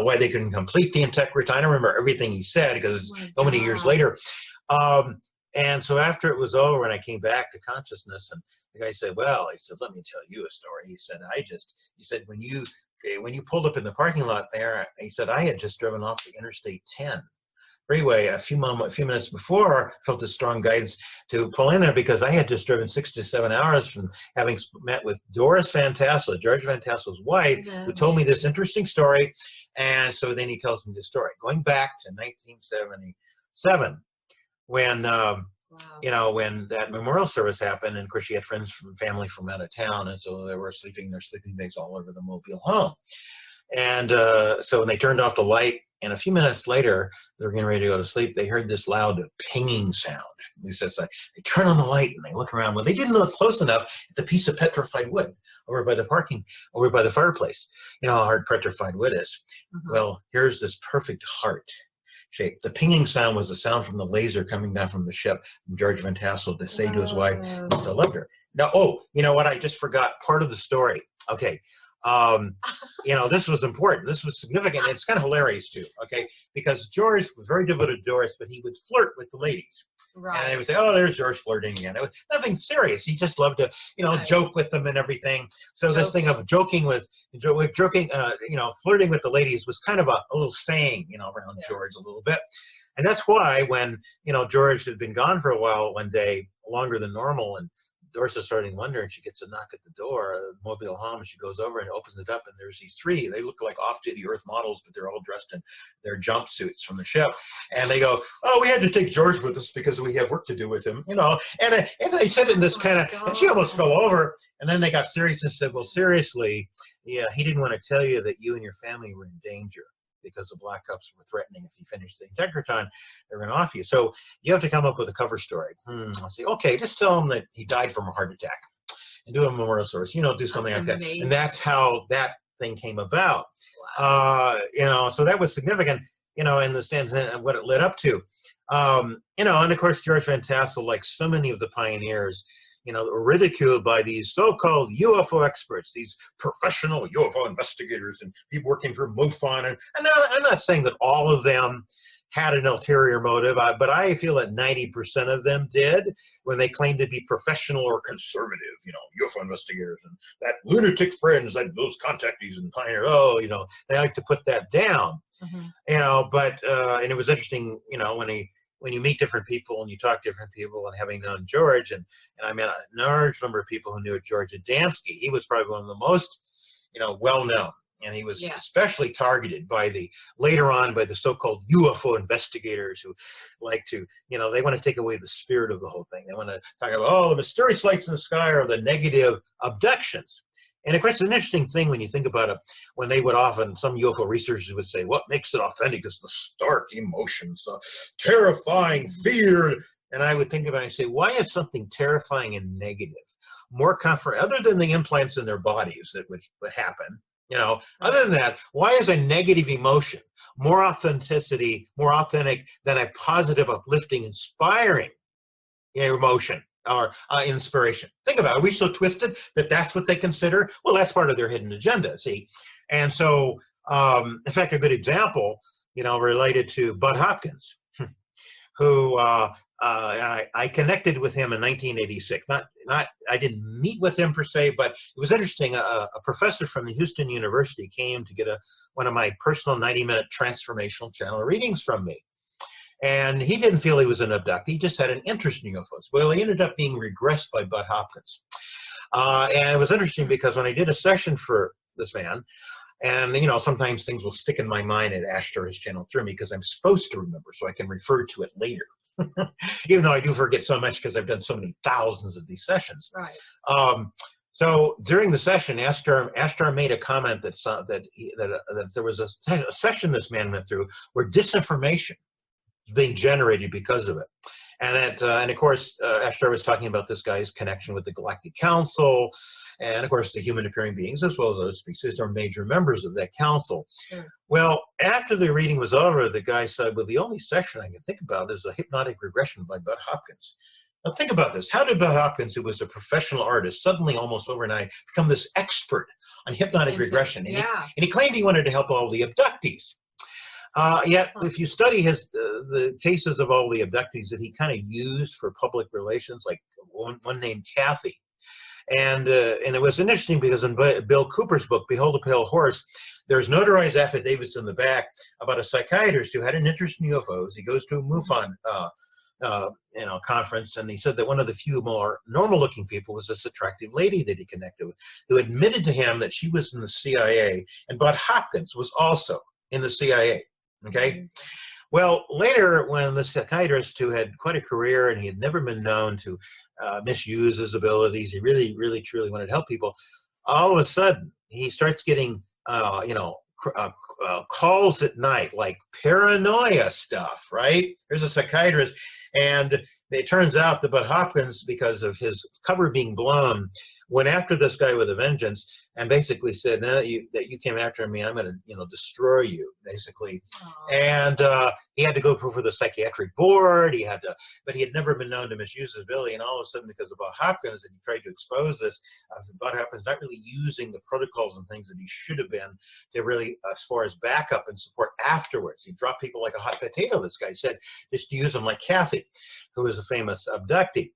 why they couldn't complete the interpreter. I don't remember everything he said because it's so many years later. And so after it was over and I came back to consciousness, and the guy said, well, he said, let me tell you a story. He said, he said, when you pulled up in the parking lot there, he said, I had just driven off the Interstate 10 freeway a few minutes before. I felt this strong guidance to pull in there because I had just driven 6 to 7 hours from having met with Doris Van Tassel, George Van Tassel's wife, who told me this interesting story. And so then he tells me the story, going back to 1977. When when that memorial service happened, and of course she had family from out of town, and so they were sleeping their sleeping bags all over the mobile home. And so when they turned off the light, and a few minutes later they were getting ready to go to sleep, they heard this loud pinging sound. He says they turn on the light and they look around. Well, they didn't look close enough at the piece of petrified wood over by the fireplace. You know how hard petrified wood is. Well, here's this perfect heart shape. The pinging sound was the sound from the laser coming down from the ship, from George Van Tassel to say to his wife, I loved her. Now, you know what? I just forgot part of the story. Okay. This was important. This was significant. It's kind of hilarious too. Okay. Because George was very devoted to Doris, but he would flirt with the ladies. Right. And they would say, oh, there's George flirting again. It was nothing serious. He just loved to, joke with them and everything. So this thing of flirting with the ladies was kind of a little saying, around George a little bit. And that's why when, George had been gone for a while one day, longer than normal, and Doris is starting to wonder, and she gets a knock at the door, a mobile home, and she goes over and opens it up, and there's these three. They look like off-duty Earth models, but they're all dressed in their jumpsuits from the ship. And they go, oh, we had to take George with us because we have work to do with him, And they said it in this kind of, and she almost fell over. And then they got serious and said, well, seriously, yeah, he didn't want to tell you that you and your family were in danger, because the Black Cups were threatening if you finished the Integratron, they're going to off you. So you have to come up with a cover story. I'll say, okay, just tell him that he died from a heart attack and do a memorial service, do something like that. And that's how that thing came about. Wow. So that was significant, in the sense of what it led up to. And of course, George Van Tassel, like so many of the pioneers, were ridiculed by these so-called UFO experts, these professional UFO investigators and people working for MUFON. And I'm not saying that all of them had an ulterior motive, but I feel that 90% of them did when they claimed to be professional or conservative, UFO investigators, and that lunatic friends, like those contactees and pioneers, they like to put that down, but and it was interesting, when when you meet different people and you talk to different people, and having known George, and I met a large number of people who knew George Adamski, he was probably one of the most, well-known. And he was especially targeted by later on by the so-called UFO investigators who like to, they want to take away the spirit of the whole thing. They want to talk about, the mysterious lights in the sky are the negative abductions. And of course, it's an interesting thing when you think about it, when they would often, some UFO researchers would say, what makes it authentic is the stark emotions, the terrifying fear. And I would think about it and say, why is something terrifying and negative more comfort, other than the implants in their bodies that would happen? Other than that, why is a negative emotion more authentic than a positive, uplifting, inspiring emotion or inspiration? Think about it. Are we so twisted that that's what they consider? Well, that's part of their hidden agenda, see? And so, in fact, a good example, related to Bud Hopkins, who I connected with him in 1986. I didn't meet with him per se, but it was interesting. A professor from the Houston University came to get one of my personal 90-minute transformational channel readings from me. And he didn't feel he was an abductee. He just had an interest in UFOs. Well, he ended up being regressed by Bud Hopkins. And it was interesting because when I did a session for this man, and, sometimes things will stick in my mind at Ashtar has channeled through me because I'm supposed to remember so I can refer to it later. Even though I do forget so much because I've done so many thousands of these sessions. Right. So during the session, Ashtar made a comment that there was a session this man went through where disinformation was being generated because of it. And of course, Ashtar was talking about this guy's connection with the Galactic Council, and of course, the human appearing beings, as well as other species, are major members of that council. Sure. Well, after the reading was over, the guy said, well, the only session I can think about is a hypnotic regression by Bud Hopkins. Now think about this. How did Bud Hopkins, who was a professional artist, suddenly almost overnight become this expert on hypnotic regression? And he claimed he wanted to help all the abductees. Yet, if you study the cases of all the abductees that he kind of used for public relations, like one named Kathy, and it was interesting because in Bill Cooper's book, Behold the Pale Horse, there's notarized affidavits in the back about a psychiatrist who had an interest in UFOs. He goes to a MUFON conference, and he said that one of the few more normal-looking people was this attractive lady that he connected with, who admitted to him that she was in the CIA, and Bud Hopkins was also in the CIA. Okay. Well, later, when the psychiatrist, who had quite a career and he had never been known to misuse his abilities, he really, really, truly wanted to help people. All of a sudden, he starts getting, calls at night, like paranoia stuff. Right? There's a psychiatrist, and it turns out that Bud Hopkins, because of his cover being blown, went after this guy with a vengeance and basically said, now that you came after me, I'm going to, destroy you, basically. Aww. And he had to go for the psychiatric board. But he had never been known to misuse his ability. And all of a sudden, because of Bud Hopkins, and he tried to expose this, Bud Hopkins not really using the protocols and things that he should have been to really, as far as backup and support afterwards. He dropped people like a hot potato, this guy said, just to use them like Kathy, who was a famous abductee.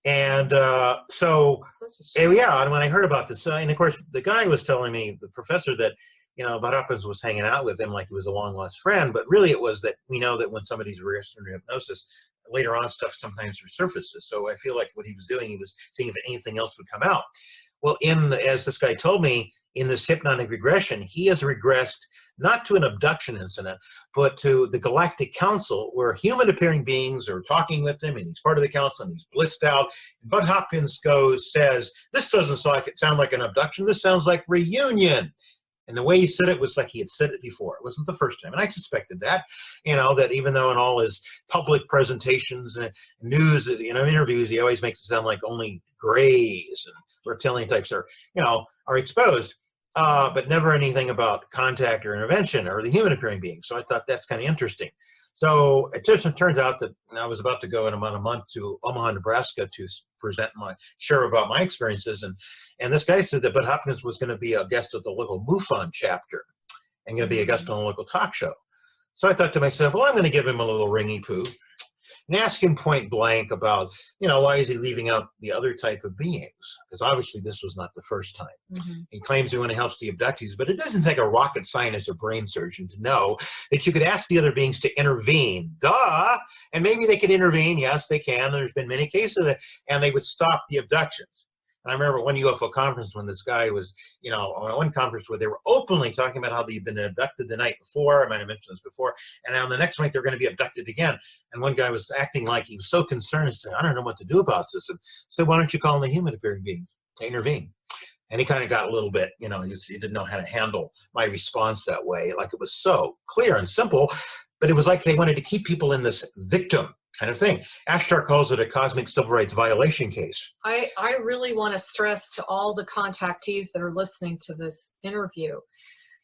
And and when I heard about this, and of course, the guy was telling me, the professor, that, Bud Hopkins was hanging out with him like he was a long-lost friend, but really it was that we know that when somebody's regressed under hypnosis, later on stuff sometimes resurfaces. So I feel like what he was doing, he was seeing if anything else would come out. Well, as this guy told me, in this hypnotic regression, he has regressed not to an abduction incident, but to the Galactic Council, where human-appearing beings are talking with him, and he's part of the council, and he's blissed out. And Bud Hopkins says, this doesn't sound like an abduction, this sounds like reunion. And the way he said it was like he had said it before. It wasn't the first time. And I suspected that, that even though in all his public presentations and news, interviews, he always makes it sound like only grays and reptilian types are exposed. But never anything about contact or intervention or the human appearing being. So I thought that's kind of interesting. So it just turns out that I was about to go in about a month to Omaha, Nebraska to share about my experiences. And this guy said that Bud Hopkins was going to be a guest at the local MUFON chapter and going to be a guest on a local talk show. So I thought to myself, well, I'm going to give him a little ringy poo. and ask him point blank about, why is he leaving out the other type of beings? Because obviously this was not the first time. He claims he only helps the abductees, but it doesn't take a rocket scientist or brain surgeon to know that you could ask the other beings to intervene. Duh! And maybe they could intervene. Yes, they can. There's been many cases of it, and they would stop the abductions. And I remember one UFO conference when this guy was, on one conference where they were openly talking about how they'd been abducted the night before. I might have mentioned this before. And on the next night, they're going to be abducted again. And one guy was acting like he was so concerned and said, I don't know what to do about this. And said, why don't you call in the human appearing beings to intervene? And he kind of got a little bit, he didn't know how to handle my response that way. Like, it was so clear and simple, but it was like they wanted to keep people in this victim kind of thing. Ashtar calls it a cosmic civil rights violation case. I really want to stress to all the contactees that are listening to this interview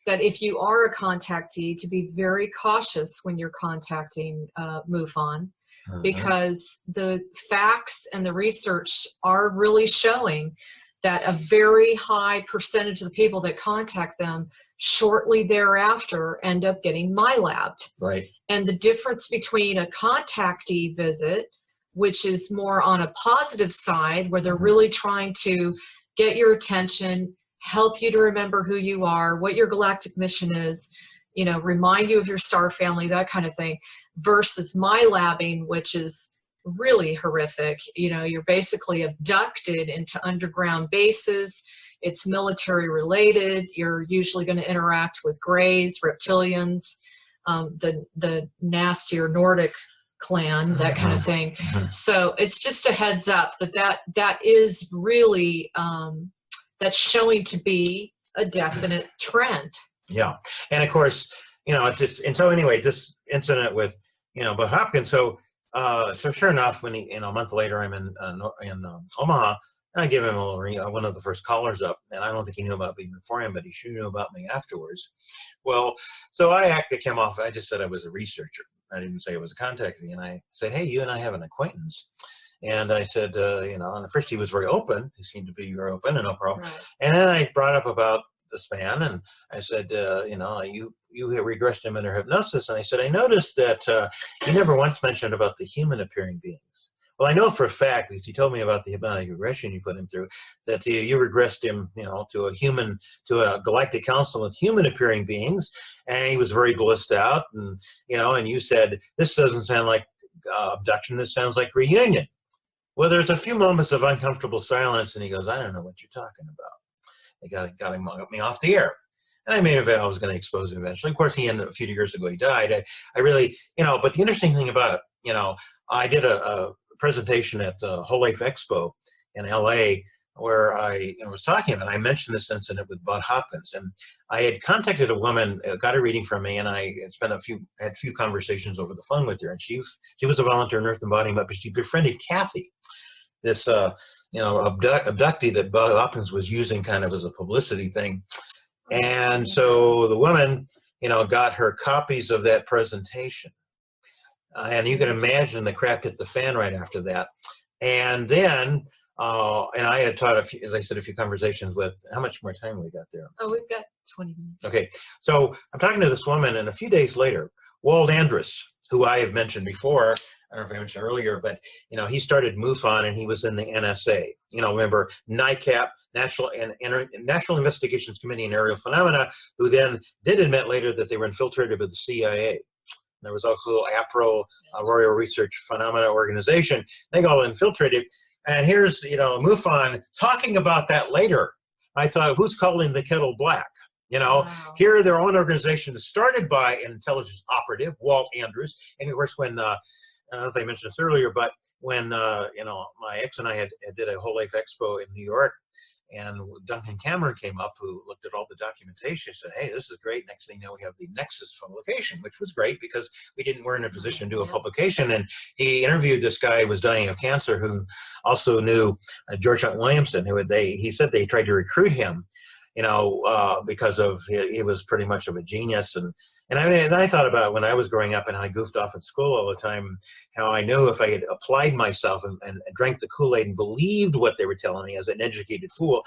that if you are a contactee, to be very cautious when you're contacting MUFON, because the facts and the research are really showing that a very high percentage of the people that contact them shortly thereafter end up getting MILAB'd. Right. And the difference between a contactee visit, which is more on a positive side, where they're really trying to get your attention, help you to remember who you are, what your galactic mission is, remind you of your star family, that kind of thing, versus MILABing, which is really horrific. You're basically abducted into underground bases. It's military related. You're usually going to interact with greys, reptilians, the nastier Nordic clan, that kind of thing. So it's just a heads up that is really, that's showing to be a definite trend. Yeah. And of course, it's just, and so anyway, this incident with, Bob Hopkins, so sure enough, when he, a month later, I'm in Omaha, and I give him a little ring, one of the first callers up, and I don't think he knew about me beforehand, but he sure knew about me afterwards. Well, so I came off, I just said I was a researcher. I didn't say I was a contactee, and I said, hey, you and I have an acquaintance. And I said, and at first he was very open. He seemed to be very open and no problem. Right. And then I brought up about this man, and I said, you have regressed him under hypnosis. And I said, I noticed that you never once mentioned about the human appearing beings. Well, I know for a fact, because he told me about the hypnotic regression you put him through, that you regressed him, to a galactic council with human appearing beings, and he was very blissed out, and and you said, this doesn't sound like abduction, this sounds like reunion. Well, there's a few moments of uncomfortable silence, and he goes, I don't know what you're talking about. They got me off the air. And I made a vow I was going to expose him eventually. Of course, he ended a few years ago, he died. I really, but the interesting thing about it, I did a presentation at the Whole Life Expo in LA where I was talking about, I mentioned this incident with Bud Hopkins, and I had contacted a woman, got a reading from me, and I had had a few conversations over the phone with her, and she was a volunteer in Earth Embodiment, but she befriended Kathy, this abductee that Bud Hopkins was using kind of as a publicity thing. And so the woman, got her copies of that presentation. And you can imagine the crap hit the fan right after that. And then, and I had taught, as I said, a few conversations with, how much more time we got there? Oh, we've got 20 minutes. Okay. So I'm talking to this woman, and a few days later, Walt Andrus, who I have mentioned before, I don't know if I mentioned earlier, but, he started MUFON, and he was in the NSA. Remember, NICAP, National Investigations Committee on Aerial Phenomena, who then did admit later that they were infiltrated by the CIA. There was also APRO, Royal Research Phenomena Organization. They got all infiltrated. And here's, MUFON talking about that later. I thought, who's calling the kettle black? Wow. Here their own organization is started by an intelligence operative, Walt Andrus. And of course, when, I don't know if I mentioned this earlier, but when, my ex and I did a Whole Life Expo in New York, and Duncan Cameron came up, who looked at all the documentation, said, hey, this is great. Next thing you know, we have the Nexus publication, which was great because we weren't in a position to do a publication. And he interviewed this guy who was dying of cancer, who also knew George Hunt Williamson, he said they tried to recruit him, because of, he was pretty much of a genius, and And I thought about when I was growing up and I goofed off at school all the time, how I knew if I had applied myself and drank the Kool-Aid and believed what they were telling me as an educated fool,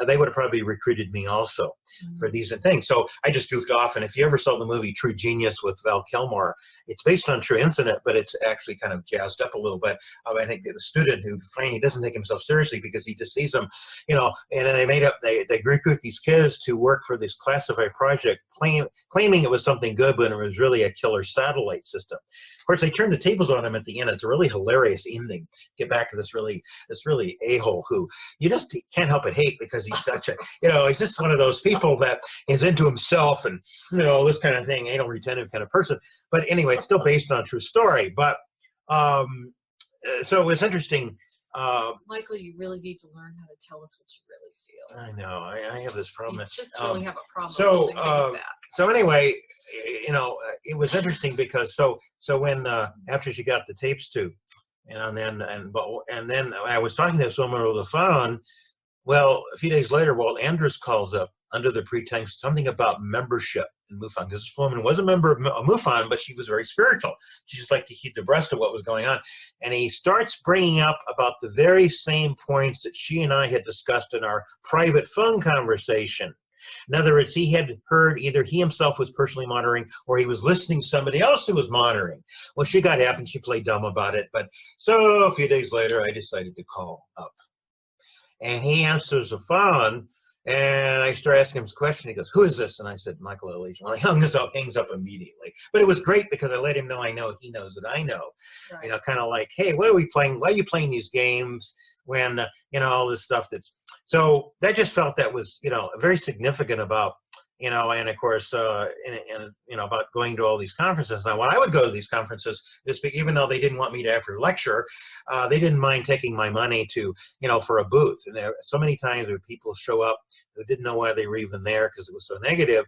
they would have probably recruited me also for these things. So I just goofed off. And if you ever saw the movie True Genius with Val Kilmer, it's based on true incident, but it's actually kind of jazzed up a little bit. I think the student who finally doesn't take himself seriously because he just sees them, you know, and then they recruit these kids to work for this classified project, claiming it was something good, but it was really a killer satellite system. Of course, they turn the tables on him at the end. It's a really hilarious ending. Get back to this really a-hole who you just can't help but hate because he's such a, you know, he's just one of those people that is into himself and, you know, this kind of thing, anal retentive kind of person. But anyway, it's still based on a true story. But so it was interesting. Michael, you really need to learn how to tell us what you really feel. I know. I have this problem. You just really have a problem holding things back. So anyway, you know, it was interesting because so when after she got the tapes to, and then I was talking to this woman over the phone. Well, a few days later, Walt Andrews calls up under the pretext something about membership in MUFON, because this woman was a member of MUFON, but she was very spiritual. She just liked to keep abreast of what was going on. And he starts bringing up about the very same points that she and I had discussed in our private phone conversation. In other words, he had heard either he himself was personally monitoring or he was listening to somebody else who was monitoring. Well, she got up and she played dumb about it. But so a few days later, I decided to call up. And he answers the phone, and I start asking him this question. He goes, "Who is this?" And I said, "Michael Ellegion." Well, he hangs up immediately. But it was great because I let him know I know he knows that I know. Right. You know, kind of like, hey, what are we playing? Why are you playing these games when, you know, all this stuff that's... So that just felt that was, you know, very significant about, you know, and of course, and you know, about going to all these conferences. Now, when I would go to these conferences, even though they didn't want me to ever lecture, they didn't mind taking my money to, you know, for a booth. And there so many times where people show up who didn't know why they were even there because it was so negative.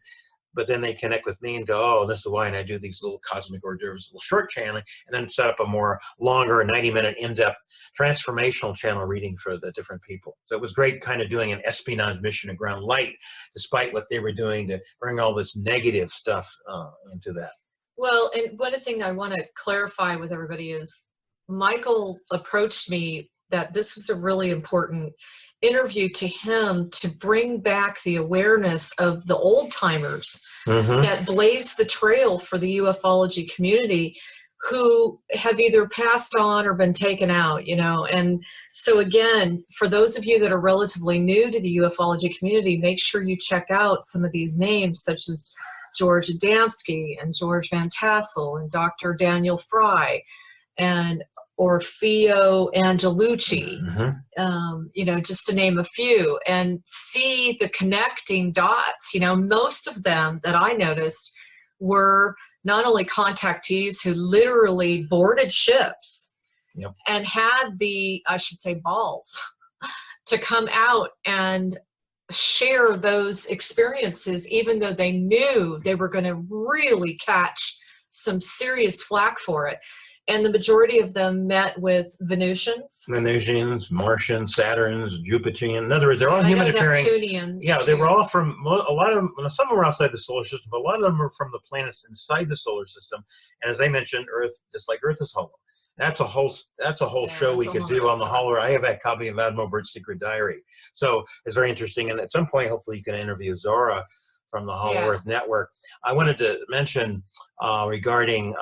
But then they connect with me and go, "Oh, this is why," and I do these little cosmic hors d'oeuvres, little short channeling, and then set up a more longer 90-minute in-depth transformational channel reading for the different people. So it was great kind of doing an espionage mission of ground light, despite what they were doing to bring all this negative stuff into that. Well, and one thing I want to clarify with everybody is Michael approached me that this was a really important interview to him to bring back the awareness of the old timers that blazed the trail for the ufology community, who have either passed on or been taken out, you know. And so again, for those of you that are relatively new to the ufology community, make sure you check out some of these names such as George Adamski and George Van Tassel and Dr. Daniel Fry and Orfeo Angelucci, you know, just to name a few, and see the connecting dots. You know, most of them that I noticed were not only contactees who literally boarded ships and had the, I should say, balls to come out and share those experiences, even though they knew they were going to really catch some serious flack for it. And the majority of them met with Venusians, Martians, Saturns, Jupiterians. In other words, they're all humanitarian. Neptunians. Yeah, they were all from, a lot of them, some were outside the solar system, but a lot of them were from the planets inside the solar system. And as I mentioned, Earth, just like Earth is hollow. That's a whole show we could do on the hollow. I have that copy of Admiral Byrd's Secret Diary. So it's very interesting. And at some point, hopefully you can interview Zora from the Hollow Earth Network. I wanted to mention regarding,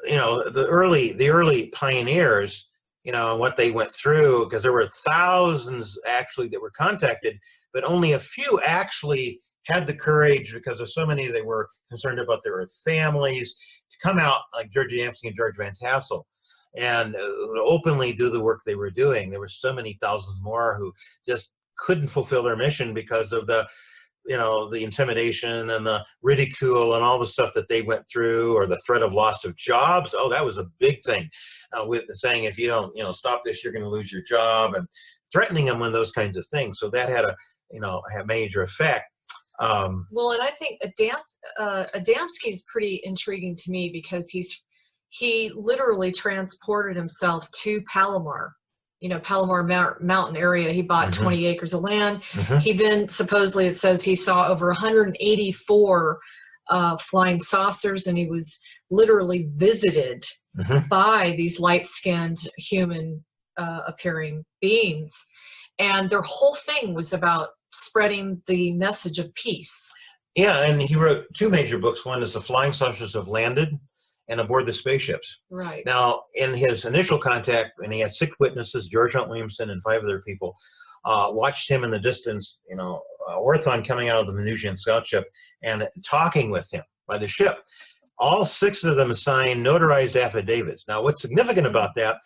you know, the early pioneers, you know, what they went through, because there were thousands actually that were contacted, but only a few actually had the courage, because of so many they were concerned about their Earth families, to come out, like George Adamski and George Van Tassel, and openly do the work they were doing. There were so many thousands more who just couldn't fulfill their mission because of the, you know, the intimidation and the ridicule and all the stuff that they went through, or the threat of loss of jobs. Oh, that was a big thing, with saying, if you don't, you know, stop this, you're going to lose your job, and threatening them with those kinds of things. So that had a, you know, a major effect. Well, and I think Adamski is pretty intriguing to me because he literally transported himself to Palomar. You know, Palomar Mountain area. He bought 20 acres of land. He then, supposedly, it says he saw over 184 flying saucers, and he was literally visited by these light-skinned human appearing beings. And their whole thing was about spreading the message of peace. Yeah, and he wrote 2 major books. One is The Flying Saucers Have Landed and Aboard the Spaceships. Right. Now, in his initial contact, and he had 6 witnesses, George Hunt Williamson and 5 other people, watched him in the distance, you know, Orthon coming out of the Venusian scout ship and talking with him by the ship. All 6 of them signed notarized affidavits. Now, what's significant about that,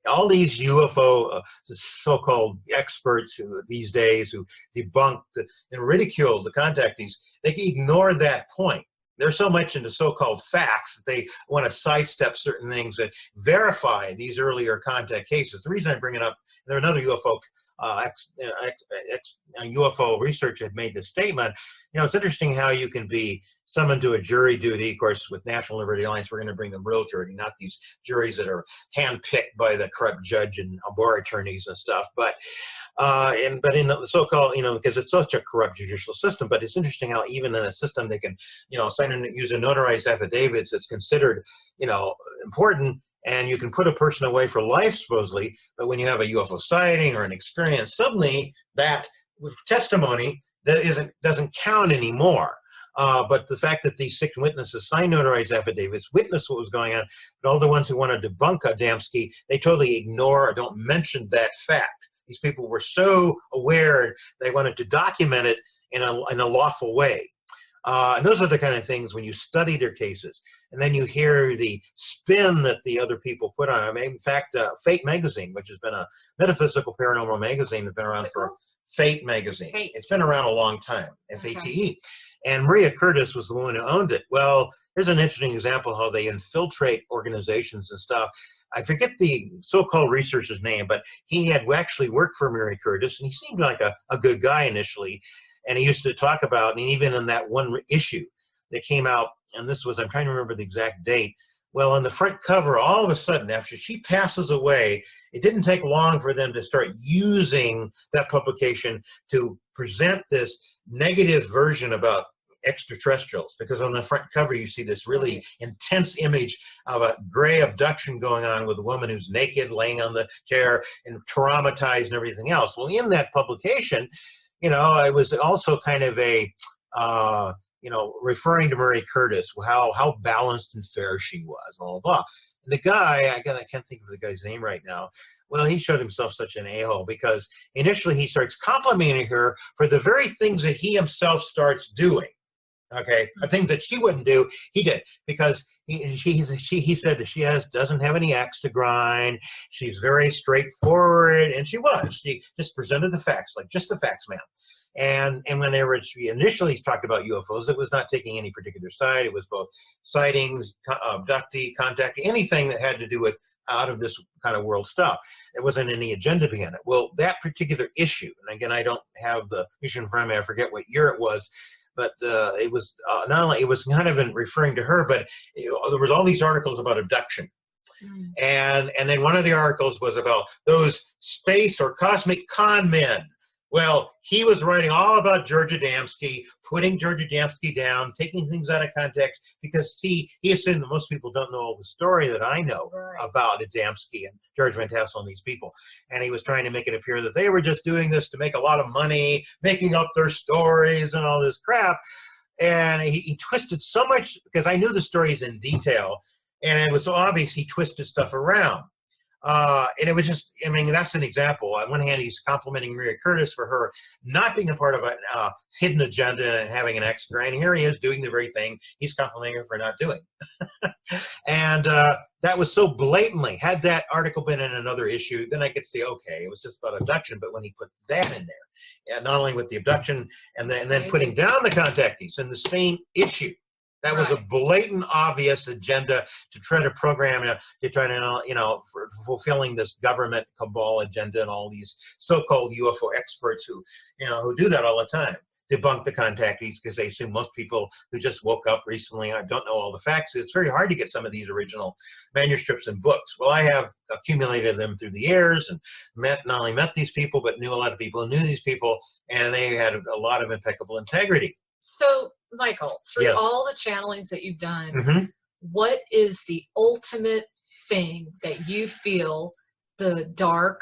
all these UFO so-called experts who these days who debunk and ridicule the contactees, they ignore that point. They're so much into so-called facts that they want to sidestep certain things that verify these earlier contact cases. The reason I bring it up, there's another UFO researcher had made this statement. You know, it's interesting how you can be summoned to a jury duty. Of course, with National Liberty Alliance, we're going to bring them real jury, not these juries that are handpicked by the corrupt judge and bar attorneys and stuff. But in the so-called, you know, because it's such a corrupt judicial system. But it's interesting how even in a system they can, you know, sign and use a notarized affidavits that's considered, you know, important. And you can put a person away for life, supposedly, but when you have a UFO sighting or an experience, suddenly that testimony that doesn't count anymore. But the fact that these 6 witnesses signed notarized affidavits, witnessed what was going on, but all the ones who want to debunk Adamski, they totally ignore or don't mention that fact. These people were so aware they wanted to document it in a lawful way. And those are the kind of things when you study their cases, and then you hear the spin that the other people put on it. I mean, in fact, Fate magazine, which has been a metaphysical paranormal magazine, has been around for Fate magazine. Fate. It's been around a long time, Fate. Okay. And Maria Curtis was the woman who owned it. Well, here's an interesting example how they infiltrate organizations and stuff. I forget the so-called researcher's name, but he had actually worked for Maria Curtis, and he seemed like a good guy initially. And he used to talk about, and even in that one issue that came out, and this was, I'm trying to remember the exact date, well, on the front cover, all of a sudden, after she passes away, it didn't take long for them to start using that publication to present this negative version about extraterrestrials, because on the front cover you see this really intense image of a gray abduction going on with a woman who's naked, laying on the chair, and traumatized and everything else. Well, in that publication, you know, I was also kind of a, you know, referring to Marie Curtis, how balanced and fair she was, blah, blah, blah. And the guy, I can't think of the guy's name right now. Well, he showed himself such an a-hole because initially he starts complimenting her for the very things that he himself starts doing. Okay, a thing that she wouldn't do, he did, because he said that she doesn't have any axe to grind. She's very straightforward, and she was. She just presented the facts, like just the facts, ma'am. And when she initially talked about UFOs, it was not taking any particular side. It was both sightings, abductee, contactee, anything that had to do with out of this kind of world stuff. There wasn't any agenda behind it. Well, that particular issue, and again, I don't have the issue in front of me. I forget what year it was. But it was not only, it was kind of referring to her, but there was all these articles about abduction. And then one of the articles was about those space or cosmic con men. Well, he was writing all about George Adamski, putting George Adamski down, taking things out of context, because he assumed that most people don't know the story that I know about Adamski and George Van Tassel and these people. And he was trying to make it appear that they were just doing this to make a lot of money, making up their stories and all this crap. And he twisted so much, because I knew the stories in detail, and it was so obvious he twisted stuff around. And it was just, I mean, that's an example. On one hand, he's complimenting Maria Curtis for her not being a part of a hidden agenda and having an extra, and here he is doing the very thing he's complimenting her for not doing. And that was so blatantly, had that article been in another issue, then I could say, okay, it was just about abduction. But when he put that in there, and not only with the abduction, and then putting down the contactees in the same issue, that was a blatant, obvious agenda to try to program, to try to, you know, for fulfilling this government cabal agenda and all these so-called UFO experts who, you know, who do that all the time, debunk the contactees because they assume most people who just woke up recently don't know all the facts. It's very hard to get some of these original manuscripts and books. Well, I have accumulated them through the years and not only met these people, but knew a lot of people who knew these people, and they had a lot of impeccable integrity. So, Michael, through Yes. all the channelings that you've done, Mm-hmm. what is the ultimate thing that you feel the dark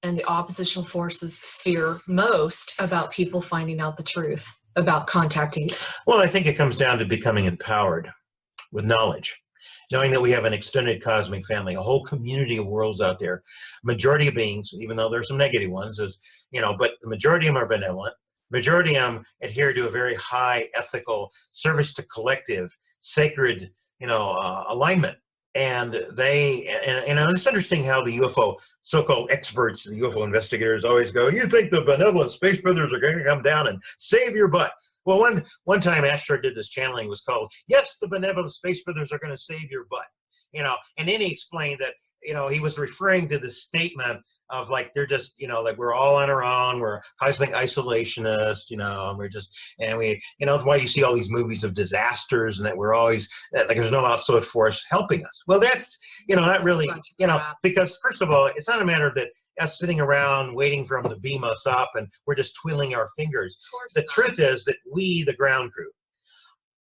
and the oppositional forces fear most about people finding out the truth about contactees? Well, I think it comes down to becoming empowered with knowledge, knowing that we have an extended cosmic family, a whole community of worlds out there. Majority of beings, even though there's some negative ones, but the majority of them are benevolent. Majority of them adhere to a very high ethical service to collective, sacred, alignment. And it's interesting how the UFO so-called experts, the UFO investigators, always go, "You think the benevolent space brothers are going to come down and save your butt?" Well, one time Ashtar did this channeling, was called, "Yes, the benevolent space brothers are going to save your butt," and then he explained that, he was referring to the statement of like, they're just, like we're all on our own, we're cosmic isolationists, that's why you see all these movies of disasters and that we're always, like there's no outside force helping us. Well, that's, not really, because first of all, it's not a matter of that us sitting around waiting for them to beam us up and we're just twiddling our fingers. The truth is that we, the ground crew,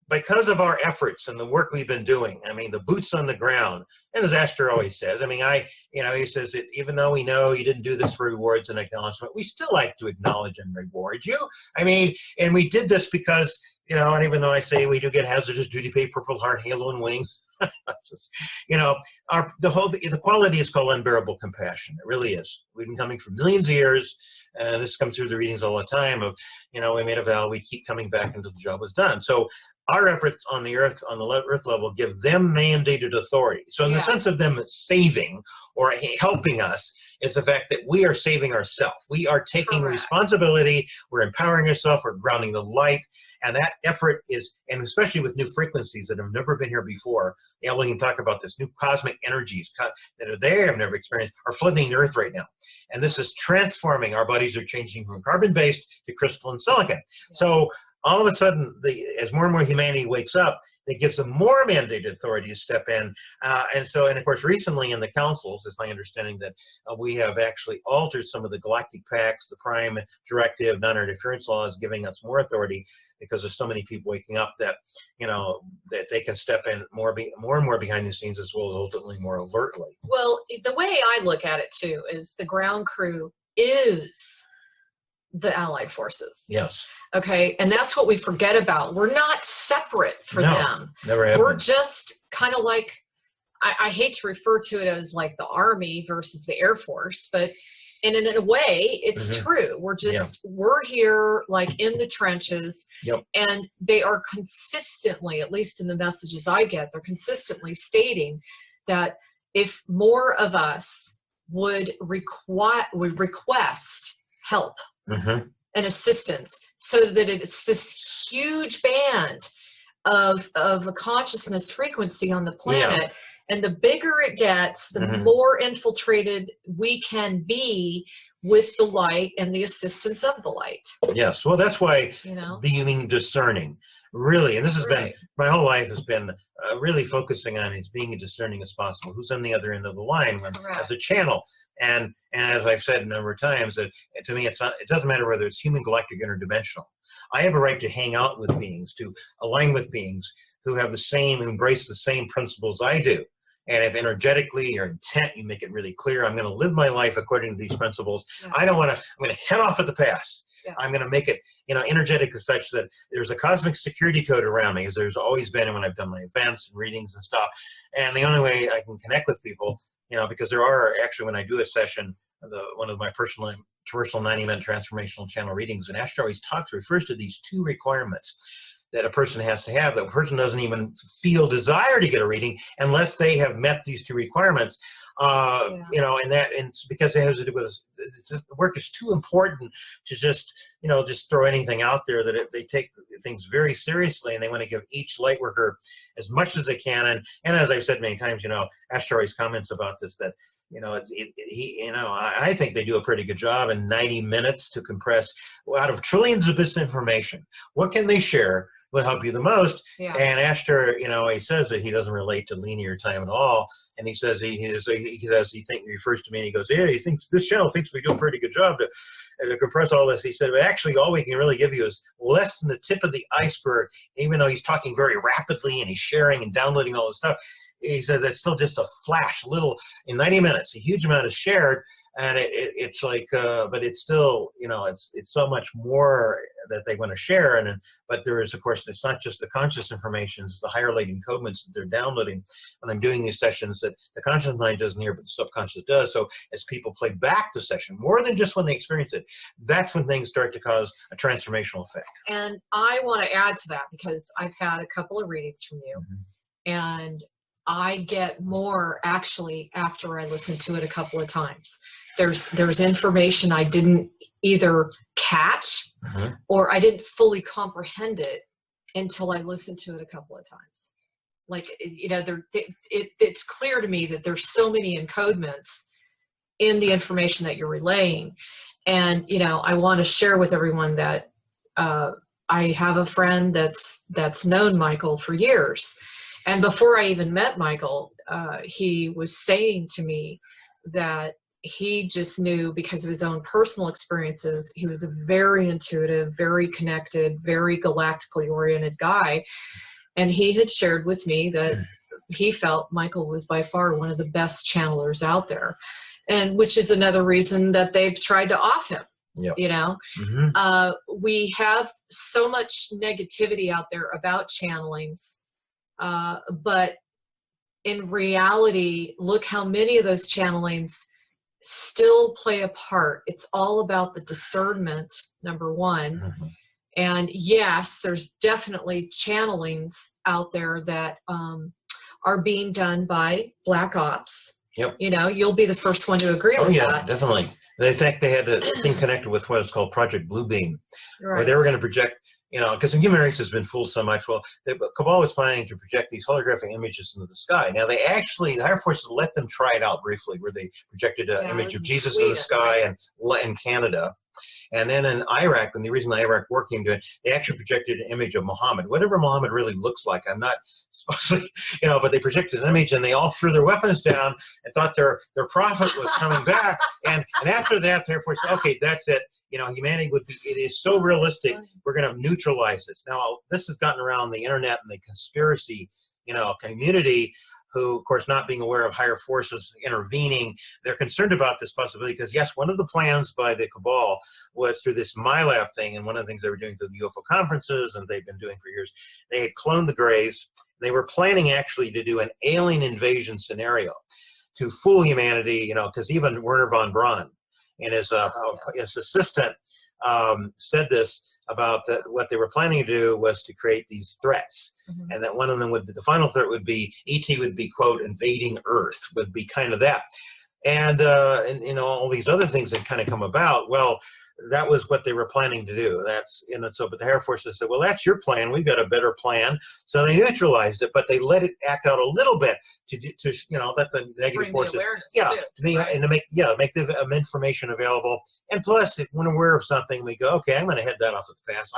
because of our efforts and the work we've been doing, the boots on the ground, and as Ashtar always says, he says that even though we know you didn't do this for rewards and acknowledgement, we still like to acknowledge and reward you. And we did this because, and even though I say we do get hazardous duty pay, Purple Heart, Halo, and Wings, the quality is called unbearable compassion. It really is. We've been coming for millions of years. This comes through the readings all the time of, we made a vow, we keep coming back until the job was done. So our efforts on the earth level, give them mandated authority. So in the sense of them saving or helping us is the fact that we are saving ourselves. We are taking responsibility. We're empowering ourselves. We're grounding the light. And that effort is, and especially with new frequencies that have never been here before, the Elohim talk about this, new cosmic energies that they have never experienced are flooding the earth right now. And this is transforming. Our bodies are changing from carbon-based to crystal and silicon. So all of a sudden, as more and more humanity wakes up, it gives them more mandated authority to step in. And of course, recently in the councils, it's my understanding that we have actually altered some of the galactic pacts, the prime directive, non-interference laws, giving us more authority because there's so many people waking up that, that they can step in more and more behind the scenes as well as ultimately more overtly. Well, the way I look at it too is the ground crew is the allied forces. Yes. Okay, and that's what we forget about. We're not separate from them. Never have We're been. just kind of like, I hate to refer to it as like the Army versus the Air Force, but in a way, it's true. We're just, we're here like in the trenches, and they are consistently, at least in the messages I get, they're consistently stating that if more of us would request help and assistance, so that it's this huge band of a consciousness frequency on the planet, and the bigger it gets, the more infiltrated we can be with the light and the assistance of the light. Yes, well, that's why being discerning, really, and this has been, my whole life has been really focusing on is being as discerning as possible. Who's on the other end of the line as a channel? And as I've said a number of times, that to me, it doesn't matter whether it's human, galactic, interdimensional. I have a right to hang out with beings, to align with beings who have who embrace the same principles I do. And if energetically or intent, you make it really clear, I'm going to live my life according to these principles. I don't want to, I'm going to head off at the pass. I'm going to make it, energetic as such that there's a cosmic security code around me, as there's always been when I've done my events and readings and stuff. And the only way I can connect with people, because there are actually, when I do a session, one of my personal 90-minute transformational channel readings, and Ashtar always refers to these 2 requirements that a person has to have. That a person doesn't even feel desire to get a reading unless they have met these 2 requirements. And it's because it has to do with the work is too important to just throw anything out there. That they take things very seriously, and they want to give each light worker as much as they can. And as I've said many times, Ashtar always comments about this, that I think they do a pretty good job in 90 minutes to compress out of trillions of bits of information. What can they share will help you the most. Yeah. And Ashtar, you know, he says that he doesn't relate to linear time at all. And he says he refers to me and he goes, yeah, he thinks this channel thinks we do a pretty good job to compress all this. He said, but actually all we can really give you is less than the tip of the iceberg, even though he's talking very rapidly and he's sharing and downloading all this stuff. He says it's still just a flash, little, in 90 minutes, a huge amount is shared. And it's like, but it's still, you know, it's so much more that they want to share. But there is, of course, it's not just the conscious information, it's the higher latent codements that they're downloading when I'm doing these sessions that the conscious mind doesn't hear, but the subconscious does. So as people play back the session, more than just when they experience it, that's when things start to cause a transformational effect. And I want to add to that because I've had a couple of readings from you, and I get more actually after I listen to it a couple of times. There's information I didn't either catch or I didn't fully comprehend it until I listened to it a couple of times. Like, you know, it's clear to me that there's so many encodements in the information that you're relaying. And, you know, I want to share with everyone that I have a friend that's known Michael for years. And before I even met Michael, he was saying to me that he just knew because of his own personal experiences, he was a very intuitive, very connected, very galactically oriented guy. And he had shared with me that he felt Michael was by far one of the best channelers out there. And which is another reason that they've tried to off him. Yep. You know, we have so much negativity out there about channelings, but in reality, look how many of those channelings still play a part. It's all about the discernment, number one. And yes, there's definitely channelings out there that are being done by black ops. Yep. You know, you'll be the first one to agree with that. Oh yeah, definitely. In fact, they had a thing connected with what is called Project Bluebeam, where they were going to project, you know, because the human race has been fooled so much. Well, Cabal was planning to project these holographic images into the sky. Now, they actually, the Air Force let them try it out briefly, where they projected an image of Jesus in the sky in Canada. And then in Iraq, and the reason the Iraq war came to it, they actually projected an image of Muhammad, whatever Muhammad really looks like. I'm not supposed to, you know, but they projected an image and they all threw their weapons down and thought their prophet was coming back. And after that, the Air Force said, okay, that's it. You know, humanity would be, it is so realistic, we're going to neutralize this. Now, this has gotten around the internet and the conspiracy, you know, community, who, of course, not being aware of higher forces intervening, they're concerned about this possibility because, yes, one of the plans by the Cabal was through this MyLab thing, and one of the things they were doing through the UFO conferences, and they've been doing for years, they had cloned the Greys. They were planning actually to do an alien invasion scenario to fool humanity, you know, because even Werner von Braun and his assistant said this about what they were planning to do was to create these threats. And that one of them would be, the final threat would be, ET would be, quote, invading Earth, would be kind of that. And you know, all these other things that kind of come about. Well, that was what they were planning to do. That's, you know, so, but the Air Force said, well, that's your plan. We've got a better plan. So they neutralized it, but they let it act out a little bit to you know, let the negative forces, and to make the information available. And plus, if we're aware of something, we go, okay, I'm going to head that off at the pass.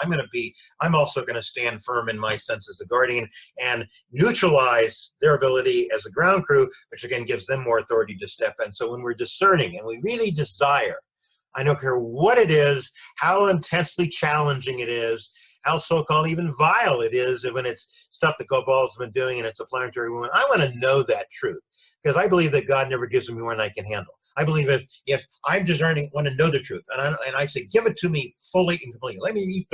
I'm also going to stand firm in my sense as a guardian and neutralize their ability as a ground crew, which again gives them more authority to step in. So when we're discerning and we really desire, I don't care what it is, how intensely challenging it is, how so-called even vile it is, when it's stuff that Cabal's been doing and it's a planetary woman. I want to know that truth because I believe that God never gives me more than I can handle. I believe if I'm discerning, want to know the truth, and I say, give it to me fully and completely. Let me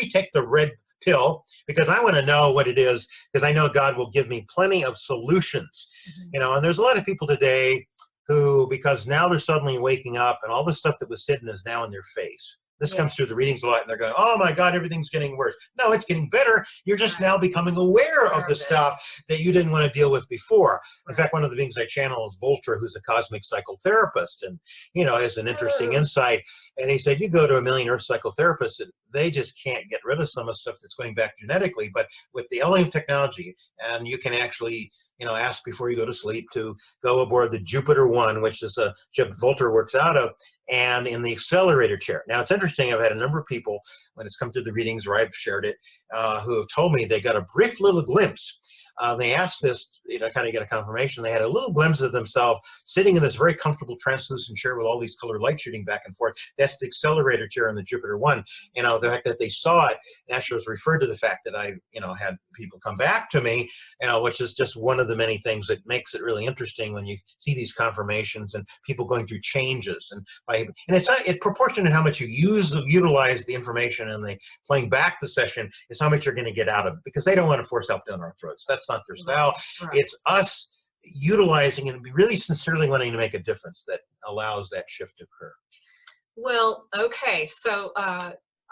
take the red pill because I want to know what it is, because I know God will give me plenty of solutions. You know, and there's a lot of people today who, because now they're suddenly waking up and all the stuff that was hidden is now in their face. This comes through the readings a lot, and they're going, oh my God, everything's getting worse. No, it's getting better. You're just now becoming aware of the stuff that you didn't want to deal with before. In fact, one of the beings I channel is Volter, who's a cosmic psychotherapist, and, you know, has an interesting insight. And he said, you go to a million Earth psychotherapists, they just can't get rid of some of the stuff that's going back genetically. But with the Elohim technology, and you can actually, you know, ask before you go to sleep to go aboard the Jupiter 1, which is a ship Volter works out of, and in the accelerator chair. Now, it's interesting. I've had a number of people, when it's come to the readings where I've shared it, who have told me they got a brief little glimpse. They asked this, you know, kind of get a confirmation. They had a little glimpse of themselves sitting in this very comfortable translucent chair with all these colored lights shooting back and forth. That's the accelerator chair in the Jupiter 1. You know, the fact that they saw it, Ashtar referred to the fact that I, you know, had people come back to me, you know, which is just one of the many things that makes it really interesting when you see these confirmations and people going through changes. And it's proportionate how much you utilize the information and the playing back the session is how much you're going to get out of it, because they don't want to force help down our throats. That's not their style. Right. It's us utilizing and really sincerely wanting to make a difference that allows that shift to occur. Well, okay, so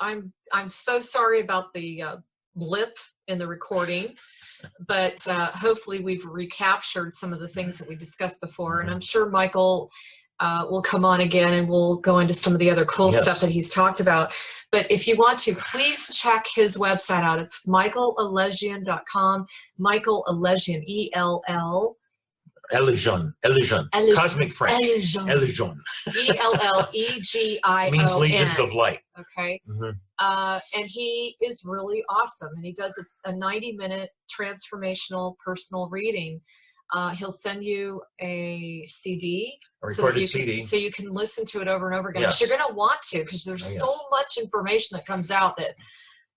I'm so sorry about the blip in the recording, but hopefully we've recaptured some of the things that we discussed before, and I'm sure Michael will come on again and we'll go into some of the other cool stuff that he's talked about. But if you want to, please check his website out. It's michaelellegion.com. Michael Ellegion, E-L-L. Ellegion. Cosmic French. Ellegion. E-L-L-E-G-I-O-N. Means legions of light. Okay. And he is really awesome. And he does a 90-minute transformational personal reading. He'll send you a CD, so you can listen to it over and over again. Yes. You're going to want to, because there's so much information that comes out that,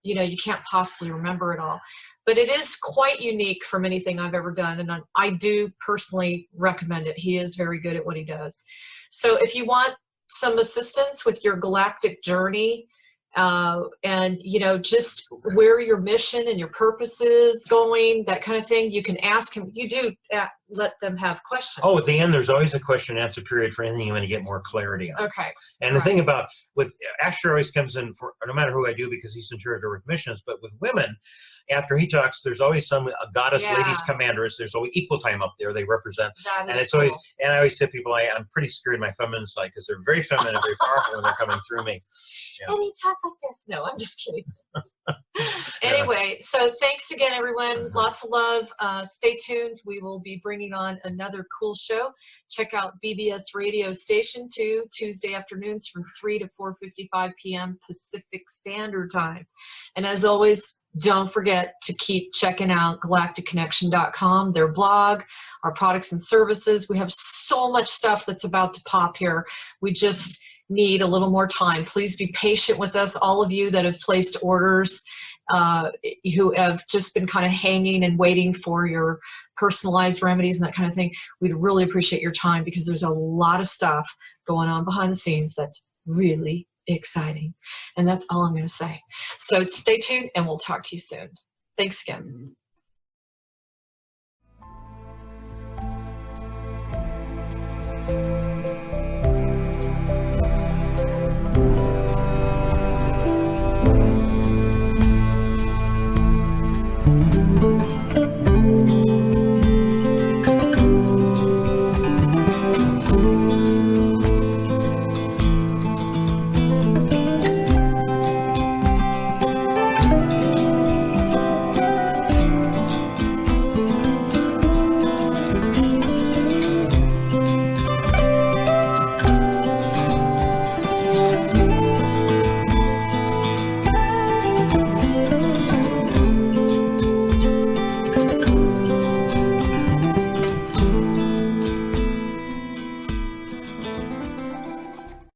you know, you can't possibly remember it all. But it is quite unique from anything I've ever done, and I do personally recommend it. He is very good at what he does. So if you want some assistance with your galactic journey, and you know, just where your mission and your purpose is going, that kind of thing, you can ask him. You do let them have questions. Oh, at the end there's always a question and answer period for anything you want to get more clarity on. Okay. And the thing about with Ashtar always comes in for, no matter who I do, because he's in charge of with missions, but with women, after he talks, there's always some goddess, ladies, commanders. There's always equal time up there. They represent, and it's always. And I always tell people I'm pretty scared of my feminine side, because they're very feminine and very powerful when they're coming through me. Yeah. And he talks like this. No, I'm just kidding. Anyway, so thanks again, everyone. Lots of love. Stay tuned. We will be bringing on another cool show. Check out BBS radio station 2 Tuesday afternoons from 3 to 4:55 p.m. Pacific Standard Time. And as always, don't forget to keep checking out galacticconnection.com, their blog, our products and services. We have so much stuff that's about to pop here. We just need a little more time. Please be patient with us, all of you that have placed orders, who have just been kind of hanging and waiting for your personalized remedies and that kind of thing. We'd really appreciate your time, because there's a lot of stuff going on behind the scenes that's really exciting. And that's all I'm going to say. So stay tuned, and we'll talk to you soon. Thanks again.